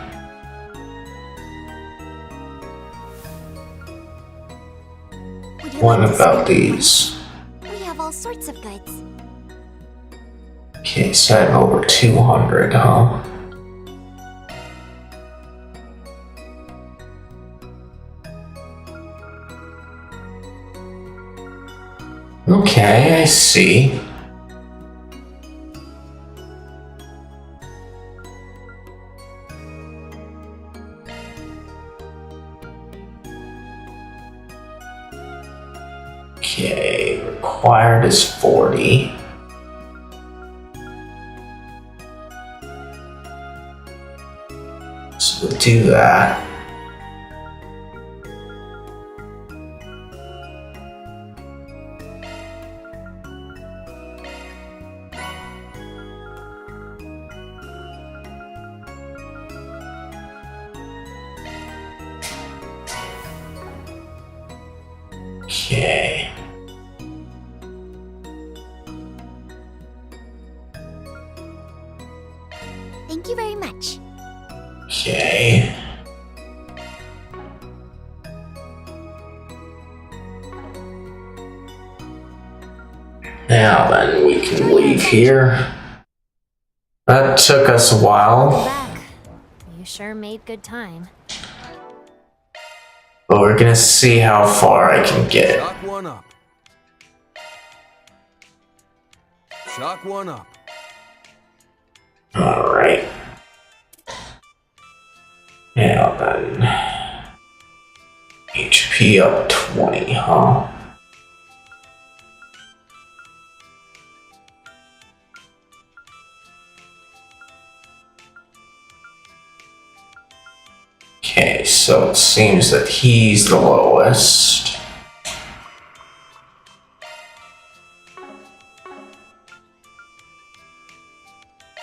Speaker 2: Would you
Speaker 1: What
Speaker 2: like to
Speaker 1: about
Speaker 2: spend
Speaker 1: these?
Speaker 2: money? We have all sorts of goods.
Speaker 1: Okay, so I have over 200, huh? Okay, I see. Okay, required is 40. So we'll do that. Okay.
Speaker 2: Thank you very much.
Speaker 1: Okay. Now then, we can leave here. That took us a while,
Speaker 15: Back. You sure made good time.
Speaker 1: but we're gonna see how far I can get.
Speaker 9: Shock one up. Shock one up.
Speaker 1: Alright. Now then. HP up 20, huh? Okay, so it seems that he's the lowest.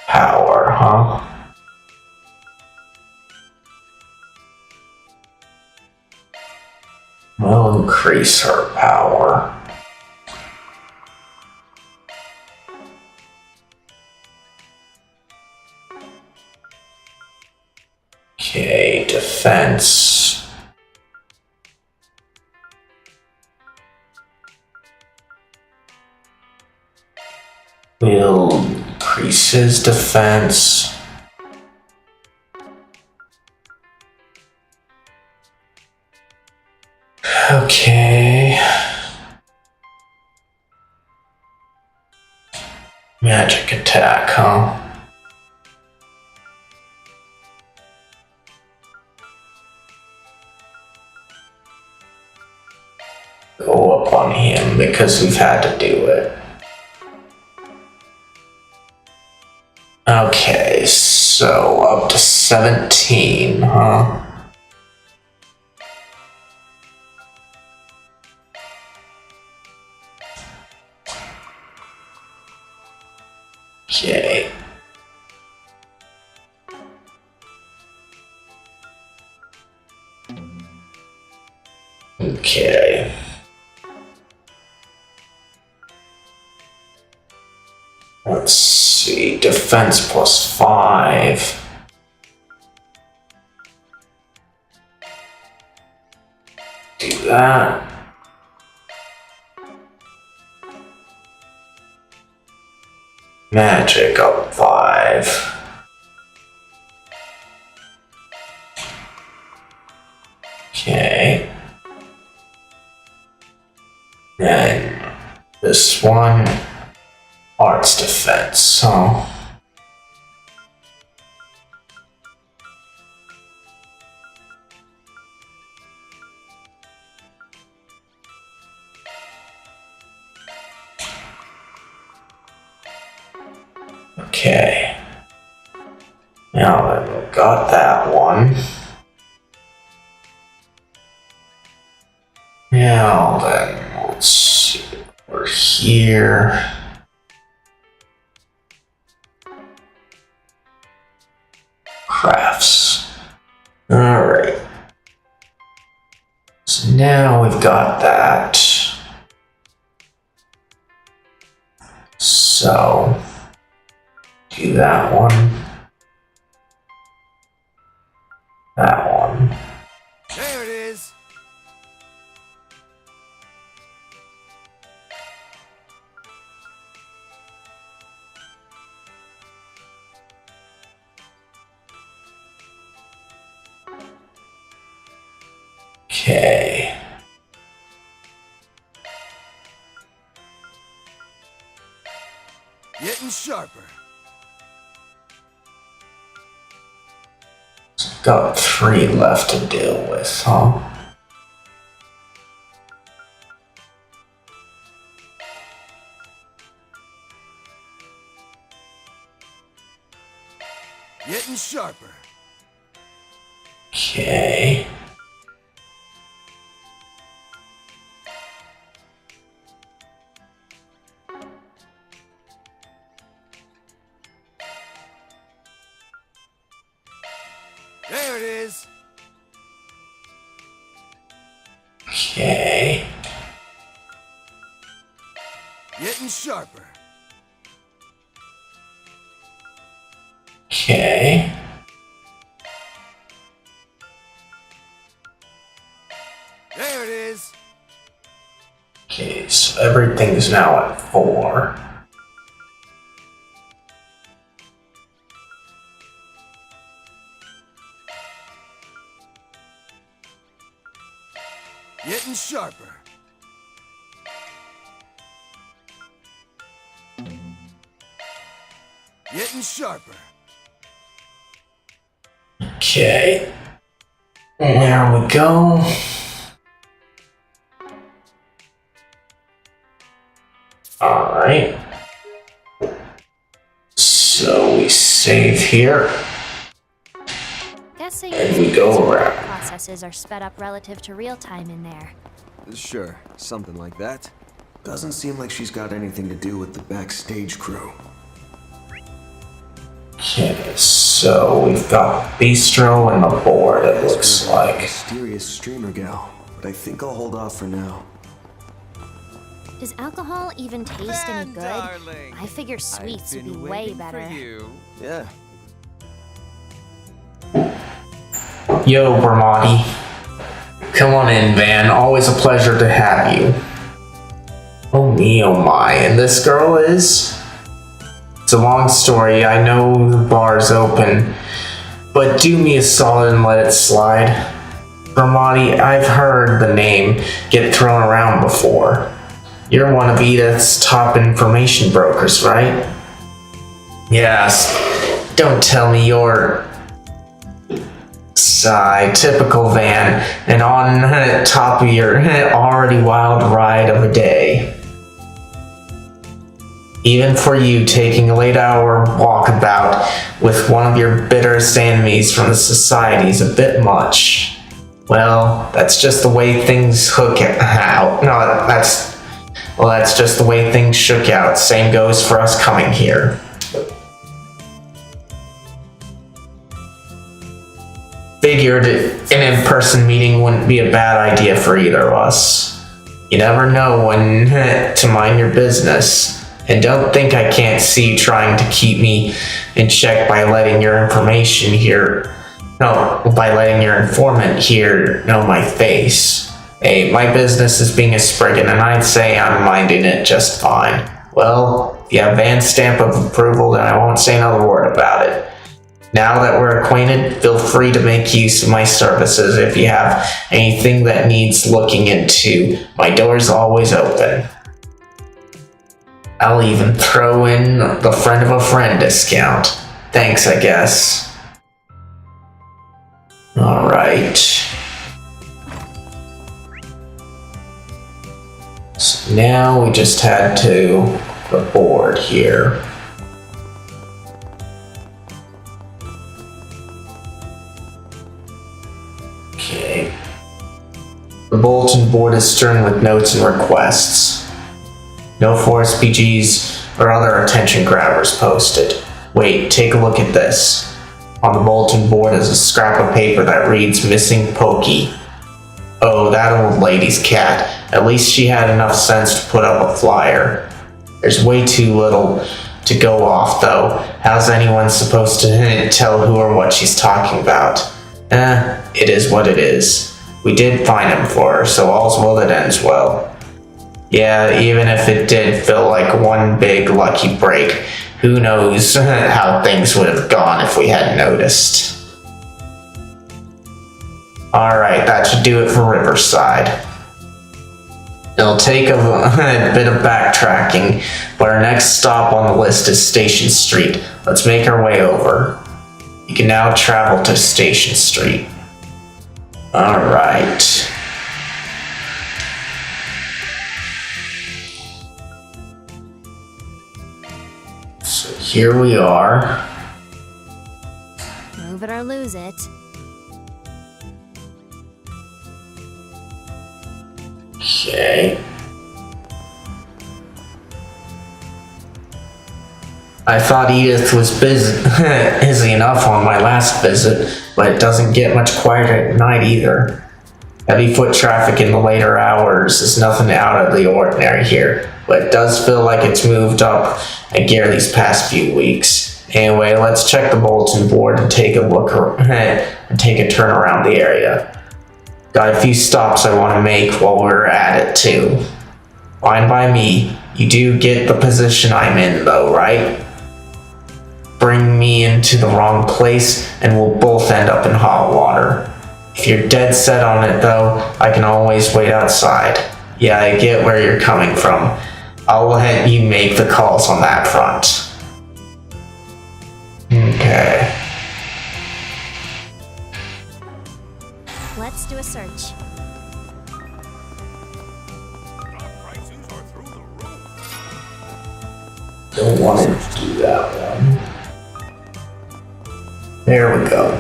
Speaker 1: Power, huh? We'll increase her power. Okay, defense. We'll increase his defense. Okay. Magic attack, huh? Go up on him because we've had to do it. Okay, so up to 17, huh? Okay. Okay. Let's see, defense plus 5. Do that. Magic up 5. Okay. Then this one, arts defense, so. Okay. Now then, we've got that one. Now then, let's see. We're here. Crafts. Alright. So now we've got that. So, do that one. That one.
Speaker 9: There it is.
Speaker 1: Okay.
Speaker 9: Getting sharper.
Speaker 1: Got 3 left to deal with, huh?
Speaker 9: Getting sharper.
Speaker 1: Okay.
Speaker 9: There it is.
Speaker 1: Okay.
Speaker 9: Getting sharper.
Speaker 1: Okay.
Speaker 9: There it is.
Speaker 1: Okay, so everything's now at 4.
Speaker 9: Getting sharper. Getting sharper.
Speaker 1: Okay. There we go. Alright. So we save here.
Speaker 15: Guessing
Speaker 1: And we go around.
Speaker 15: processes are sped up relative to real time in there.
Speaker 9: Sure, something like that. Doesn't seem like she's got anything to do with the backstage crew.
Speaker 1: Okay, so we've got Bistro and the board, it looks like.
Speaker 9: Mysterious streamer gal, but I think I'll hold off for now.
Speaker 15: Does alcohol even taste any good?
Speaker 13: darling,
Speaker 15: I figure sweets would be
Speaker 13: been
Speaker 15: way
Speaker 13: waiting
Speaker 15: better.
Speaker 13: For you.
Speaker 9: Yeah.
Speaker 1: Yo, Bramati. Come on in, Van. Always a pleasure to have you. Oh me, oh my. And this girl is? It's a long story. I know the bar's open. But do me a solid and let it slide. Bramati, I've heard the name get thrown around before. You're one of Edith's top information brokers, right? Yes. Don't tell me you're... Sigh, typical Van, and on top of your already wild ride of a day. Even for you, taking a late-hour walkabout with one of your bitterest enemies from the society's a bit much. Well, that's just the way things hook out. No, that's just the way things shook out. Same goes for us coming here. Figured an in-person meeting wouldn't be a bad idea for either of us. You never know when to mind your business. And don't think I can't see trying to keep me in check by letting your information here. No, by letting your informant here know my face. Hey, my business is being a Spriggan, and I'd say I'm minding it just fine. Well, if you have Van's stamp of approval, then I won't say another word about it. Now that we're acquainted, feel free to make use of my services if you have anything that needs looking into. My door's always open. I'll even throw in the friend of a friend discount. Thanks, I guess. Alright. So now we just had to the board here. bulletin board is strewn with notes and requests. No 4SPGs or other attention grabbers posted. Wait, take a look at this. On the bulletin board is a scrap of paper that reads Missing Pokey. Oh, that old lady's cat. At least she had enough sense to put up a flyer. There's way too little to go off, though. How's anyone supposed to tell who or what she's talking about? It is what it is. We did find him for her, so all's well that ends well. Yeah, even if it did feel like one big lucky break, who knows how things would have gone if we hadn't noticed. Alright, that should do it for Riverside. It'll take a bit of backtracking, but our next stop on the list is Station Street. Let's make our way over. You can now travel to Station Street. Alright. So here we are.
Speaker 15: Move it or lose it.
Speaker 1: Okay. I thought Edith was busy enough on my last visit, but it doesn't get much quieter at night either. Heavy foot traffic in the later hours is nothing out of the ordinary here, but it does feel like it's moved up a gear these past few weeks. Anyway, let's check the bulletin board and take a look and take a turn around the area. Got a few stops I want to make while we're at it too. Fine by me. You do get the position I'm in though, right? Bring me into the wrong place and we'll both end up in hot water. If you're dead set on it though, I can always wait outside. Yeah, I get where you're coming from. I'll let you make the calls on that front. Okay.
Speaker 15: Let's do a search.
Speaker 1: Don't want to do that one. There we go.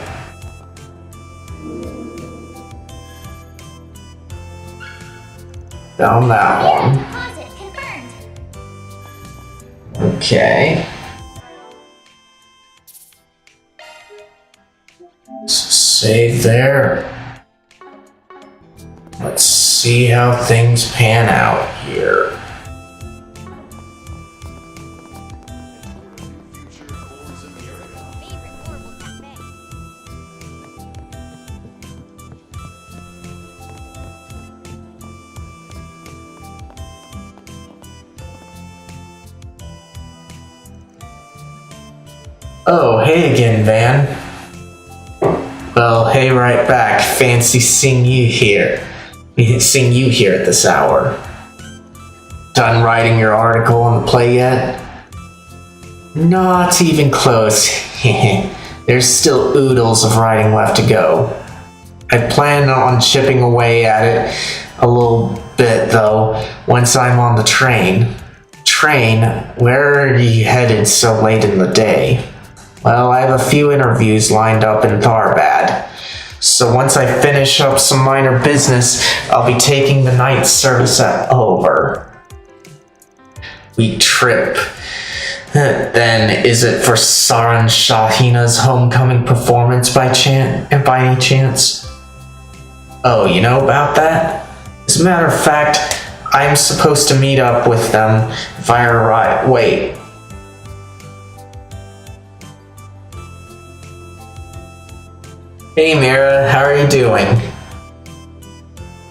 Speaker 1: Found that one. Okay. Save there. Let's see how things pan out here. Oh, hey again, Van. Well, hey right back. Fancy seeing you here. Seeing you here at this hour. Done writing your article on the play yet? Not even close. There's still oodles of writing left to go. I plan on chipping away at it a little bit though, once I'm on the train. Train? Where are you headed so late in the day? Well, I have a few interviews lined up in Tharbad. So once I finish up some minor business, I'll be taking the night service over. We trip. Then, is it for Saran Shahina's homecoming performance by any chance? Oh, you know about that? As a matter of fact, I'm supposed to meet up with them via ride. Wait. Hey Mira, how are you doing?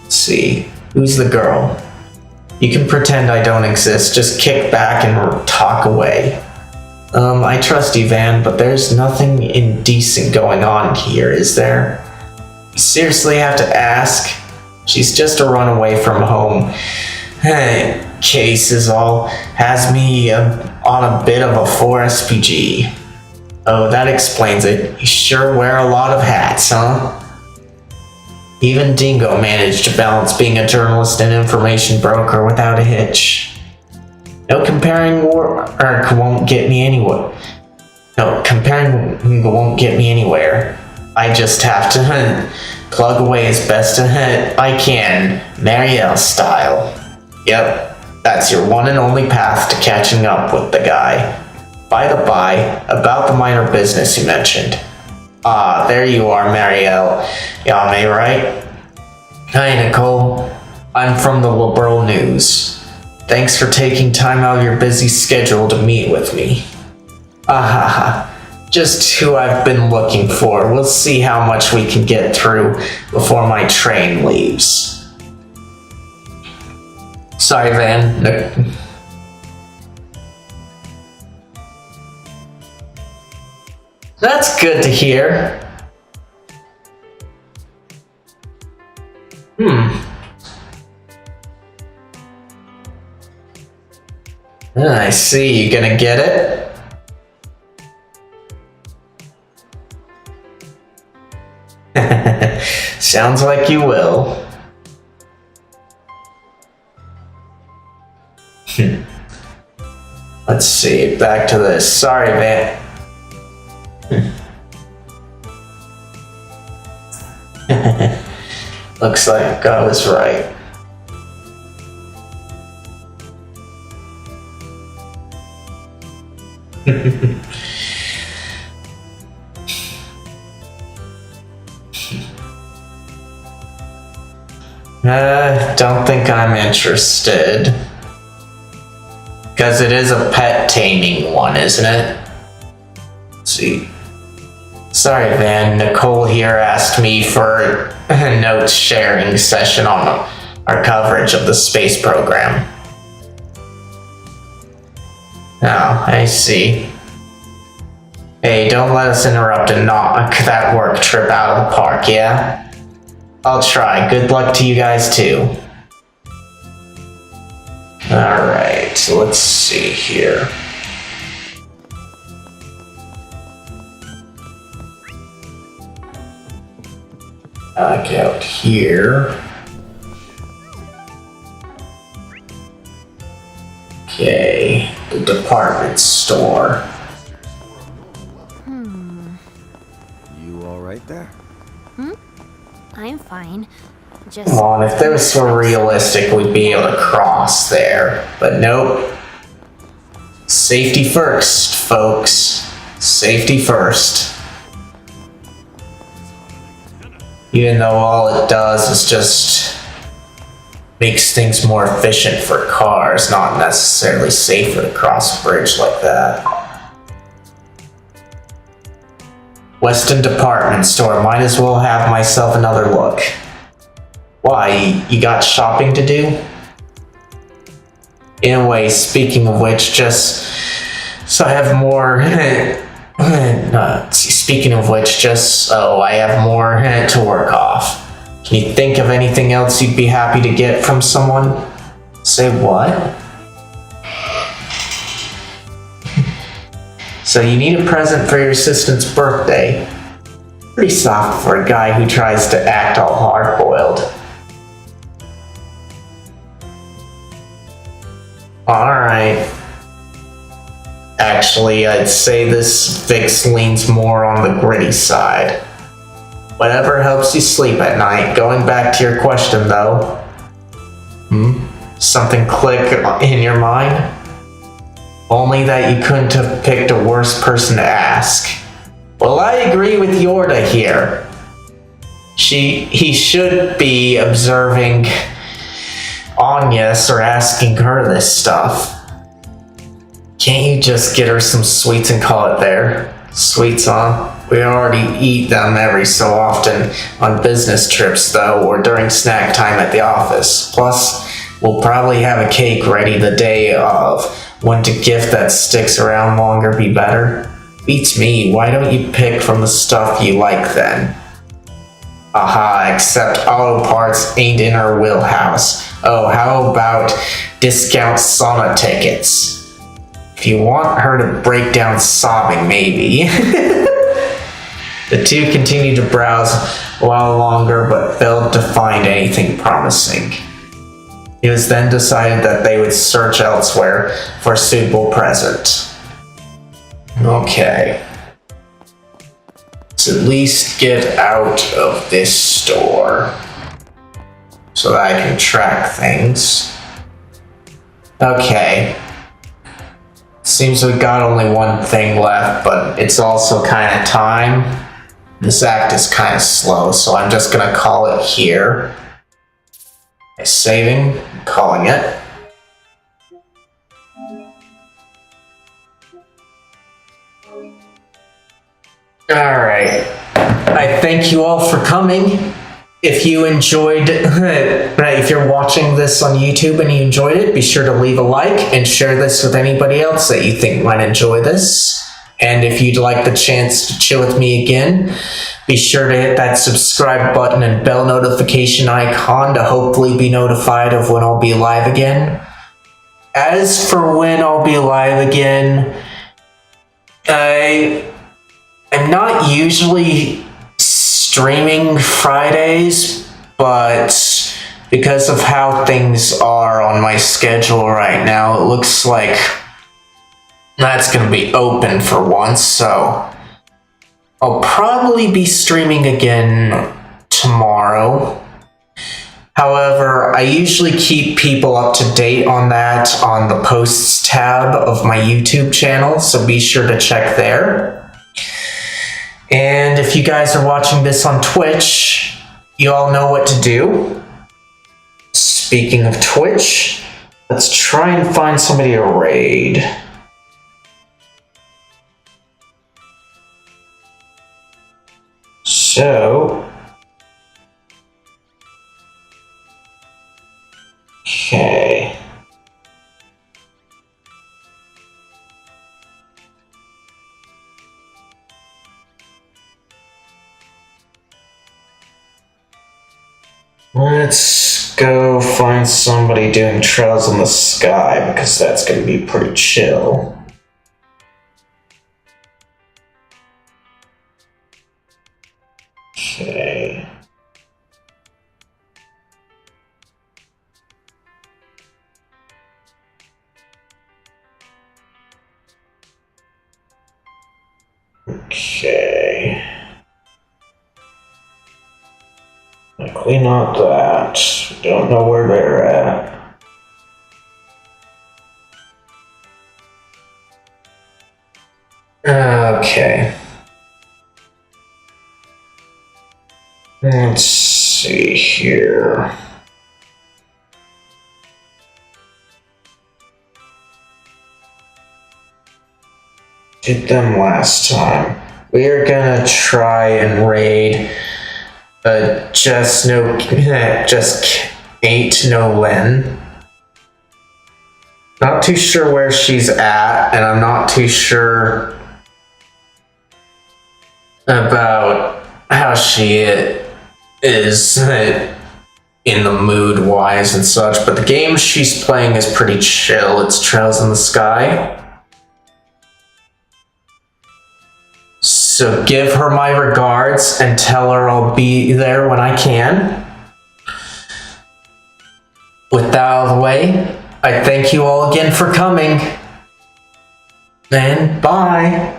Speaker 1: Let's see, who's the girl? You can pretend I don't exist, just kick back and talk away. I trust you, Van, but there's nothing indecent going on here, is there? You seriously have to ask? She's just a runaway from home. Case is all, has me on a bit of a 4SPG. Oh, that explains it. You sure wear a lot of hats, huh? Even Dingo managed to balance being a journalist and information broker without a hitch. No comparing work won't get me anywhere. No, comparing won't get me anywhere. I just have to plug away as best I can, Marielle style. Yep, that's your one and only path to catching up with the guy. By the by, about the minor business you mentioned. Ah, there you are, Marielle. Yame, right? Hi, Nicole. I'm from the Liberal News. Thanks for taking time out of your busy schedule to meet with me. Ahaha. Just who I've been looking for. We'll see how much we can get through before my train leaves. Sorry, Van. That's good to hear. I see. You gonna get it? Sounds like you will. Let's see. Back to this. Sorry, man. Looks like I was right. Don't think I'm interested. Because it is a pet taming one, isn't it? Let's see. Sorry, Van. Nicole here asked me for a notes sharing session on our coverage of the space program. Oh, I see. Hey, don't let us interrupt and knock that work trip out of the park, yeah? I'll try. Good luck to you guys, too. Alright, let's see here. Back out here. Okay, the department store.
Speaker 9: You alright there?
Speaker 15: I'm fine. Just.
Speaker 1: Come on, if this were realistic, we'd be able to cross there. But nope. Safety first, folks. Safety first. Even though all it does is just makes things more efficient for cars, not necessarily safer to cross a bridge like that. Weston Department Store. Might as well have myself another look. Why, you got shopping to do? Anyway, speaking of which, just so I have more... speaking of which, just so I have more to work off. Can you think of anything else you'd be happy to get from someone? Say what? So you need a present for your assistant's birthday. Pretty soft for a guy who tries to act all hard-boiled. Alright. Actually, I'd say this fix leans more on the gritty side. Whatever helps you sleep at night. Going back to your question, though. Something click in your mind? Only that you couldn't have picked a worse person to ask. Well, I agree with Yorda here. He should be observing Agnes or asking her this stuff. Can't you just get her some sweets and call it there? Sweets, huh? We already eat them every so often on business trips, though, or during snack time at the office. Plus, we'll probably have a cake ready the day of. Wouldn't a gift that sticks around longer be better? Beats me. Why don't you pick from the stuff you like then? Aha, except auto parts ain't in her wheelhouse. Oh, how about discount sauna tickets? If you want her to break down sobbing, maybe. The two continued to browse a while longer, but failed to find anything promising. It was then decided that they would search elsewhere for a suitable present. Okay. Let's at least get out of this store so that I can track things. Okay. Seems we got only one thing left, but it's also kind of time. This act is kind of slow, so I'm just gonna call it here. Saving, calling it. Alright. I thank you all for coming. If you enjoyed, if you're watching this on YouTube and you enjoyed it, be sure to leave a like and share this with anybody else that you think might enjoy this. And if you'd like the chance to chill with me again, be sure to hit that subscribe button and bell notification icon to hopefully be notified of when I'll be live again. As for when I'll be live again, I'm not usually streaming Fridays, but because of how things are on my schedule right now, it looks like that's going to be open for once, so I'll probably be streaming again tomorrow. However, I usually keep people up to date on that on the posts tab of my YouTube channel, so be sure to check there. And if you guys are watching this on Twitch, you all know what to do. Speaking of Twitch, let's try and find somebody to raid. So, okay. Let's go find somebody doing Trails in the Sky, because that's going to be pretty chill. Okay. Okay. Likely not that. Don't know where they're at. Okay. Let's see here. Did them last time. We are gonna try and raid just Kate Nolan. Not too sure where she's at, and I'm not too sure about how she is in the mood wise and such, but the game she's playing is pretty chill. It's Trails in the Sky. So give her my regards and tell her I'll be there when I can. With that out of the way, I thank you all again for coming. And bye.